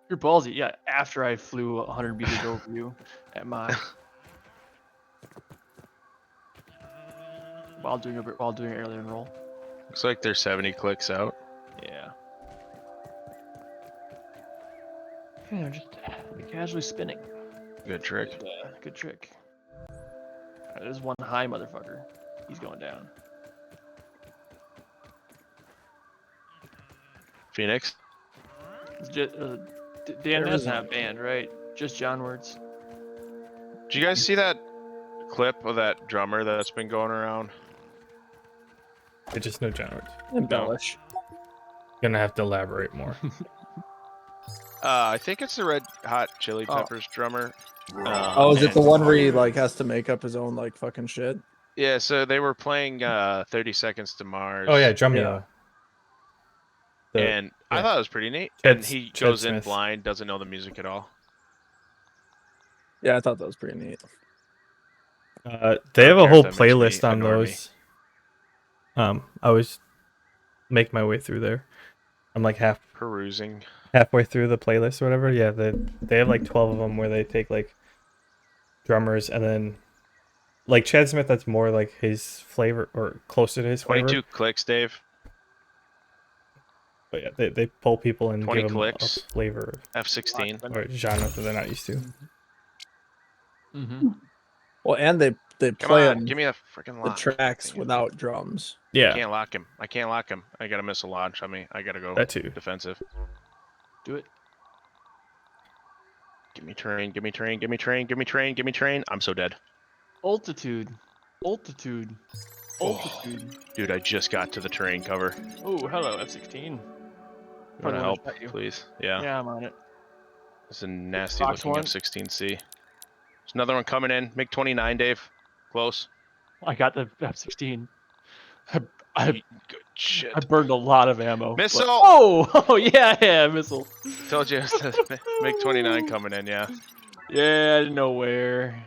You're ballsy. Yeah, after I flew 100 meters over you at my. while doing an airline roll. Looks like they're 70 clicks out. Yeah. Yeah, just casually spinning. Good trick. Good trick. There's one high motherfucker. He's going down. Phoenix? Dan doesn't have band, right? Just John words. Did you guys see that clip of that drummer that's been going around? I just know John words. Embellish. Gonna have to elaborate more. I think it's the Red Hot Chili Peppers drummer. Is it the one where he has to make up his own fucking shit? Yeah, so they were playing 30 Seconds to Mars. Oh yeah, Drumeo. And I thought it was pretty neat. Chad- And he Chad goes in Smith. blind, doesn't know the music at all. Yeah, I thought that was pretty neat. They have a care whole if that makes me playlist on a normie. those. I was make my way through there. I'm like Perusing. halfway through the playlist or whatever. Yeah, they have 12 of them where they take drummers and then Chad Smith. That's more his flavor or closer to his flavor. 22 clicks, Dave. But yeah, they pull people and 20 give them clicks. a flavor F16. or genre that they're not used to. Mm-hmm. Well, and they Come play on, give me a freaking the lock. tracks without drums. I Yeah, can't lock him. I can't lock him. I got a missile launch on me. I gotta go that too. defensive. Do it. Give me terrain, give me terrain, give me terrain, give me terrain, give me terrain. I'm so dead. Altitude. Oh. Altitude. Dude, I just got to the terrain cover. Oh, hello, F-16. You Probably wanna wanna help, shot you. please? Yeah. Yeah, I'm on it. It's a nasty Fox looking one. F-16C. There's another one coming in. MiG-29, Dave. Close. I got the F-16. I Good shit. burned a lot of ammo. but- Missile! Oh, yeah, missile. Told you it's a MiG-29 coming in, yeah. Yeah, I didn't know where.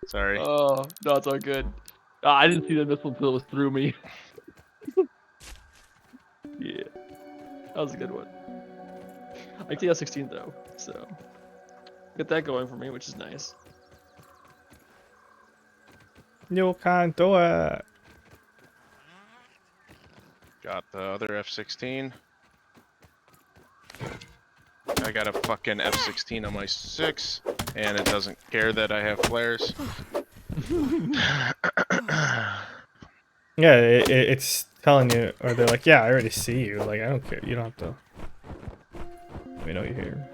Sorry. Oh, no, it's all good. I didn't see the missile until it was through me. Yeah, that was a good one. I like the F-16 though, so get that going for me, which is nice. You can't do it. Got the other F-16. I got a fucking F-16 on my 6, and it doesn't care that I have flares. Yeah, it's telling you, or they're like, yeah, I already see you. I don't care. You don't have to Let me know you're here.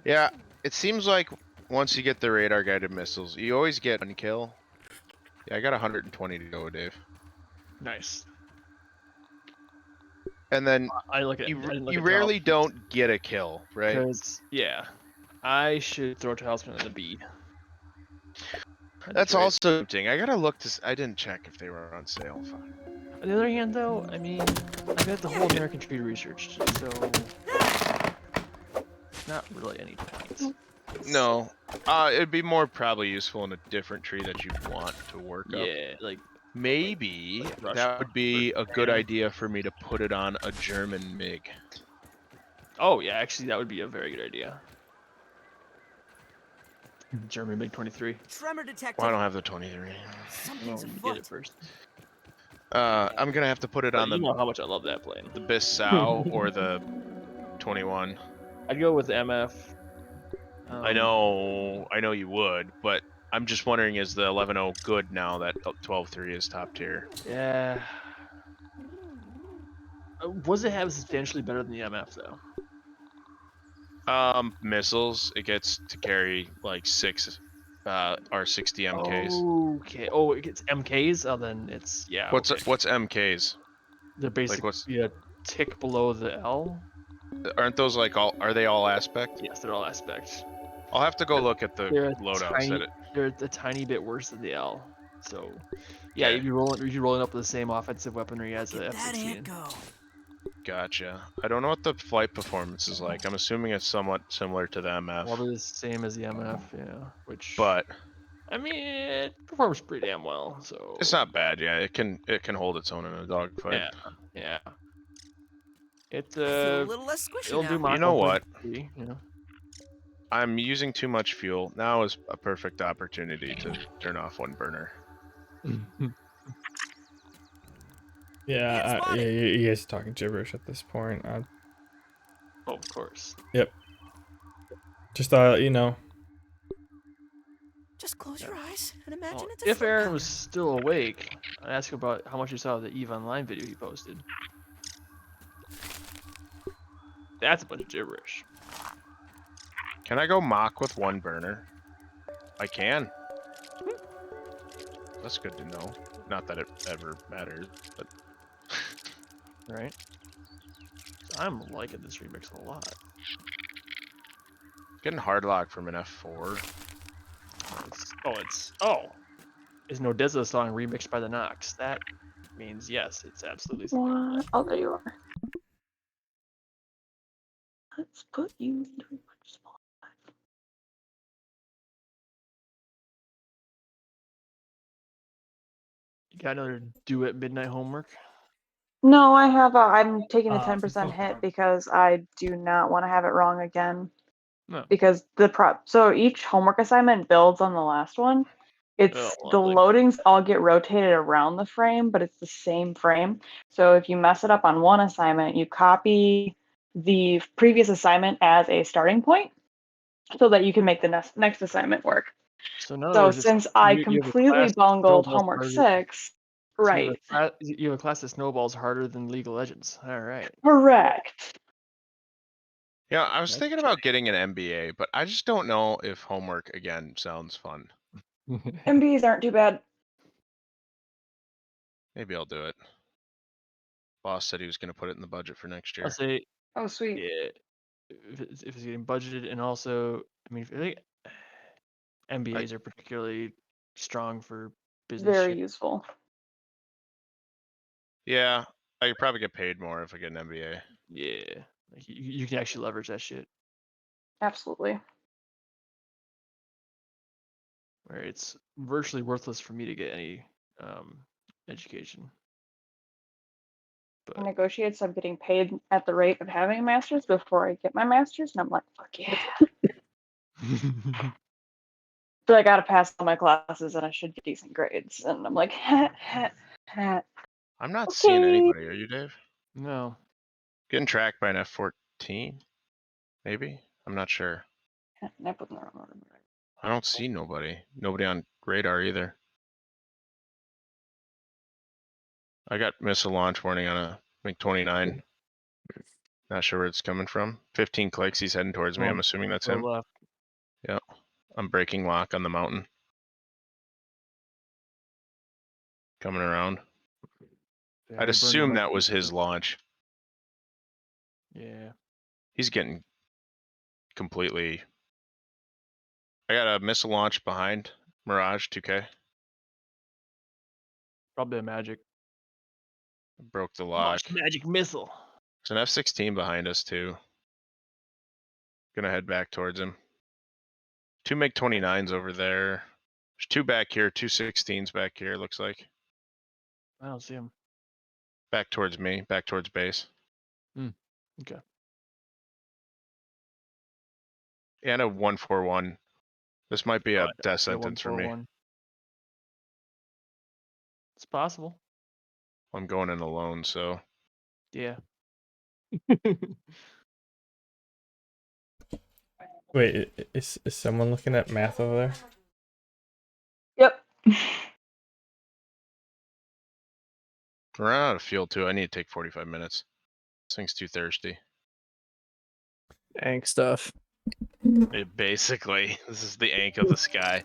Yeah, it seems like once you get the radar guided missiles, you always get one kill. Yeah, I got 120 to go, Dave. Nice. And then I look at. you I didn't look you at rarely Talisman don't get a kill, right? because yeah, I should throw Talisman in the B. At the That's trade. also tempting. I gotta look to. I didn't check if they were on sale. Fuck. On the other hand, though, I mean, I've got the whole American trade researched, so not really any point. No, it'd be more probably useful in a different tree that you'd want to work up. Yeah, like Maybe Russia that would be or a good Japan. idea for me to put it on a German MiG. Oh yeah, actually, that would be a very good idea. German MiG-23. Tremor detected. Well, I don't have the 23. Something's Well, you get it afoot. first. I'm gonna have to put it But on you the know how much I love that plane. Bissau or the 21. I'd go with the MF. I know you would, but I'm just wondering, is the 11.0 good now that 12.3 is top tier? Yeah. Was it have substantially better than the MF though? Missiles, it gets to carry like 6 R60 MKs. Okay. Oh, it gets MKs. Oh, then it's yeah. What's Okay. what's MKs? They're basically what's- a tick below the L. Aren't those like all? Are they all aspect? Yes, they're all aspects. I'll have to go look at the They're loadouts. tiny. That it. They're a tiny bit worse than the L. So, yeah, Okay. you'd be rolling up with the same offensive weaponry as the Get that ant F-16. go. Gotcha. I don't know what the flight performance is like. I'm assuming it's somewhat similar to the MF. Probably the same as the MF, yeah. Which, But I mean, it performs pretty damn well. So it's not bad. Yeah, it can hold its own in a dogfight. Yeah. It I feel a little less squishy it'll now. do Mach You know what? 1.3, you know. I'm using too much fuel. Now is a perfect opportunity to turn off one burner. Yeah, you guys are talking gibberish at this point. Oh, of course. Yep. Just you know. Just close your eyes and imagine Oh, it's a if fruit Aaron powder. was still awake, I'd ask him about how much he saw of the EVE Online video he posted. That's a bunch of gibberish. Can I go mock with one burner? I can. That's good to know. Not that it ever matters, but Right? I'm liking this remix a lot. getting hard lock from an F4. Is No Dizza song remixed by the Nox? That means yes, it's absolutely something. What? Oh, there you are. Let's put you into a spot. You got another do at midnight homework? No, I have. I'm taking the 10% hit because I do not want to have it wrong again. No. Because so each homework assignment builds on the last one. It's the lovely. loadings all get rotated around the frame, but it's the same frame. So if you mess it up on one assignment, you copy the previous assignment as a starting point so that you can make the next assignment work. So in other So words, since I you have a completely class that bungled snowballs homework harder- 6, so right? you have a class that snowballs harder than League of Legends. All right. Correct. Yeah, I was That's thinking about getting an MBA, but I just don't know if homework again sounds fun. MBs aren't too bad. Maybe I'll do it. Boss said he was going to put it in the budget for next I'll year. say, Oh, sweet. yeah, if it's getting budgeted, and also, I mean, I think MBAs are particularly strong for business Very shit. useful. Yeah, I could probably get paid more if I get an MBA. Yeah, like you can actually leverage that shit. Absolutely. Where it's virtually worthless for me to get any education. I But negotiated, so I'm getting paid at the rate of having a master's before I get my master's, and I'm like, fuck yeah. So I gotta pass all my classes, and I should get decent grades. And I'm like, ha, ha, ha. I'm not seeing Okay. anybody. Are you, Dave? no, Getting tracked by an F14? Maybe? I'm not sure. I put the wrong order. I don't see nobody. Nobody on radar either. I got missile launch warning on a MiG-29. Not sure where it's coming from. 15 clicks. He's heading towards me. I'm assuming that's him. Left. Yeah. I'm breaking lock on the mountain. Coming around. Yeah, I'd we burned assume him that up. was his launch. Yeah. He's getting completely... I got a missile launch behind. Mirage 2K. Probably a magic. Broke the Launch lock. magic missile. There's an F-16 behind us too. Gonna head back towards him. 2 MiG-29s over there. There's 2 back here, 2 16s back here, looks like. I don't see him. Back towards me, back towards base. Okay. And a 141. This might be a Oh, death yeah, sentence for me. 141. It's possible. I'm going in alone, so Yeah. Wait, is someone looking at math over there? Yep. we're running out of fuel too. I need to take 45 minutes. This thing's too thirsty. Tank stuff. Basically, this is the ank of the sky.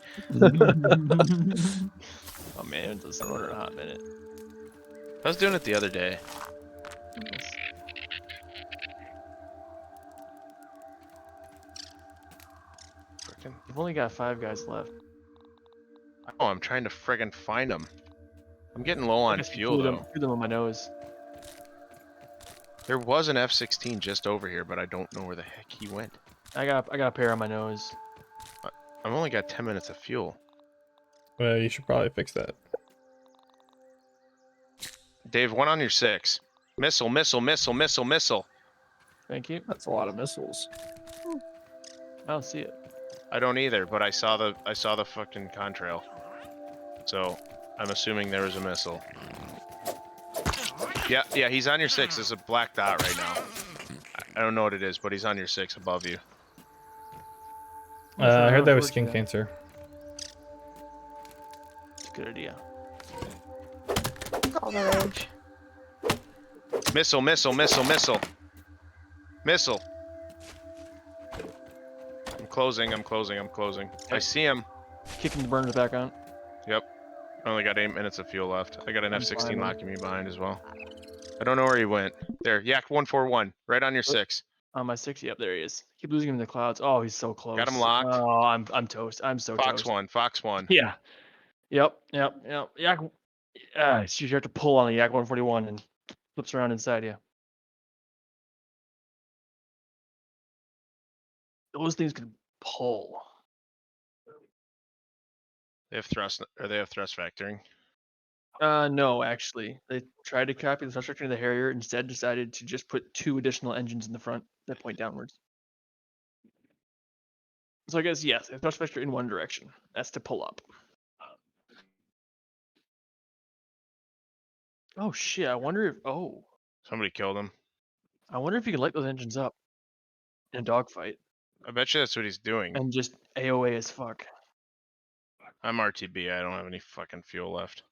Oh man, it's a runner in a hot minute. I was doing it the other day. Frickin'. You've only got 5 guys left. Oh, I'm trying to friggin' find them. I'm getting low on fuel though. Threw them on my nose. There was an F-16 just over here, but I don't know where the heck he went. I got a pair on my nose. I've only got 10 minutes of fuel. Well, you should probably fix that. Dave, one on your 6. Missile, missile, missile, missile, missile. Thank you. That's a lot of missiles. I don't see it. I don't either, but I saw the fucking contrail. So I'm assuming there was a missile. Yeah, he's on your 6. There's a black dot right now. I don't know what it is, but he's on your 6 above you. I heard that was towards skin you. cancer. It's a good idea. All the rage. Missile, missile, missile, missile. Missile. I'm closing. I see him. Kicking the burners back on. Yep. I only got 8 minutes of fuel left. I got an I'm F-16 fine. locking me behind as well. I don't know where he went. There, Yak 141, right on your 6. On my 6, yep, there he is. Keep losing him in the clouds. Oh, he's so close. Got him locked. Oh, I'm toast. I'm so Fox toast. 1, Fox 1. Yeah. Yep. Yak. You have to pull on the Yak 141 and flips around inside you. Those things can pull. They have thrust, or they have thrust factoring. No, actually, they tried to copy the thrust vector of the Harrier. Instead, decided to just put 2 additional engines in the front that point downwards. So I guess yes, a thrust vector in one direction. That's to pull up. Oh shit! I wonder if Somebody killed him. I wonder if you can light those engines up in a dogfight I bet you that's what he's doing. and just AOA as fuck. I'm RTB. I don't have any fucking fuel left.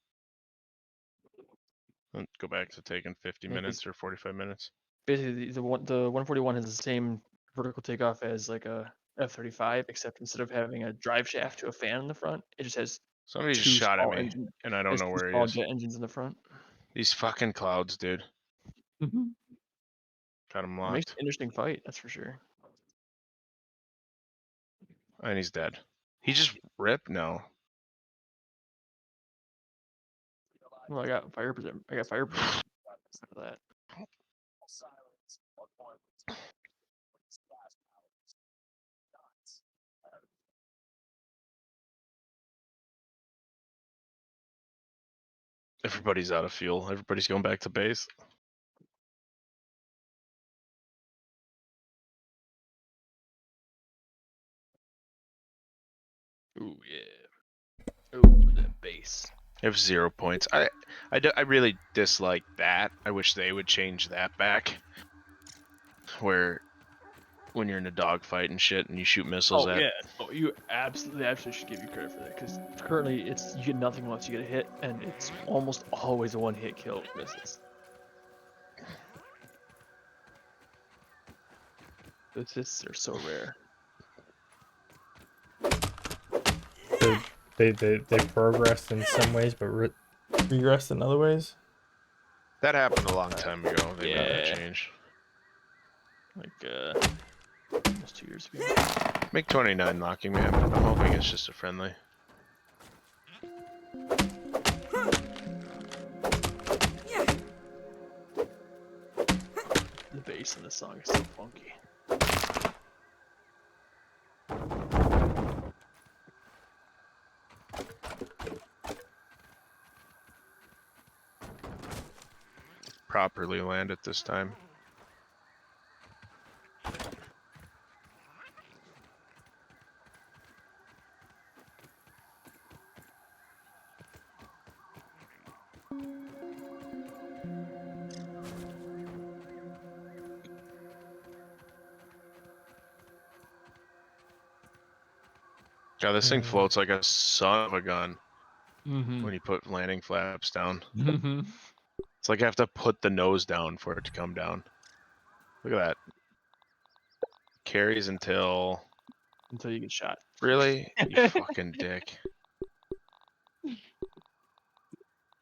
Let's go back to taking 50 Yeah, 'cause- minutes or 45 minutes. Basically, the 141 has the same vertical takeoff as like a F-35, except instead of having a drive shaft to a fan in the front, it just has Somebody just 2 shot at small me, engine- and I don't has know 2 where he small is. jet engines in the front. These fucking clouds, dude. Got him It makes locked. an interesting fight, that's for sure. And he's dead. He just ripped? No. Well, I got fire preserve. I got fire preserve for that. Everybody's out of fuel. Everybody's going back to base. Ooh yeah. Ooh, the base. I have 0 points. I really dislike that. I wish they would change that back. Where when you're in a dogfight and shit, and you shoot missiles Oh at. yeah. Oh, you absolutely should give you credit for that because currently you get nothing once you get a hit, and it's almost always a one-hit kill with missiles. They're so rare. They progressed in some ways, but regressed in other ways. That happened a long time ago. They made that Yeah. change. Like almost 2 years ago. Make 29 knocking, man. I'm hoping it's just a friendly. The bass in this song is so funky. Properly land it this time. God, this thing floats like a son of a gun Mm-hmm. when you put landing flaps down. Mm-hmm. It's like I have to put the nose down for it to come down. Look at that. Carries until... Until you get shot. Really? You fucking dick.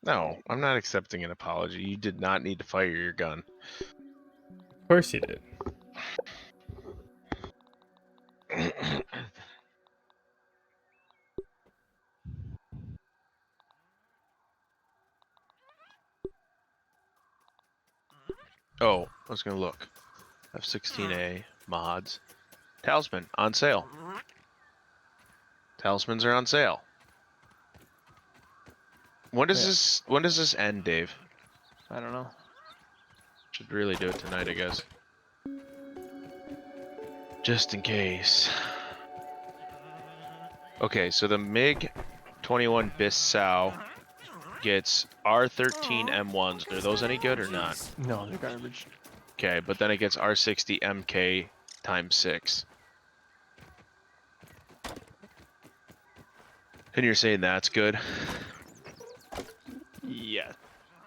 No, I'm not accepting an apology. You did not need to fire your gun. Of course you did. Oh, I was gonna look. F16A mods. Talisman on sale. Talismans are on sale. When does this end, Dave? I don't know. Should really do it tonight, I guess. Just in case. Okay, so the MiG-21 Bissau gets R13 M1s. Are those any good or not? No, they're garbage. Okay, but then it gets R60 MK times 6. And you're saying that's good? Yeah.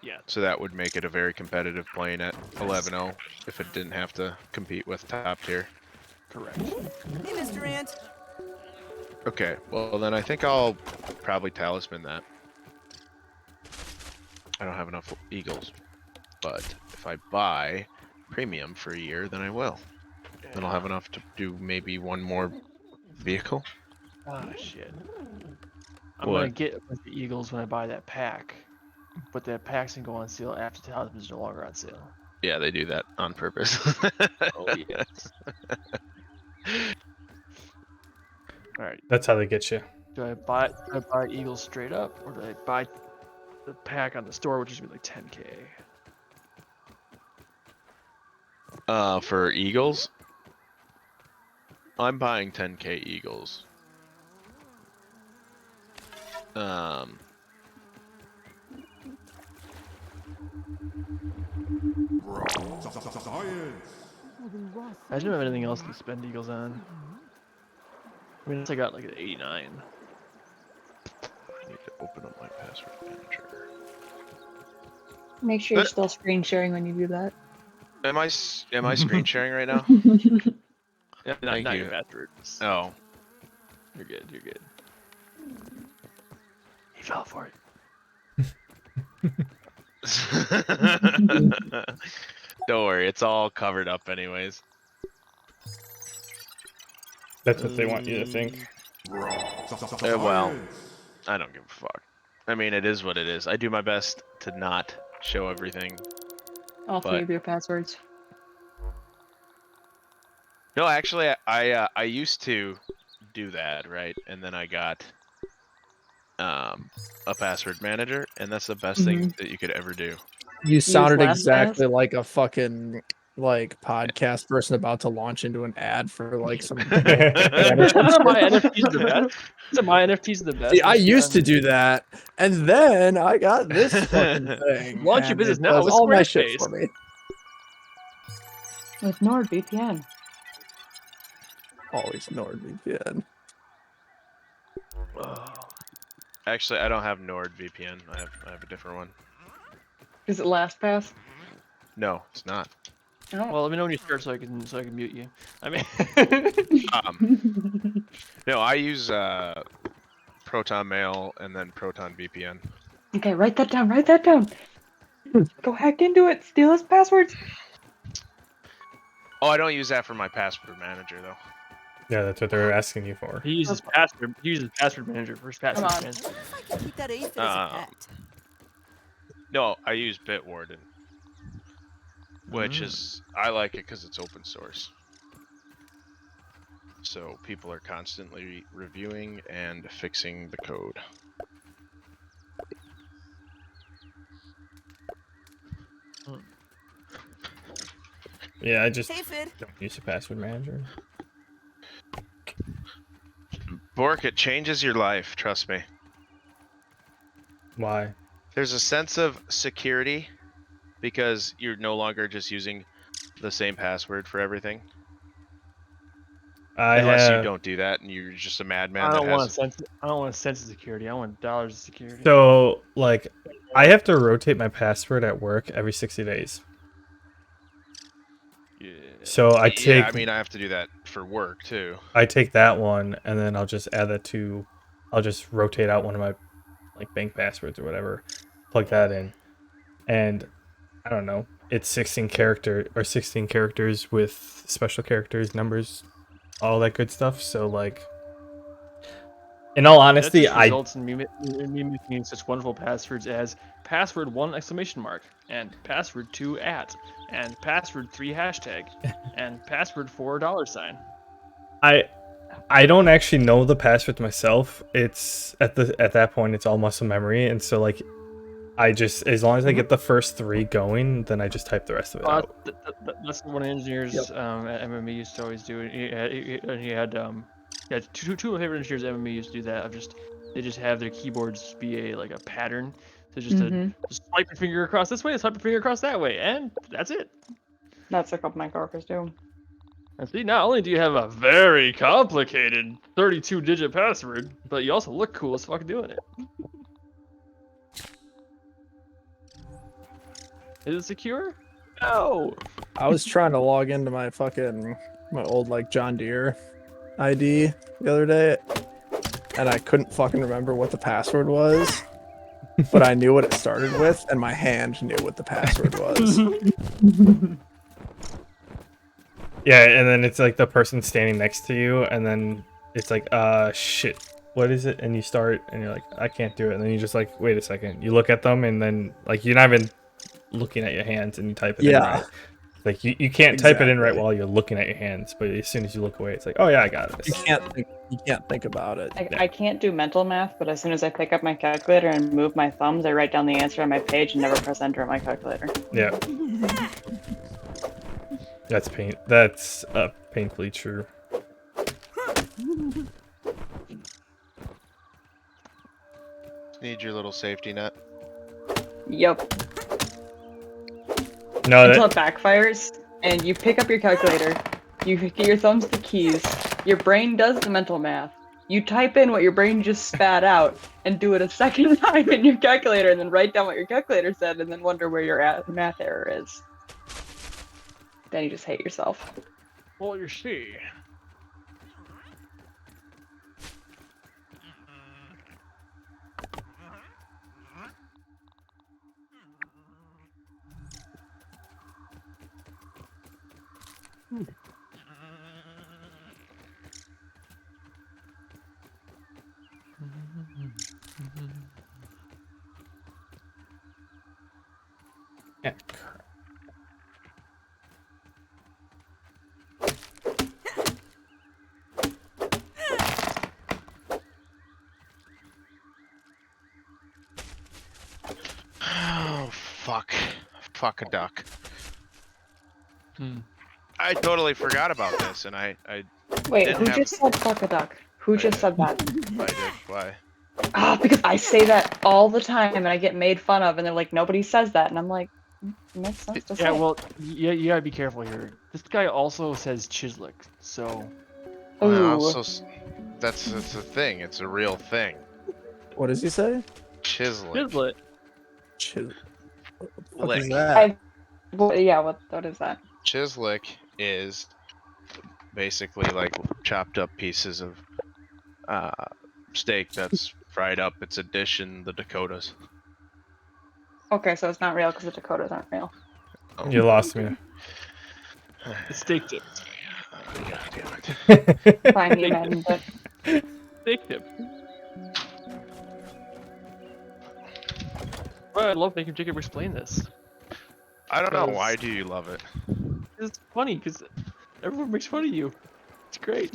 Yeah. So that would make it a very competitive plane at 11-0 if it didn't have to compete with top tier. Correct. Hey, Mr. Ant. Okay, well then I think I'll probably talisman that. I don't have enough eagles, but if I buy premium for a year, then I will. Then I'll have enough to do maybe one more vehicle. Ah, shit. I'm What? gonna get a bunch of Eagles when I buy that pack. But that pack's gonna go on sale after Talisman's no longer on sale. Yeah, they do that on purpose. Oh, yes. Alright. That's how they get you. Do I buy Eagles straight up, or do I buy the pack on the store, which is gonna be like 10k? For eagles, I'm buying 10k eagles. I don't have anything else to spend Eagles on. I mean, I got like an 89. I need to open up my password manager. Make sure you're still screen sharing when you do that. Am I screen sharing right now? Yeah, Thank not you. your passwords. Oh, You're good. You're good. He fell for it. don't worry, it's all covered up anyways. That's what they want you to think. Well, I don't give a fuck. I mean, it is what it is. I do my best to not show everything. All three But- of your passwords. No, actually, I used to do that, right? And then I got a password manager, and that's the best thing that you could ever do. You sounded LastPass? exactly like a fucking like podcast person about to launch into an ad for like some. My NFTs the best. So my NFTs the best. See, I used to do that, and then I got this fucking thing. Launch your and business it now does with all my shit Squarespace. for me. With NordVPN. Always NordVPN. Actually, I don't have NordVPN. I have a different one. Is it LastPass? No, it's not. Oh. Well, let me know when you start so I can mute you. I mean, No, I use Proton Mail and then Proton VPN. Okay, write that down. Write that down. Go hack into it. Steal his passwords. Oh, I don't use that for my password manager though. Yeah, that's what they're asking you for. he uses password. He uses password manager for his password Come on. manager. I wonder if I can keep that aphid as a pet. No, I use Bitwarden, which is I like it because it's open source. So people are constantly reviewing and fixing the code. Yeah, I just Aphid. don't use a password manager. Bork, it changes your life, trust me. Why? There's a sense of security because you're no longer just using the same password for everything. Unless you don't do that and you're just a madman I that don't want has. a sense. I don't want a sense of security. I want dollars of security. So, like, I have to rotate my password at work every 60 days. Yeah. So I take Yeah, I mean, I have to do that for work too. I take that one and then I'll just add that to I'll just rotate out one of my like bank passwords or whatever, plug that in, and I don't know, it's 16 characters with special characters, numbers, all that good stuff. So like, in all That honesty, just results in me making such wonderful passwords as password1 exclamation mark and password2 @ and password3 hashtag and password4 $sign. I don't actually know the password myself. It's at that point it's all muscle memory, and so like I just, as long as I get the first 3 going, then I just type the rest of it out. That's what engineers at MME used to always do. He had two of my favorite engineers at MME used to do that. They just have their keyboards be a pattern. So just just swipe your finger across this way, swipe your finger across that way, and that's it. That's a couple of my coworkers do. And see, not only do you have a very complicated 32-digit password, but you also look cool as fuck doing it. Is it secure? No. I was trying to log into my old like John Deere ID the other day, and I couldn't fucking remember what the password was, but I knew what it started with, and my hand knew what the password was. Yeah, and then it's like the person standing next to you, and then it's like, shit, what is it? And you start, and you're like, I can't do it. And then you just like, wait a second. You look at them, and then like you're not even looking at your hands, and you type it in right. Like you can't type it in right while you're looking at your hands, but as soon as you look away, it's like, oh yeah, I got it. You can't think about it. I can't do mental math, but as soon as I pick up my calculator and move my thumbs, I write down the answer on my page and never press enter on my calculator. Yeah. That's painfully true. Need your little safety net. Yep. No, Until it backfires, and you pick up your calculator, you get your thumbs to keys, your brain does the mental math, you type in what your brain just spat out, and do it a second time in your calculator, and then write down what your calculator said, and then wonder where your math error is. Then you just hate yourself. Well, you see. Yeah. Oh fuck! Fuck a duck. Hmm. I totally forgot about this, and I Wait, didn't who have- just said fuck a duck? Who just said that? I did. Why? Ah, because I say that all the time and I get made fun of, and they're like, nobody says that, and I'm like, it makes sense to say. Yeah, well, you gotta be careful here. This guy also says Chislik, so Ooh. That's a thing. It's a real thing. What does he say? Chislic. Chislet. What the fuck Lick. is that? What is that? Chislic is basically like chopped up pieces of steak that's fried up. It's a dish in the Dakotas. Okay, so it's not real because the Dakotas aren't real. Oh, You lost me. It's steak tips. God damn it. Fine, you men, but Steak tips. Well, I'd love making Jacob explain this. I don't know. Because- Why do you love it? It's funny because everyone makes fun of you. It's great.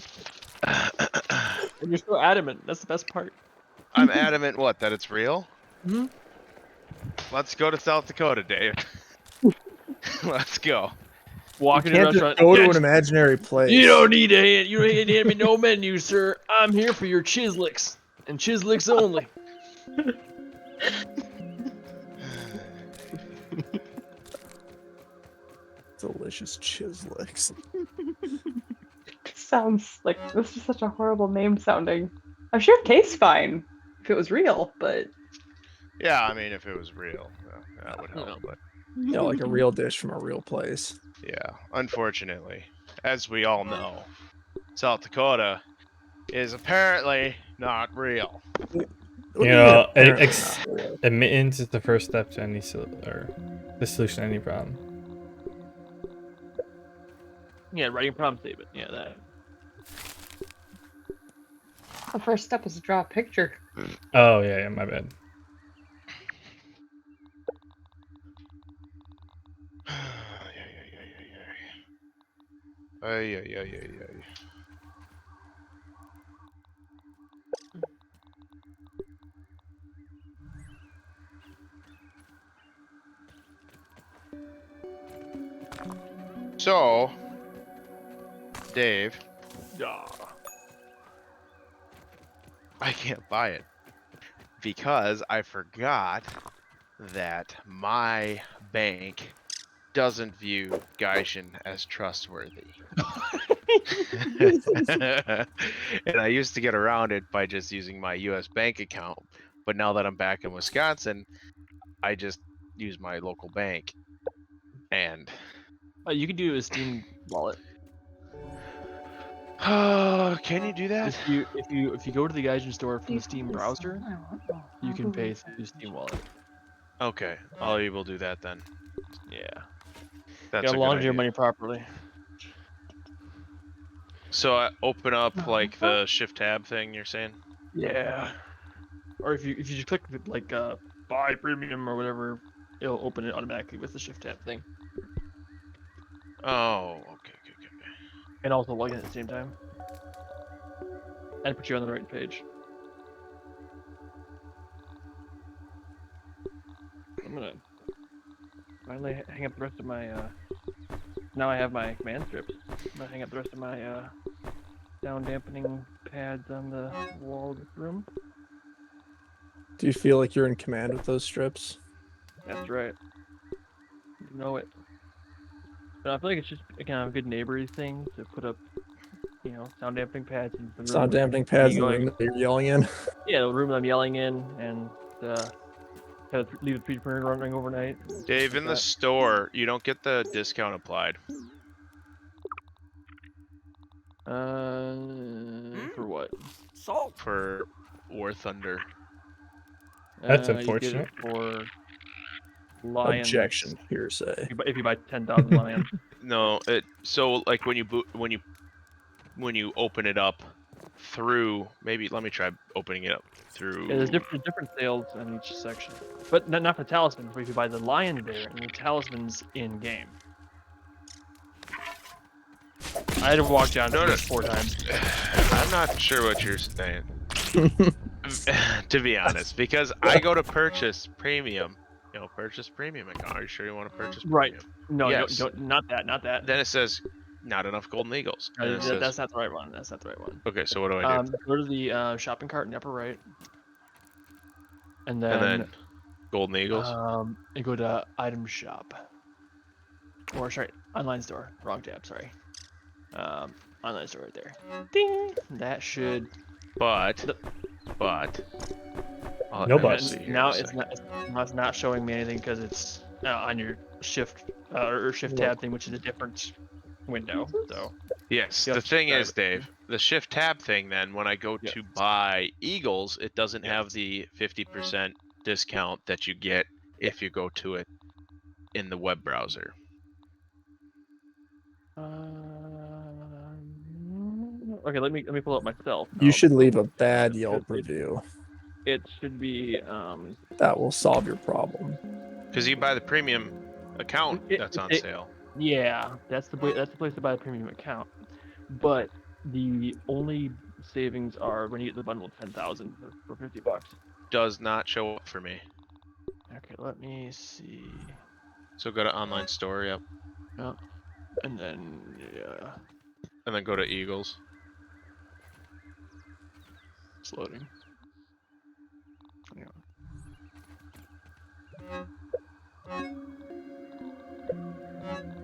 And you're so adamant. That's the best part. I'm adamant what? That it's real? Mhm. Let's go to South Dakota, Dave. Let's go. Walk You into a can't just restaurant. go to "Yes, an imaginary place. You don't need to hand. You don't need to hand me no menu, sir. I'm here for your chislicks and chislicks only. Delicious chislicks. sounds like this is such a horrible name sounding. I'm sure it tastes fine if it was real, but Yeah, I mean, if it was real, that would help. Yeah. But You know, like a real dish from a real place. yeah, unfortunately, as we all know, South Dakota is apparently not real. What You do mean know, apparently not real? admittance is the first step to any or the solution to any problem. Yeah, writing a problem statement. Yeah, that. the first step is to draw a picture. Oh yeah, my bad. Ay, ay, ay, ay, ay. So, Dave, Yeah. I can't buy it because I forgot that my bank doesn't view Gaijin as trustworthy. And I used to get around it by just using my US bank account, but now that I'm back in Wisconsin, I just use my local bank. And You can do a Steam wallet. can you do that? If you go to the Gaijin store from the Steam browser, you can pay through Steam wallet. Okay, I will do that then. Yeah. That's Gotta a good launder your idea. money properly. So I open up like the shift tab thing you're saying? Yeah. Or if you just click like buy premium or whatever, it'll open it automatically with the shift tab thing. Oh, okay. And also log in at the same time. And put you on the right page. I'm gonna finally hang up the rest of my now I have my command strips. I'm gonna hang up the rest of my sound dampening pads on the wall of this room. Do you feel like you're in command with those strips? That's right. You know it. But I feel like it's just kind of a good neighborly thing to put up, sound dampening pads in the room. Sound dampening pads in the room that you're yelling in? Yeah, the room that I'm yelling in, and kind of leave the 3D printer running overnight. Dave, in the store, you don't get the discount applied. For what? So, For War Thunder. That's You get unfortunate. it for lions. Objection, hearsay. If you buy 10,000 lions. No, so like when you open it up through, maybe let me try opening it up through. Yeah, there's different sales in each section, but not for talismans. But if you buy the lion there, and the talismans in game. I had to walk down to this 4 times. I'm not sure what you're saying. To be honest, because I go to purchase premium. Purchase premium account. Are you sure you want to purchase premium? Right. No, Yes. don't, not that. Then it says not enough golden eagles. And it says, That's not the right one. That's not the right one. okay, so what do I do? Go to the shopping cart in the upper right, and And then then golden eagles. and go to item shop. Or sorry, online store. Wrong tab. Sorry. Online store right there. Ding. That should. But No let me buts. see here Now in a it's second. not not showing me anything because it's on your shift or shift tab thing, which is a different window. So Yes, you the have to thing subscribe is, it. Dave, the shift tab thing. Then when I go Yeah. to buy Eagles, it doesn't have Yes. the 50% discount that you get if you go to it in the web browser. Okay, let me pull up myself. You now. should leave a bad Because Yelp review. It should be That will solve your problem. Because you buy the premium account It- that's on it- sale. yeah, that's the place to buy a premium account. But the only savings are when you get the bundle of 10,000 for $50. Does not show up for me. Okay, let me see. So go to online store, yep, Yeah, and then yeah, and then go to Eagles. it's loading. Hang on.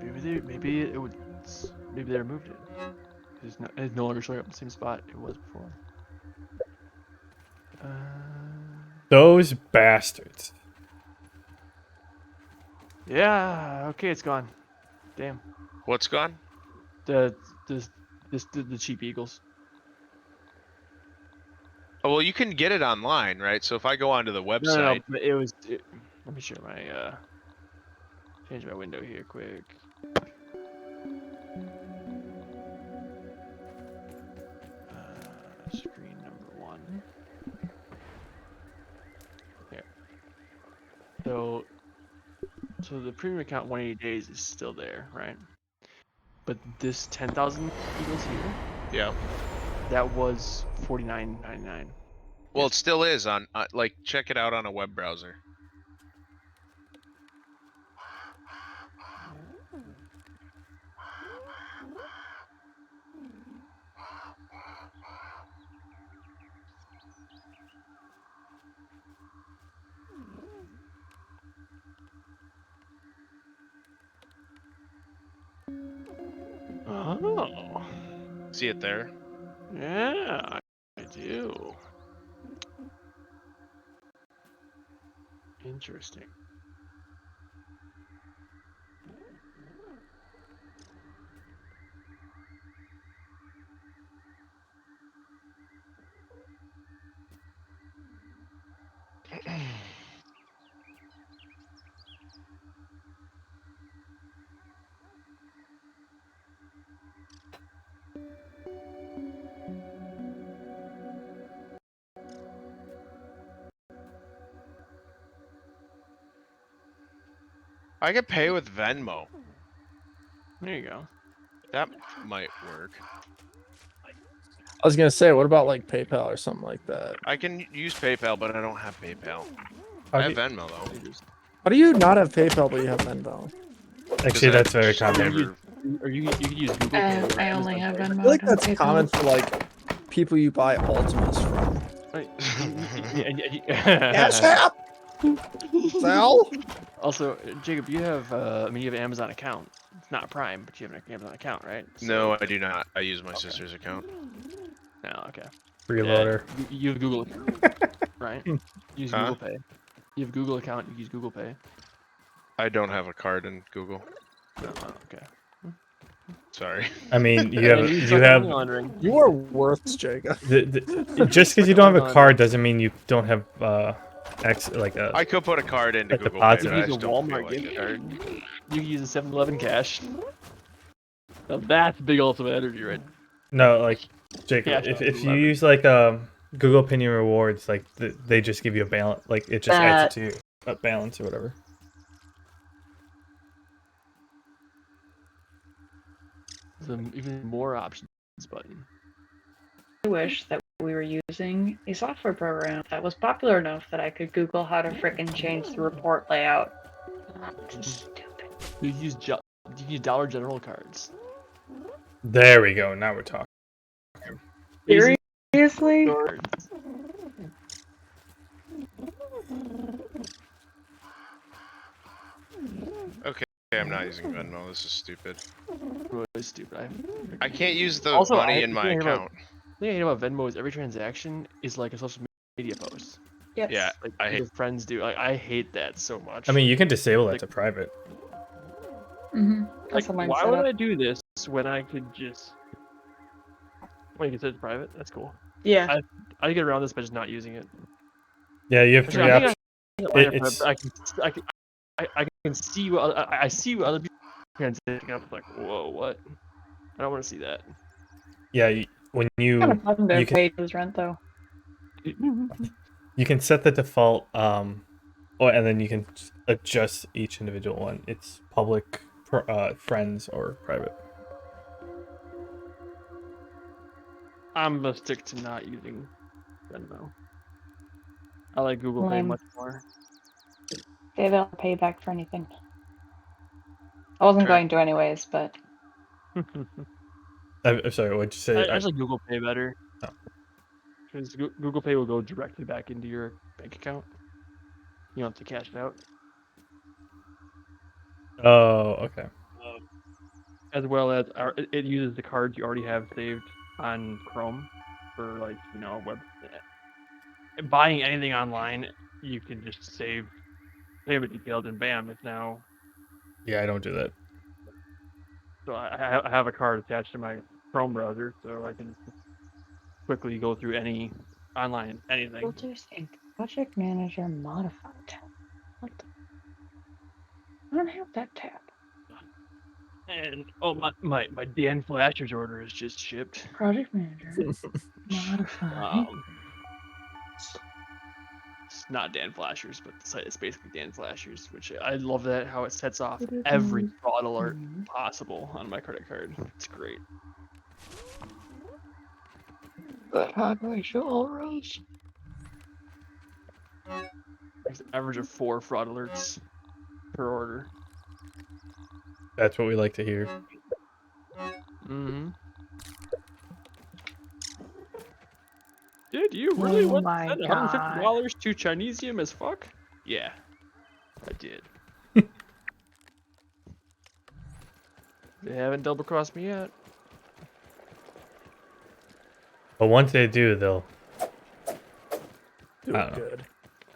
Maybe they removed it. It's no longer showing up in the same spot it was before. Those bastards. Yeah. Okay, it's gone. Damn. What's gone? The cheap Eagles. Oh, well, you can get it online, right? So if I go onto the No, website, but let me share my change my window here quick. Screen number 1. Here. So the premium account 180 days is still there, right? But this 10,000 Eagles here, yeah. that was $49.99. Well, it still is on. Like, check it out on a web browser. Oh, See it there? yeah, I do. Interesting. I could pay with Venmo. There you go. That might work. I was gonna say, what about like PayPal or something like that? I can use PayPal, but I don't have PayPal. How I do have you- Venmo though. How do you not have PayPal but you have Venmo? Actually, that's very common. Never. Or you can use Google Pay. or I only Amazon have Pay. I Venmo. feel like I don't that's PayPal. common for like people you buy Ultimas from. Right. Cash App. Sal. Also, Jacob, you have I mean, you have an Amazon account. It's not Prime, but you have an Amazon account, right? No, I do not. I use my sister's account. Oh, okay. Freeloader. You have Google account, right? You use Huh? Google Pay. You have Google account. You use Google Pay. I don't have a card in Google. Oh, okay. Sorry. I mean, you Yeah, have you you fucking have money laundering. You are worth, Jacob. just because you don't have a card doesn't mean you don't have I could put a card into a Google deposit. Pay, You but can use I a just don't feel Walmart like gift it. card. You can use a 7-Eleven cash. Now that's big ultimate energy, right? No, like Jacob, Yeah, if you 7-Eleven. use like Google Opinion Rewards, like they just give you a balance, like it just adds it to your balance or whatever. There's even more options button. I wish that we were using a software program that was popular enough that I could Google how to frickin' change the report layout. It's stupid. You use Dollar General cards. There we go. Now we're talking. Easy Seriously? cards. Okay, Okay, I'm not using Venmo. This is stupid. Really stupid. I can't use the Also, money the in my thing I hate account. the thing I hate about Venmo is every transaction is like a social media post. Yes. Yeah, Like I hate. your friends do. Like I hate that so much. I mean, you can disable that Like- to private. Mm-hmm. like, why would I do this when I could just? Wait, you said it's private? That's cool. Yeah. I get around this by just not using it. Yeah, you have Actually, three I think options. I can line it, It's but I can see what I see what other people transacting. I'm like, whoa, what? I don't want to see that. yeah. When Kind of fun to you can pay his rent though. you can set the default and then you can adjust each individual one. It's public, friends, or private. I'm gonna stick to not using Venmo. I like Google Pay Lame. much more. They don't pay back for anything. I wasn't Try- going to anyways, but I'm sorry. What'd you say? I just like Google Pay better. Oh. Because Google Pay will go directly back into your bank account. You don't have to cash it out. Oh, okay. As well as it uses the cards you already have saved on Chrome for like web. Buying anything online, you can just save the details and bam, it's now. Yeah, I don't do that. So I have a card attached to my Chrome browser, so I can quickly go through any online anything. filters and project manager modified. What the? I don't have that tab. And oh my Dan Flasher's order is just shipped. Project manager modified. It's not Dan Flasher's, but the site is basically Dan Flasher's, which I love that how it sets off every fraud alert possible on my credit card. It's great. But how do I show all rows? There's an average of 4 fraud alerts per order. That's what we like to hear. Mm-hmm. Did you really Oh want my to spend $150 to Chinesium as fuck? Yeah, I did. They haven't double crossed me yet. But once they do, they'll. Do I it don't know. good.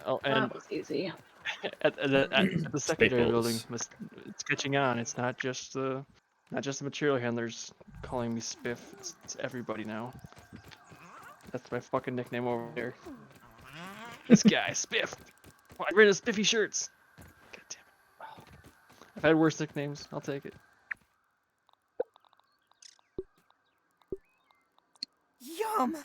Oh, and That was easy. at the secondary Staples. building, it's catching on. It's not just the material handlers calling me spiff. It's everybody now. That's my fucking nickname over there. This guy, Spiff. Oh, I ran his spiffy shirts. God damn it. Oh. I've had worse nicknames. I'll take it. Yum!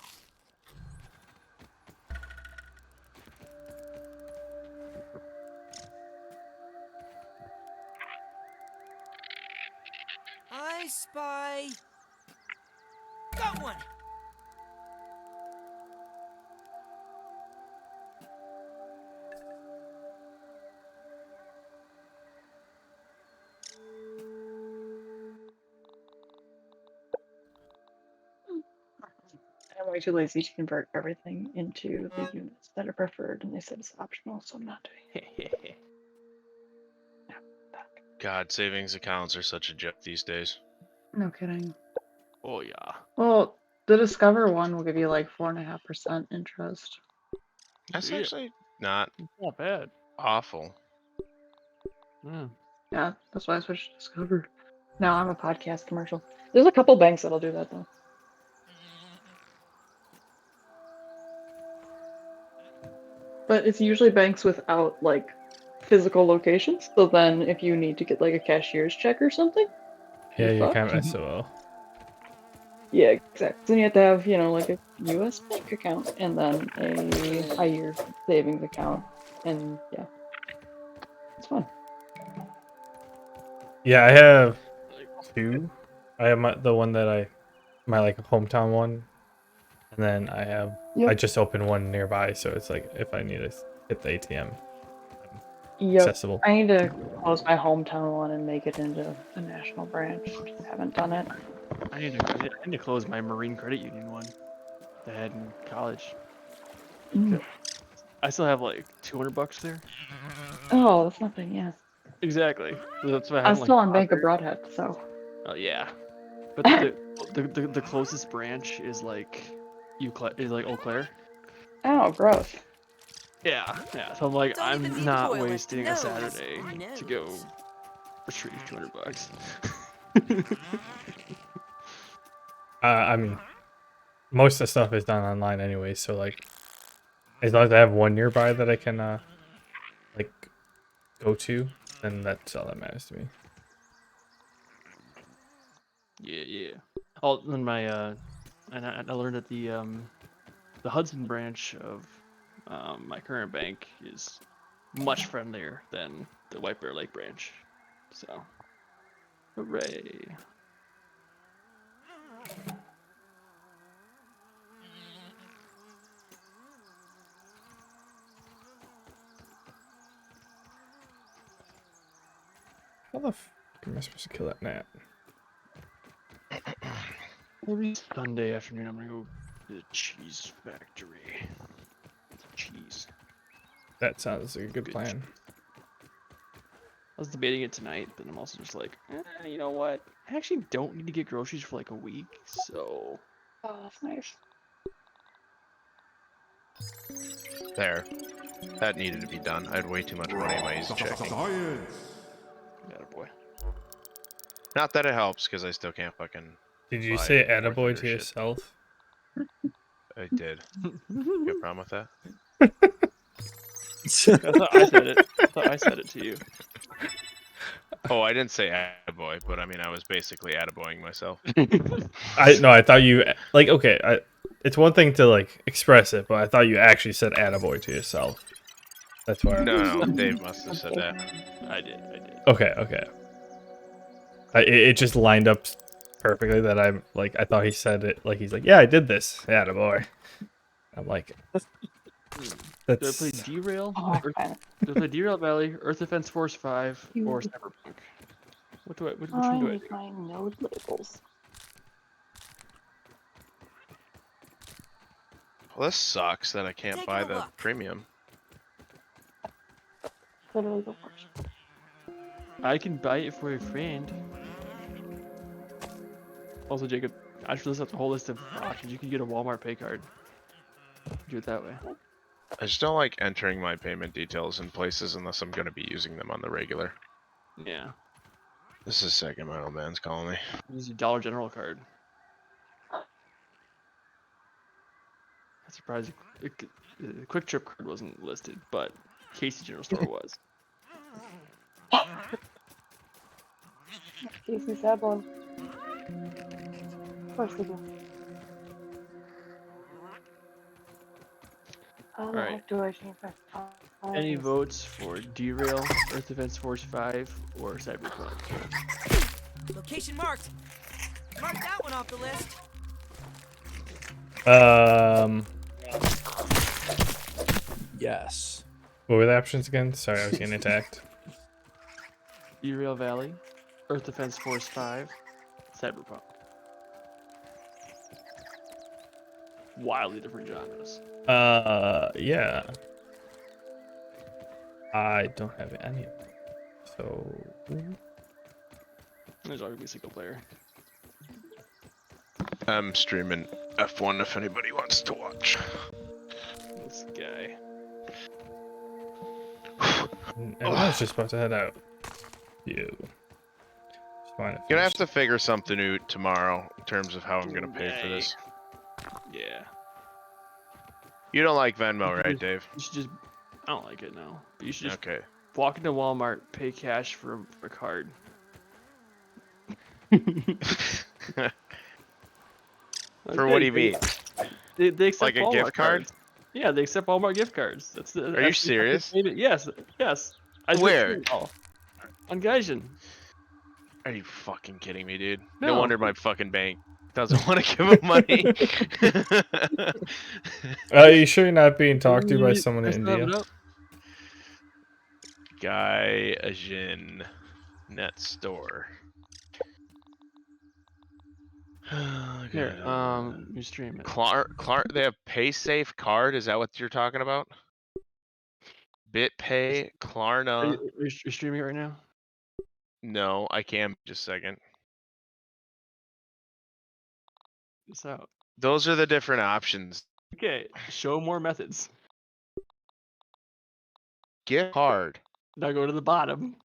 I spy. Got one! I'm way too lazy to convert everything into the units that are preferred, and they said it's optional, so I'm not doing it. God, savings accounts are such a joke these days. No kidding. Oh yeah. Well, the Discover one will give you like 4.5% interest. That's Yeah. actually not Not bad. awful. Mm. Yeah, that's why I switched to Discover. Now I'm a podcast commercial. There's a couple banks that'll do that though. But it's usually banks without like physical locations. So then if you need to get like a cashier's check or something. Yeah, you're fucked. kind of SOL. Yeah, exactly. Then you have to have, like a US bank account and then a higher savings account. And yeah. It's fun. Yeah, I have 2. I have the one that my like hometown one, and then I just opened one nearby, so it's like if I need to hit the ATM, accessible. I need to close my hometown one and make it into a national branch. Just haven't done it. I need to close my Marine Credit Union one that I had in college. Mm. I still have like $200 there. Oh, that's nothing, yeah. Exactly. That's why I I'm haven't, still like, on Bank of bothered. Broadhead, so. Oh yeah, but the closest branch is like Eau Claire. Oh, gross. Yeah, yeah. So I'm like, Don't even I'm leave not boy like wasting a knows. Saturday He to go knows. retrieve $200. I mean, most of the stuff is done online anyway, so like, as long as I have one nearby that I can like go to, then that's all that matters to me. Yeah, yeah. Oh, then and I learned that the Hudson branch of my current bank is much friendlier than the White Bear Lake branch. So, hooray! How the fuck am I supposed to kill that gnat? Every Sunday afternoon, I'm gonna go to the cheese factory. Cheese. That sounds like a good plan. I was debating it tonight, but I'm also just like, you know what? I actually don't need to get groceries for like a week, so. Oh, that's nice. There. That needed to be done. I had way too much money in my easy checking. Yeah, boy. Not that it helps, because I still can't fucking. Did you buy say more attaboy thunder to shit. yourself? I did. You have a problem with that? I thought I said it. I thought I said it to you. Oh, I didn't say attaboy, but I mean, I was basically attaboying myself. I thought you like okay. It's one thing to like express it, but I thought you actually said attaboy to yourself. That's why. No, Dave must have said that. I did. Okay. It just lined up perfectly that I'm like I thought he said it like he's like yeah I did this attaboy. I'm like Do I play that's Derail? Oh, Do okay. I play Derail Valley, Earth Defense Force 5, or You- Cyberpunk? Which I one do I need do? my node labels. Well, this sucks that I can't Taking buy a the look. premium. Literally the worst. I can buy it for a friend. Also, Jacob, I should list out the whole list of options. You can get a Walmart pay card. Do it that way. I just don't like entering my payment details in places unless I'm going to be using them on the regular. Yeah. This is Sacramento man's calling me. Use your Dollar General card. I'm surprised the Quick Trip card wasn't listed, but Casey General Store was. Casey Sabon. Of course they do. How the Alright. heck do I change my Any colors? votes for Derail, Earth Defense Force 5, or Cyberpunk? Location marked. Mark that one off the list. Yes. what were the options again? Sorry, I was getting attacked. Derail Valley, Earth Defense Force 5, Cyberpunk. Wildly different genres. Yeah. I don't have any of them. So There's arguably single player. I'm streaming F1 if anybody wants to watch. This guy. and I was just about to head out. You. Gonna have to figure something out tomorrow in terms of how I'm gonna pay for this. Yeah. You don't like Venmo, right, Dave? You should just. I don't like it now. But you should just Okay. walk into Walmart, pay cash for a card. For what do you mean? They accept Like a Walmart gift card? cards. Yeah, they accept Walmart gift cards. Are you serious? Yes, yes. I just Where? went through it all. On Gaijin. Are you fucking kidding me, dude? No. No wonder my fucking bank doesn't want to give him money. Are you sure you're not being talked to by someone I in still have India? it up. Gaijin net store. Here, you stream it. Clark, they have PaySafe card. Is that what you're talking about? BitPay, Klarna. Are you streaming it right now? No, I can. Just a second. So, Those are the different options. okay, show more methods. Gift card. Now go to the bottom.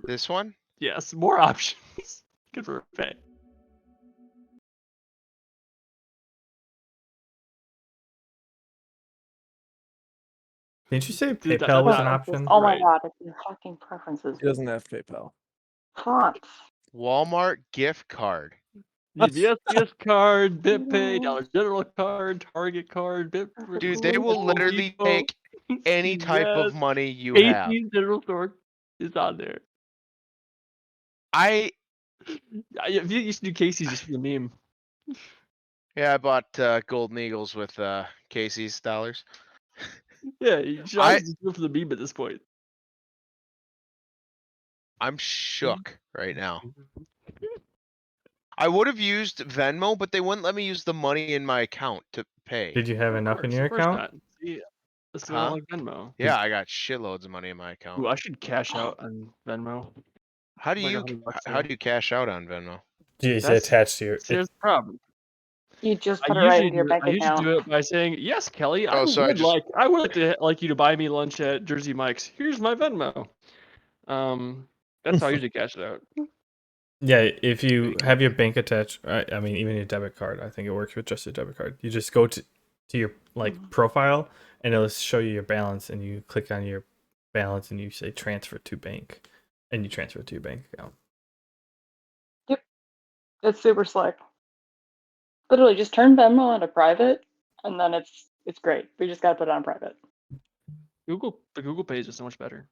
This one? Yes, more options. Good for pay. Didn't you say Dude, PayPal was an Preferences. option? Oh my Right. god, it's in fucking preferences. He doesn't have PayPal. Fonts. Walmart gift card. UBS gift card, BitPay, Dollar General card, Target card, Dude, they will Home literally Depot, take any type of CVS, money you have. Casey's General Store is on there. I You used to do Casey's just for the meme. I bought Golden Eagles with Casey's dollars. Yeah, you should I- honestly just do it for the meme at this point. I'm shook right now. I would have used Venmo, but they wouldn't let me use the money in my account to pay. Did you have enough in your Of course account? not. See, that's why I Huh? don't like Venmo. Yeah, I got shitloads of money in my account. Ooh, I should cash out on Venmo. How do like you $100 how there. do you cash out on Venmo? Geez, That's- attached to your. See, here's the problem. You just I put it right usually into your do, bank I usually account. do it by saying, "Yes, Kelly, Oh, so I just- I would like you to buy me lunch at Jersey Mike's. Here's my Venmo." That's how I usually cash it out. Yeah, if you have your bank attached, I mean, even your debit card, I think it works with just your debit card. You just go to your profile, and it'll show you your balance, and you click on your balance, and you say transfer to bank, and you transfer it to your bank account. It's super slick. Literally, just turn Venmo into private, and then it's great. We just gotta put it on private. The Google Pay is just so much better.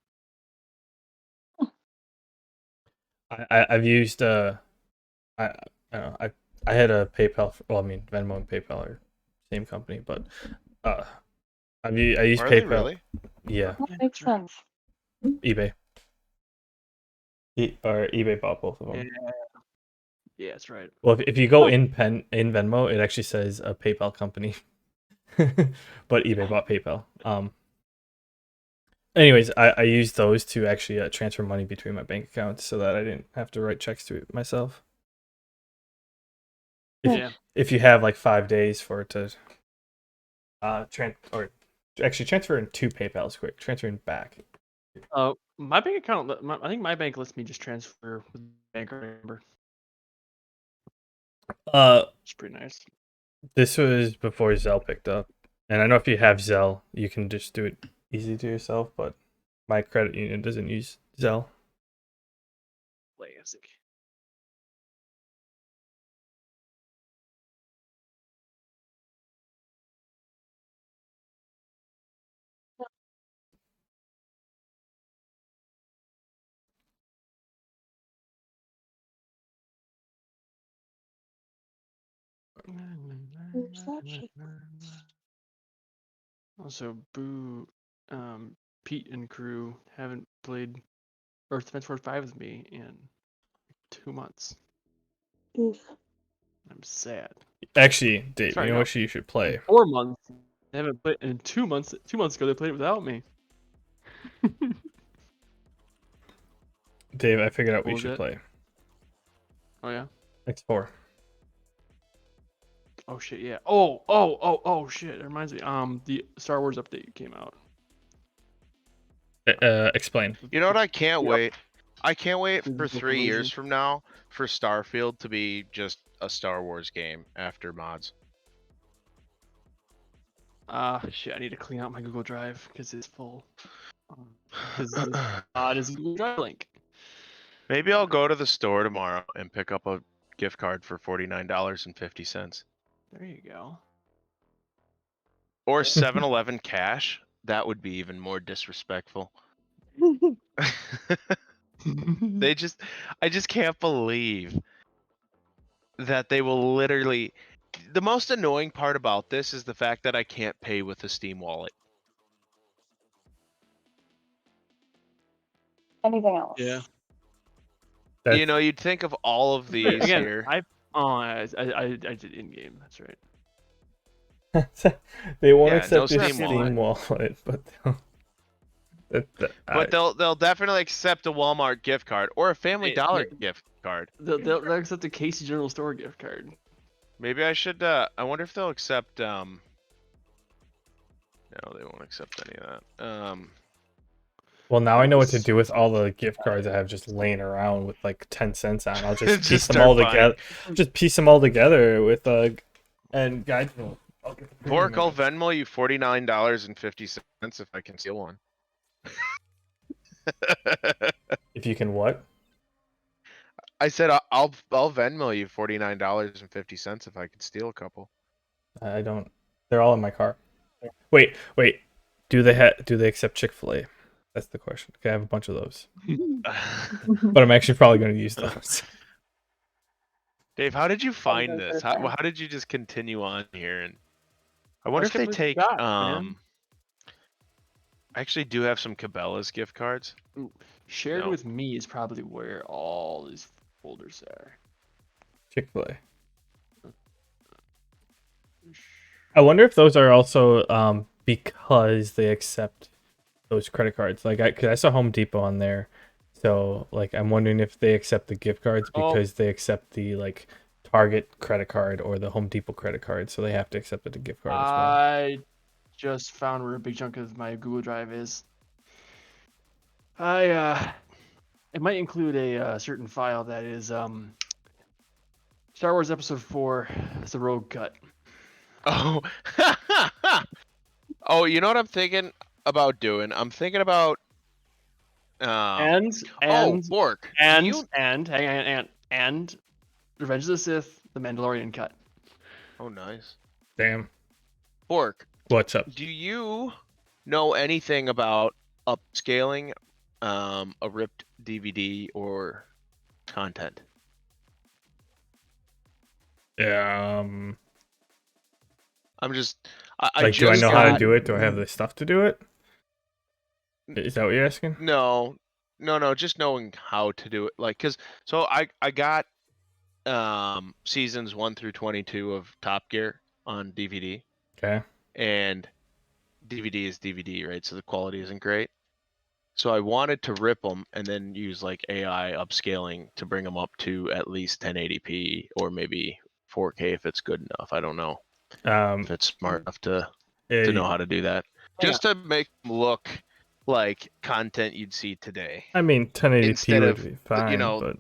I've used I don't know, I had a PayPal. Well, I mean, Venmo and PayPal are same company, but I use Are they PayPal. really? Yeah, That makes sense. eBay. Or eBay bought both of them. Yeah. Yeah, that's right. Well, if you go in Venmo, it actually says a PayPal company, but eBay bought PayPal. Anyways, I used those to actually transfer money between my bank accounts so that I didn't have to write checks to it myself. If you have like 5 days for it to transfer in 2 PayPals quick, transferring back. My bank account. I think my bank lets me just transfer with the bank number. It's pretty nice. This was before Zelle picked up, and I know if you have Zelle, you can just do it easy to yourself. But my credit union doesn't use Zelle. Classic. Where's that shit? Also, Boo, Pete and crew haven't played Earth Defense Force 5 with me in 2 months. Oof. I'm sad. Actually, Dave, Sorry, you know no. what you should play? 4 months. They haven't played in 2 months. 2 months ago, they played it without me. Dave, I figured out What what you was should it? play. Oh yeah. X4. Oh shit, yeah. Oh shit. It reminds me. The Star Wars update came out. Explain. You know what? I can't Yep. wait. I can't wait This for is the 3 years version. from now for Starfield to be just a Star Wars game after mods. Shit. I need to clean out my Google Drive because it's full. Because this mod is Google Drive link. Maybe I'll go to the store tomorrow and pick up a gift card for $49.50. There you go. Or 7-Eleven cash. That would be even more disrespectful. I just can't believe that they will literally. The most annoying part about this is the fact that I can't pay with a Steam wallet. Anything else? Yeah. You know, you'd think of all of these Again, here. I did in game. That's right. They won't Yeah, accept no your Steam Steam wallet, but But they'll definitely accept a Walmart gift card or a Family Dollar They- gift card. They'll accept a Casey General Store gift card. Maybe I should. I wonder if they'll accept. No, they won't accept any of that. Well, now I know what to was- do with all the gift cards I have just laying around with like 10 cents on. I'll just Just piece them start all buying. together. Just piece them all together with and guys. I'll get the premium Pork, I'll ones. Venmo you $49.50 if I can steal one. If you can what? I said I'll Venmo you $49.50 if I can steal a couple. I don't. They're all in my car. Wait. Do they accept Chick-fil-A? That's the question. Okay, I have a bunch of those, but I'm actually probably going to use those. Dave, how did you find those this? are How did you just continue on here? And I wonder if just they kept take looking back, man. I actually do have some Cabela's gift cards. Shared No. with me is probably where all these folders are. Chick-fil-A. I wonder if those are also because they accept those credit cards. Like cause I saw Home Depot on there, so like I'm wondering if they accept the gift cards because they accept the like Target credit card or the Home Depot credit card, so they have to accept the gift card as well. I just found where a big chunk of my Google Drive is. It might include a certain file that is Star Wars Episode 4, The Rogue Cut. Oh. Oh, you know what I'm thinking about doing? I'm thinking about And Bork. and You... and Revenge of the Sith, The Mandalorian cut. Oh, nice. Damn. Bork, What's up? do you know anything about upscaling a ripped DVD or content? Yeah. I'm just Like, do I know how to do it? Do I have the stuff to do it? Is that what you're asking? No, just knowing how to do it. Like, so I got seasons 1 through 22 of Top Gear on DVD, Okay. and DVD is DVD, right? So the quality isn't great. So I wanted to rip them and then use like AI upscaling to bring them up to at least 1080p or maybe 4K if it's good enough. I don't know if it's smart enough to know how to do that. Just to make them look like content you'd see today. I mean, 1080p Instead would of, be fine, but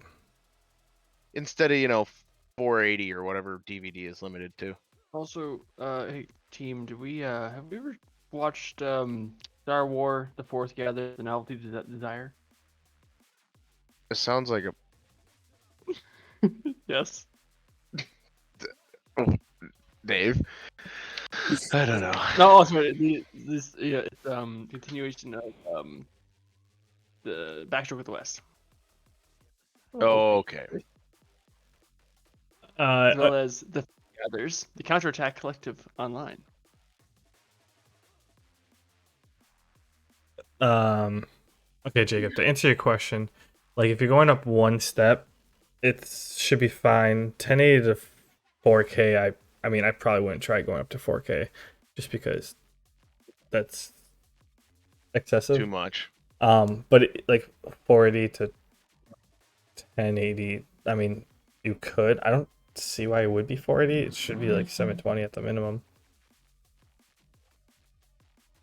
instead of 480 or whatever DVD is limited to. Also, hey team, have we ever watched Star Wars: The Fourth Gather, The Novelty Desire? It sounds like a Yes. Dave. I don't know. No, sorry. This it's continuation of the Backstroke of the West. Oh, okay. As well as the others, the Counterattack Collective Online. Okay, Jacob, to answer your question, like if you're going up one step, it should be fine. 1080 to 4K, I mean, I probably wouldn't try going up to 4K just because that's excessive. Too much. But like 480 to 1080, I mean, you could. I don't see why it would be 480. It should be like 720 at the minimum.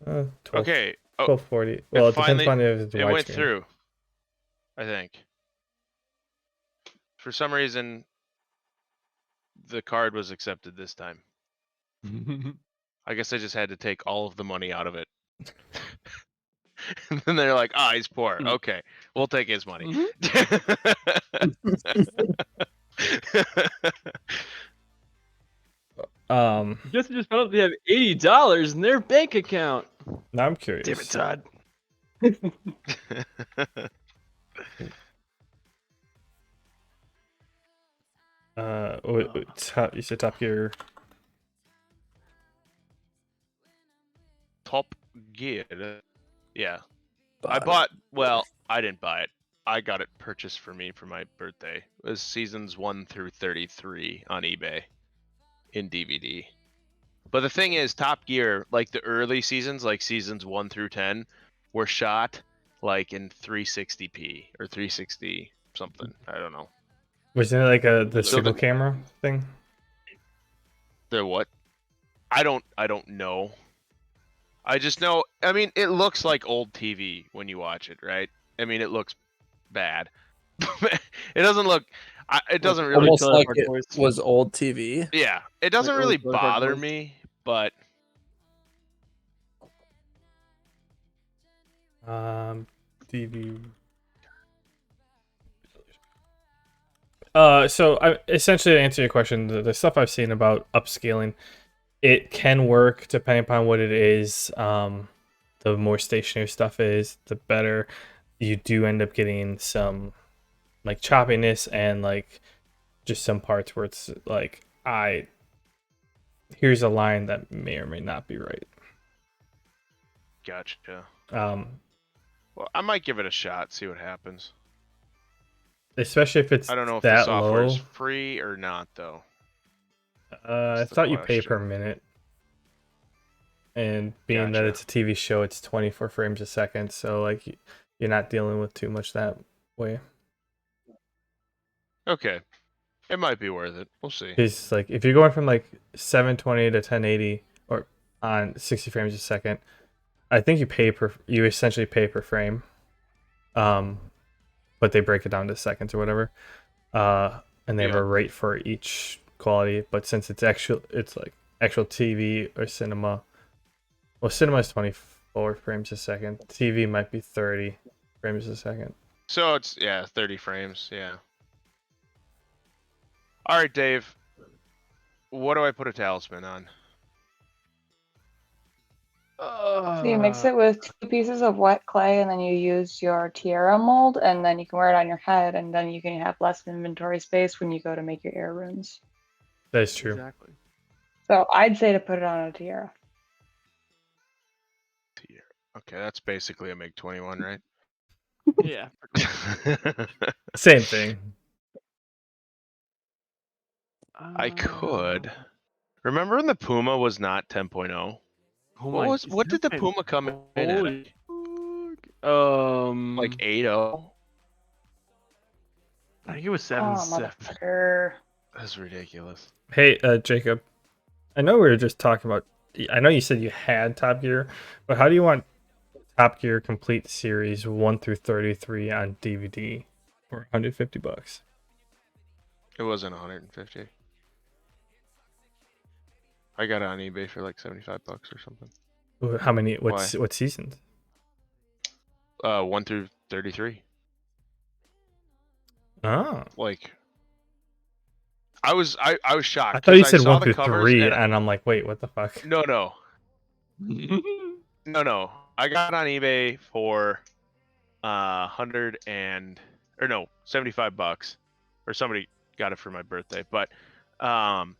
12, Okay. 1240. Well, it depends finally- on if it's It went widescreen. through. I think. For some reason, the card was accepted this time. I guess I just had to take all of the money out of it. And then they're like, he's poor. Okay, we'll take his money. Guess I just found out they have $80 in their bank account. Now I'm curious. Damn it, Todd. You said Top Gear. Top Gear. Yeah. I didn't buy it. I got it purchased for me for my birthday. It was seasons 1 through 33 on eBay in DVD. But the thing is, Top Gear, like the early seasons, like seasons 1 through 10, were shot like in 360p or 360 something. I don't know. Wasn't it like the So single camera thing? They're what? I don't know. I just know. I mean, it looks like old TV when you watch it, right? I mean, it looks bad. It doesn't look. It doesn't really. Almost Trailer like Park it Boys. was old TV. Yeah, it doesn't early really Trailer Park bother Boys. me, but DV. So I essentially to answer your question, the stuff I've seen about upscaling, it can work depending upon what it is. The more stationary stuff is, the better. You do end up getting some like choppiness and like just some parts where it's like here's a line that may or may not be right. gotcha. Um, Well, I might give it a shot, see what happens. especially if it's I don't know if the that software is low. free or not, though. I That's the thought you pay per question. minute. And being that Gotcha. it's a TV show, it's 24 frames a second, so like you're not dealing with too much that way. Okay, it might be worth it. We'll see. Because like if you're going from like 720 to 1080 or on 60 frames a second, I think you essentially pay per frame. But they break it down to seconds or whatever. And they have Yeah. a rate for each quality. But since it's like actual TV or cinema. Well, cinema is 24 frames a second. TV might be 30 frames a second. So it's 30 frames. Yeah. All right, Dave. What do I put a talisman on? So you mix it with 2 pieces of wet clay, and then you use your tiara mold, and then you can wear it on your head, and then you can have less inventory space when you go to make your air runes. That is true. Exactly. So I'd say to put it on a tiara. Okay, that's basically a MiG 21, right? Yeah. Same thing. I could. Remember when the Puma was not 10.0? Oh What my- was? What did the okay. Puma come in at? Holy Like 8.0? I think it was Oh, 7.7. motherfucker. That's ridiculous. Hey, Jacob. I know we were just talking about. I know you said you had Top Gear, but how do you want Top Gear Complete Series 1 through 33 on DVD for $150? It wasn't 150. I got it on eBay for like $75 or something. How many? Why? What seasons? 1 through 33. Oh, Like, I was shocked. I thought you 'cause said saw 1 the through covers 3, and and I'm like, wait, what the fuck? no. I got it on eBay for 75 bucks, or somebody got it for my birthday. But and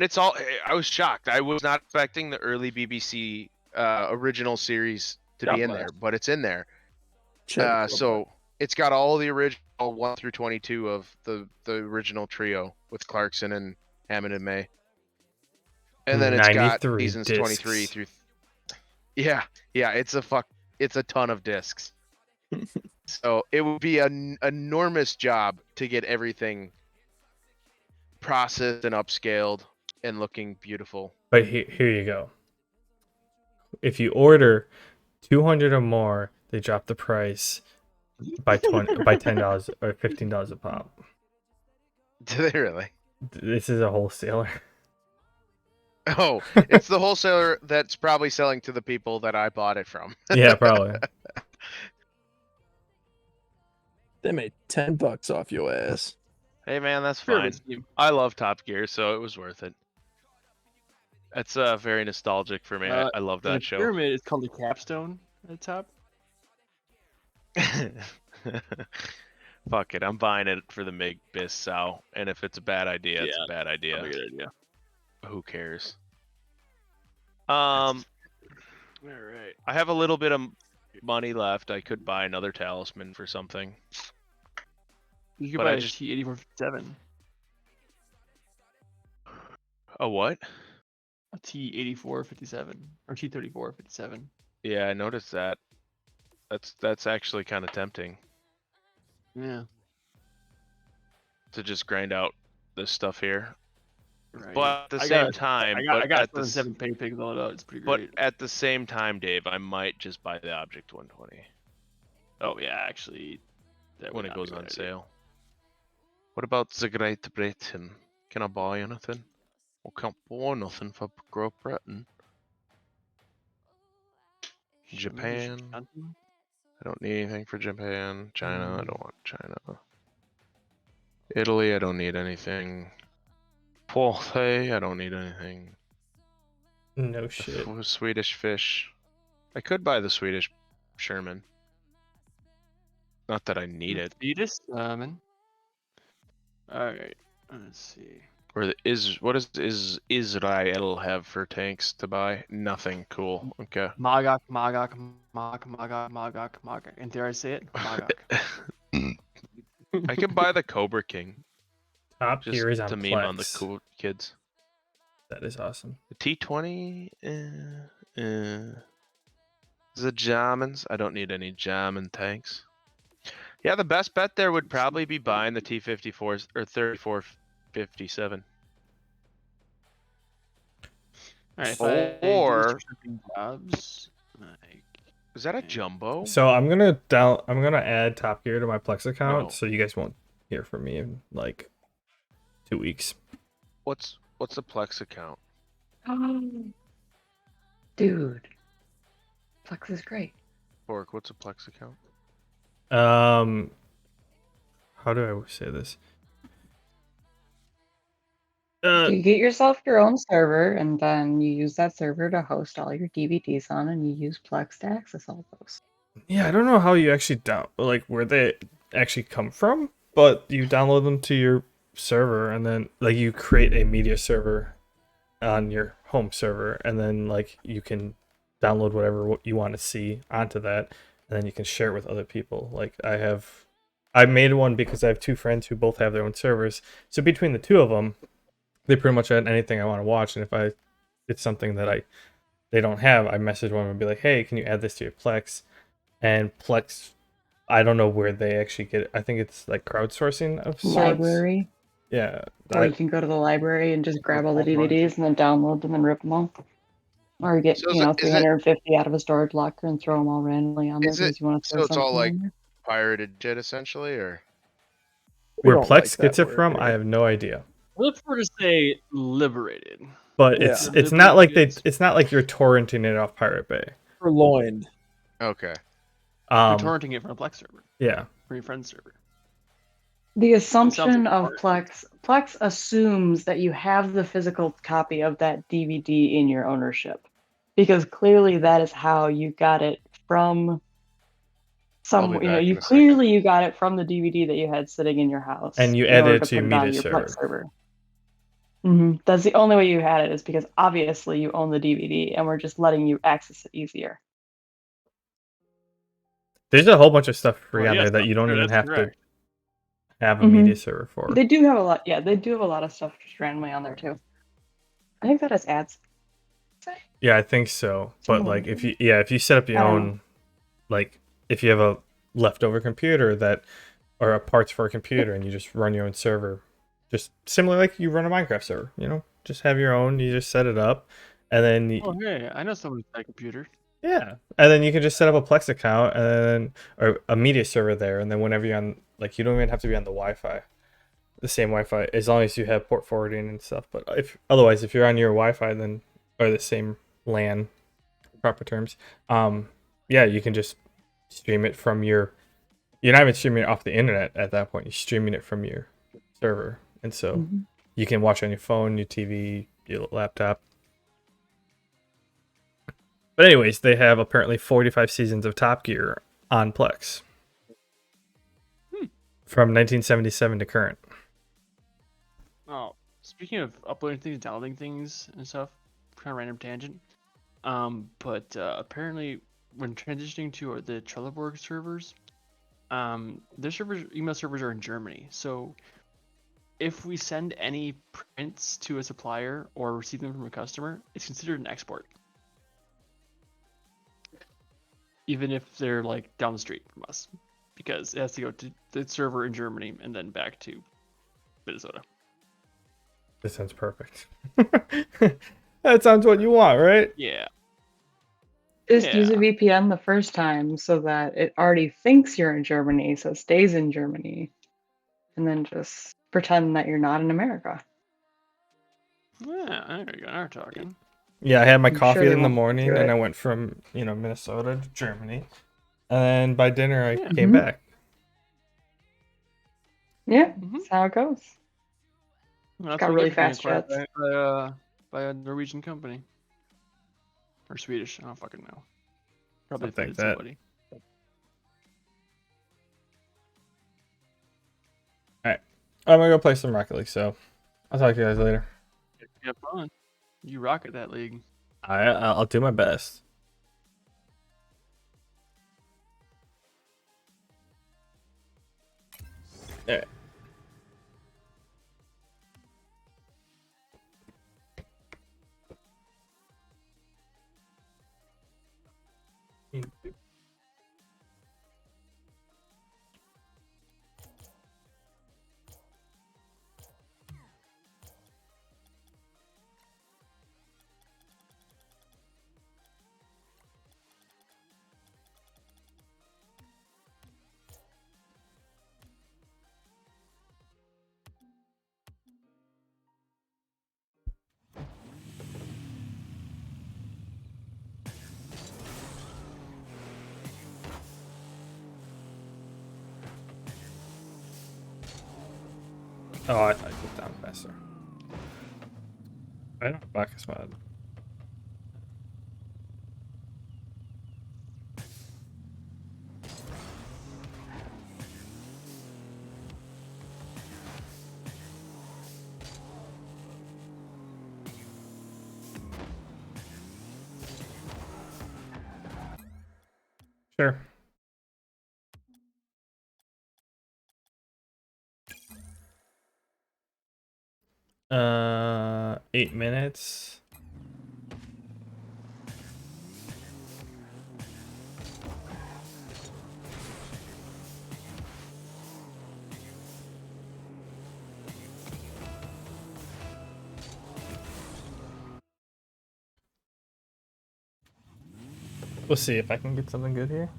it's all. I was shocked. I was not expecting the early BBC original series to be in there, but it's in there. So it's got all the original 1 through 22 of the original trio with Clarkson and Hammond and May. And then it's got 93 seasons 23 discs. through. Yeah, it's a ton of discs. So it would be an enormous job to get everything processed and upscaled and looking beautiful. But here you go. If you order 200 or more, they drop the price by $10 or $15 a pop. Do they really? This is a wholesaler. Oh, it's the wholesaler that's probably selling to the people that I bought it from. Yeah, probably. They made $10 off your ass. Hey man, that's Pyramid fine. scheme. I love Top Gear, so it was worth it. It's very nostalgic for me. I love The that show. pyramid is called the capstone at the top. Fuck it, I'm buying it for the MiG Bis Sow, and if it's a bad idea, it's Yeah, a bad idea. Probably a good idea. Who cares? All right. I have a little bit of money left. I could buy another talisman for something. You could But buy I a just- T8457. A what? A T8457 or T3457. Yeah, I noticed that. That's actually kind of tempting Yeah. to just grind out this stuff here. Right. But at the I same got time, I got 7 pay pig though. It's pretty but great. at the same time, Dave, I might just buy the Object 120 Oh yeah, actually, that when would it not be goes a on bad idea. sale. What about the Great Britain? Can I buy anything? I can't buy nothing for Great Britain. Shit, maybe we should Japan. continue. I don't need anything for Japan. China, I don't want China. Italy, I don't need anything. Porsche, I don't need anything. No The shit. Swedish fish. I could buy the Swedish Sherman. Not that I need it. Fetus salmon. Alright, let's see. Or what does Israel have for tanks to buy? Nothing. Cool. Okay. Magok, Magok, Magok. And dare I say it? Magok. I can buy the Cobra King Top just Gear is on to meme on the Plex. cool kids. That is awesome. The T20. The Germans. I don't need any German tanks. Yeah, the best bet there would probably be buying the T-54s or 3457. Alright, if Or jobs, like, is that a jumbo? So I'm gonna add Top Gear to my Plex account, No. so you guys won't hear from me in like 2 weeks. What's a Plex account? Dude. Flex is great. Bork, what's a Plex account? How do I say this? You get yourself your own server, and then you use that server to host all your DVDs on, and you use Plex to access all those. Yeah, I don't know how you actually where they actually come from, but you download them to your server, and then like you create a media server on your home server, and then like you can download whatever you want to see onto that, and then you can share it with other people. Like I made one because I have 2 friends who both have their own servers, so between the 2 of them, they pretty much add anything I want to watch, and if it's something that they don't have, I message one and be like, hey, can you add this to your Plex? And Plex, I don't know where they actually get it. I think it's like crowdsourcing of sorts. Library. Yeah. Or you can go to the library and just grab all the DVDs and then download them and rip them all. Or you get, So is it- 350 out of a storage locker and throw them all randomly on there Is it because you want to so throw it's all something like on there. pirated shit essentially, or We Where don't Plex like that gets it word from, here. I have no idea. I look for to say liberated. But Yeah. it's not like it's not like you're torrenting it off Pirate Bay. Purloined. okay? You're Um, torrenting it from a Plex server, yeah. from your friend's server. The assumption like of Plex assumes that you have the physical copy of that DVD in your ownership, because clearly that is how you got it from I'll be back you in a second. clearly you got it from the DVD that you had sitting in your house, And you in added order it to to your put it on media your server. Plex server. That's the only way you had it, is because obviously you own the DVD, and we're just letting you access it easier. There's a whole bunch of stuff free Well, on yes, there that you don't no, even that's have correct. to have a media server for. They do have a lot. Yeah, they do have a lot of stuff just randomly on there too. I think that has ads. Yeah, I think so. But like if Something you set up your I don't own, like if you have a leftover computer or a parts for a computer and you just run your own server, just similar like you run a Minecraft server, just have your own, you just set it up, and then Oh, hey, I know someone with that computer. yeah, and then you can just set up a Plex account or a media server there, and then whenever you're on, like you don't even have to be on the same Wi-Fi, as long as you have port forwarding and stuff. But if you're on your Wi-Fi, then or the same LAN, proper terms, yeah, you can just stream it from you're not even streaming it off the internet at that point. You're streaming it from your server, and so you can watch on your phone, your TV, your laptop. But anyways, they have apparently 45 seasons of Top Gear on Plex from 1977 to current. Oh, speaking of uploading things, downloading things, and stuff, kind of random tangent. But apparently, when transitioning to the Trelleborg servers, their email servers are in Germany. So, if we send any prints to a supplier or receive them from a customer, it's considered an export. even if they're like down the street from us, because it has to go to the server in Germany and then back to Minnesota. This sounds perfect. That sounds what you want, right? Yeah. Just use a Yeah. VPN the first time so that it already thinks you're in Germany, so it stays in Germany. And then just pretend that you're not in America. Yeah, there you go. Now we're talking. Yeah, I had my I'm sure coffee they in the won't morning, do and it. I went from Minnesota to Germany, and then by dinner I Yeah. came Mhm. back. Yeah, Mhm. that's how it goes. That's Got what really you get for being fast acquired jets. by a Norwegian company. Or Swedish. I don't fucking know. Probably Something like offended that. somebody. I'm gonna go play some Rocket League, so I'll talk to you guys later. Have fun. You rock at that league. I'll do my best. Alright. Oh, I thought you put down faster. I don't back as mod. Sure. Uh, 8 minutes. We'll see if I can get something good here.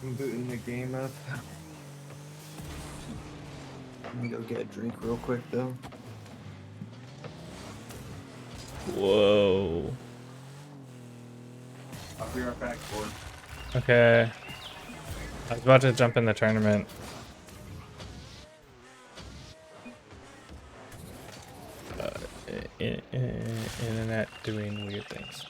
I'm booting the game up. Let me go get a drink real quick though. Whoa. I'll be right back, boy. Okay. I was about to jump in the tournament. Internet doing weird things.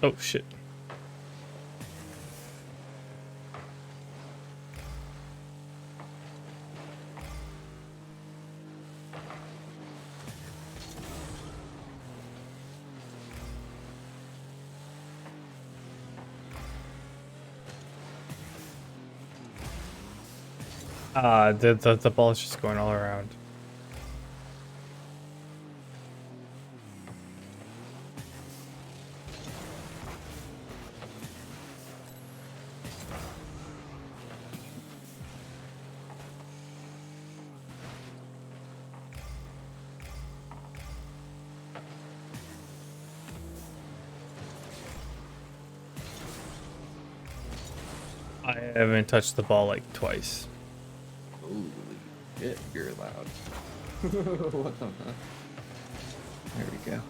Oh shit. The ball is just going all around. I haven't touched the ball like twice. Holy shit, you're loud. What the fuck? There we go.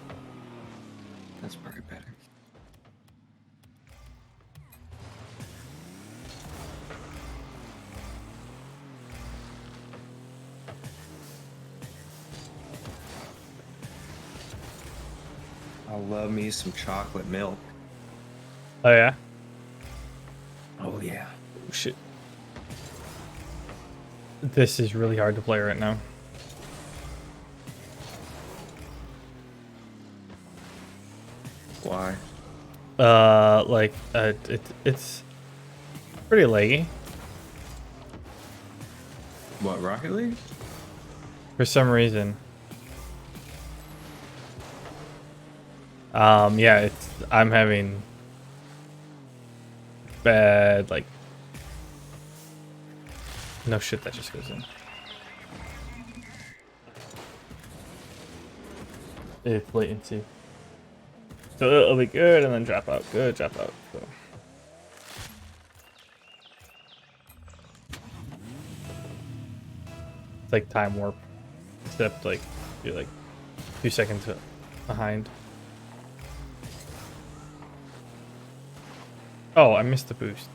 That's probably better. I love me some chocolate milk. Oh yeah. Oh yeah. Oh, shit. This is really hard to play right now. Why? It's pretty laggy What, Rocket League? for some reason. Yeah, I'm having bad, like, no shit, that just goes in. It's latency. So it'll be good and then drop out. Good, drop out. So. It's like time warp. Except like you're like 2 seconds behind. Oh, I missed the boost.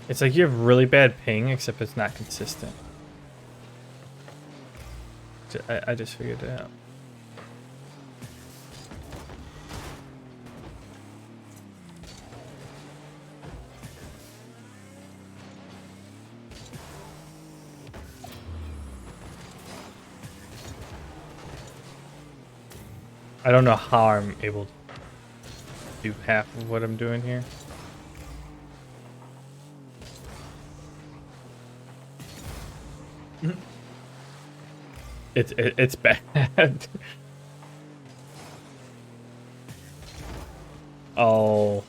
It's like you have really bad ping, except it's not consistent. I just figured it out. I don't know how I'm able to do half of what I'm doing here. It's bad. Oh.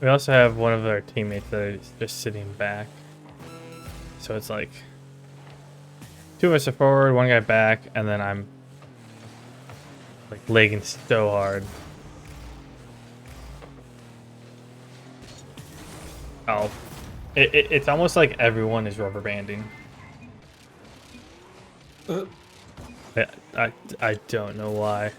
We also have one of our teammates that is just sitting back. So it's like 2 of us are forward, 1 guy back, and then I'm like lagging so hard. Oh. It's almost like everyone is rubber banding. I don't know why.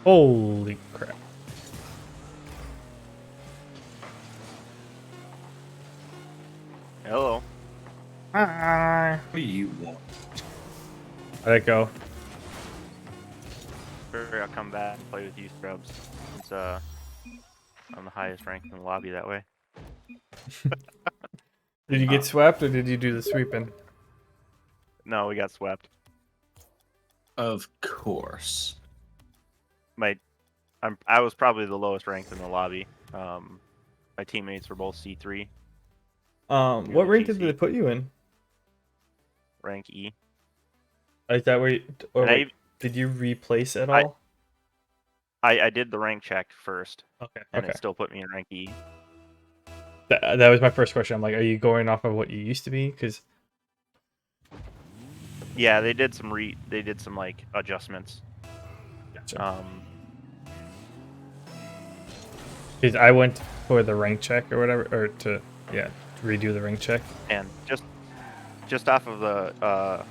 Holy crap. Hello. Hi. What do you want? How'd it go? Sure, I'll come back and play with you, Scrubs. It's I'm the highest ranked in the lobby that way. Did you get swept or did you do the sweeping? No, we got swept. Of course. I was probably the lowest ranked in the lobby. My teammates were both C3. What rank did GC. they put you in? Rank E. Is that where you, or And wait, did you replace at all? I did the rank check first, Okay. and Okay. it still put me in rank E. That was my first question. I'm like, are you going off of what you used to be? Because Yeah, they did some like adjustments. gotcha. Because I went for the rank check or whatever, or to redo the rank check. And just off of the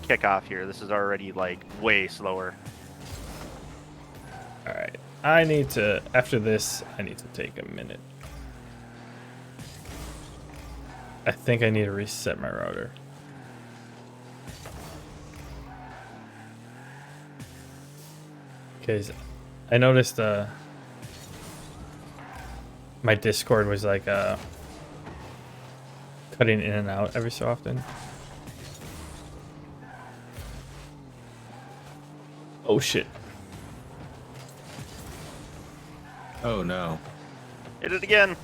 kickoff here, this is already like way slower. All right, I need to after this. I need to take a minute. I think I need to reset my router. because I noticed my Discord was like cutting in and out every so often. Oh shit. Oh no. Hit it again.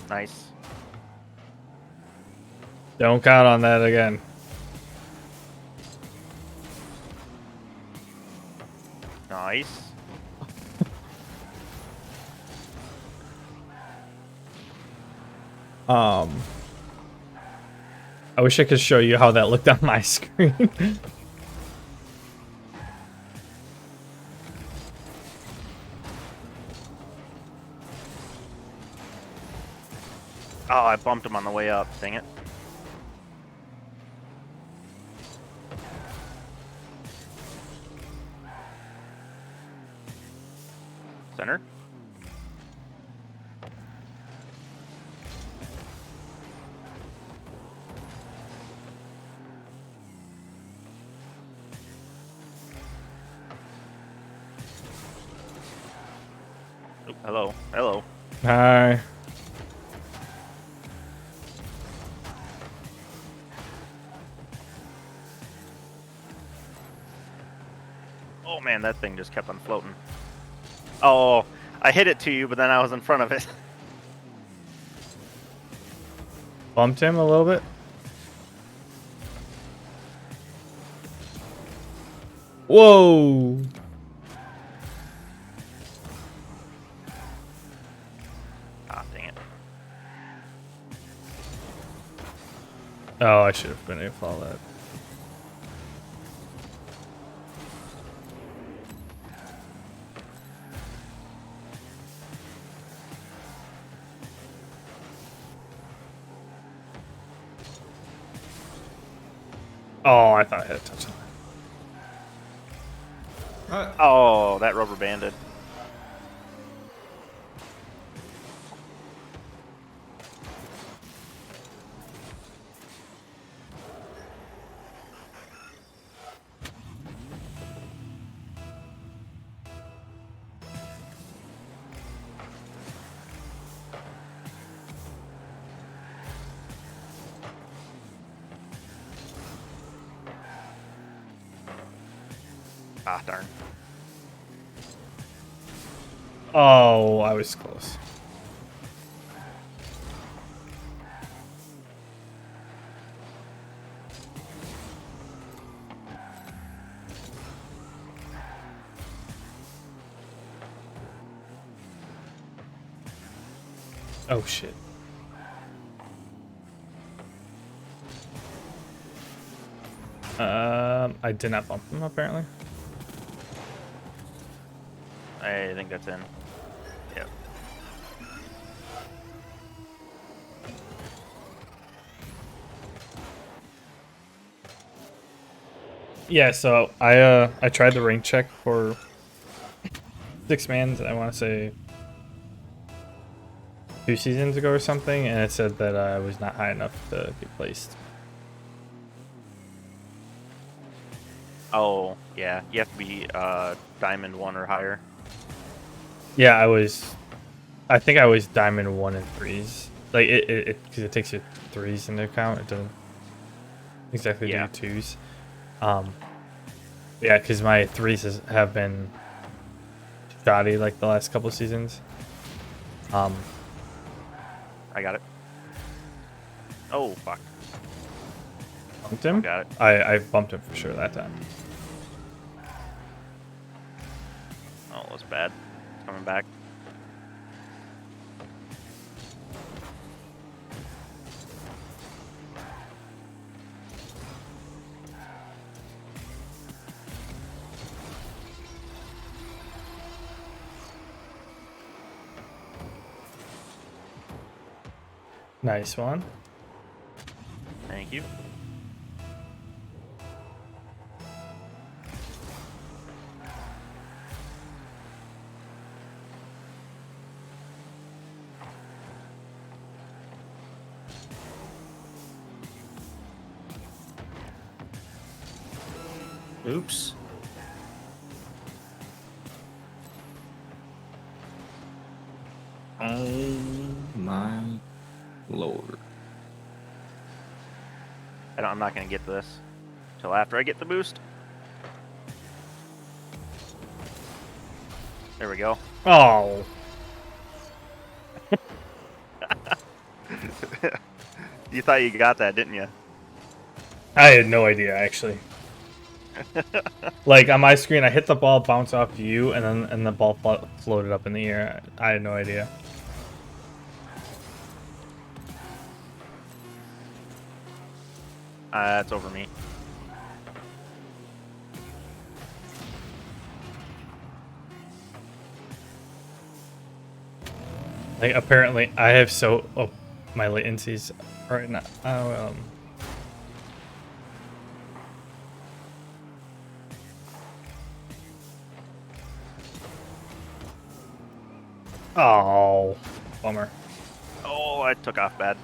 Nice. Don't count on that again. Nice. I wish I could show you how that looked on my screen. Oh, I bumped him on the way up. Dang it. Center. Oh, hello. Hello. Hi. Oh man, that thing just kept on floating. Oh, I hit it to you, but then I was in front of it. Bumped him a little bit. Whoa. Ah, dang it. Oh, I should have been able to follow that. Oh, I thought I had a touch on that. Oh, that rubber banded. Ah, darn. Oh, I was close. Oh shit. I did not bump him apparently. I think that's in. Yep. Yeah, so I tried the rank check for 6-mans, I want to say 2 seasons ago or something, and it said that I was not high enough to get placed. Oh, yeah. You have to be diamond 1 or higher. Yeah, I think I was diamond 1 and 3s. Like it because it takes your 3s into account. It doesn't exactly do your 2s. Yeah, because my 3s have been shoddy like the last couple seasons. I got it. Oh, fuck. Bumped him? Got it. I bumped him for sure that time. Oh, that's bad. It's coming back. Nice one. Thank you. Oops. Oh my lord. I'm not gonna get this till after I get the boost. There we go. Oh, You thought you got that, didn't you? I had no idea actually. Like on my screen, I hit the ball, bounce off you, and the ball floated up in the air. I had no idea. That's over me. Like apparently, I have my latencies right now. Oh, bummer. Oh, I took off bad.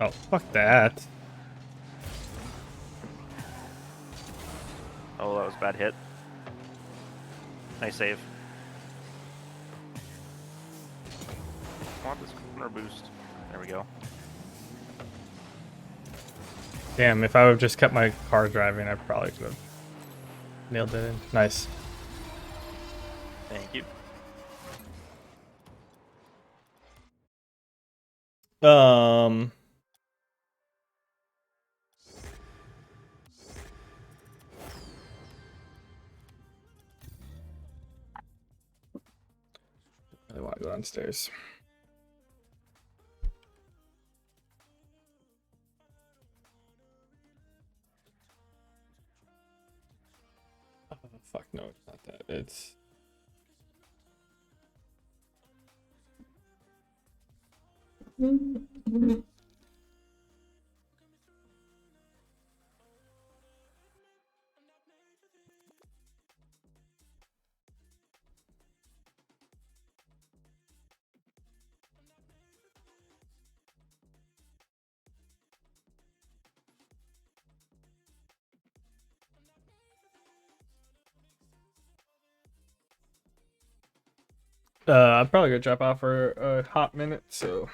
Oh, fuck that. Oh, that was a bad hit. Nice save. I want this corner boost. There we go. Damn, if I would have just kept my car driving, I probably could have nailed it in. Nice. Thank you. Um. I really want to go downstairs. Oh, fuck no, it's not that. It's. I'm probably gonna drop out for a hot minute, so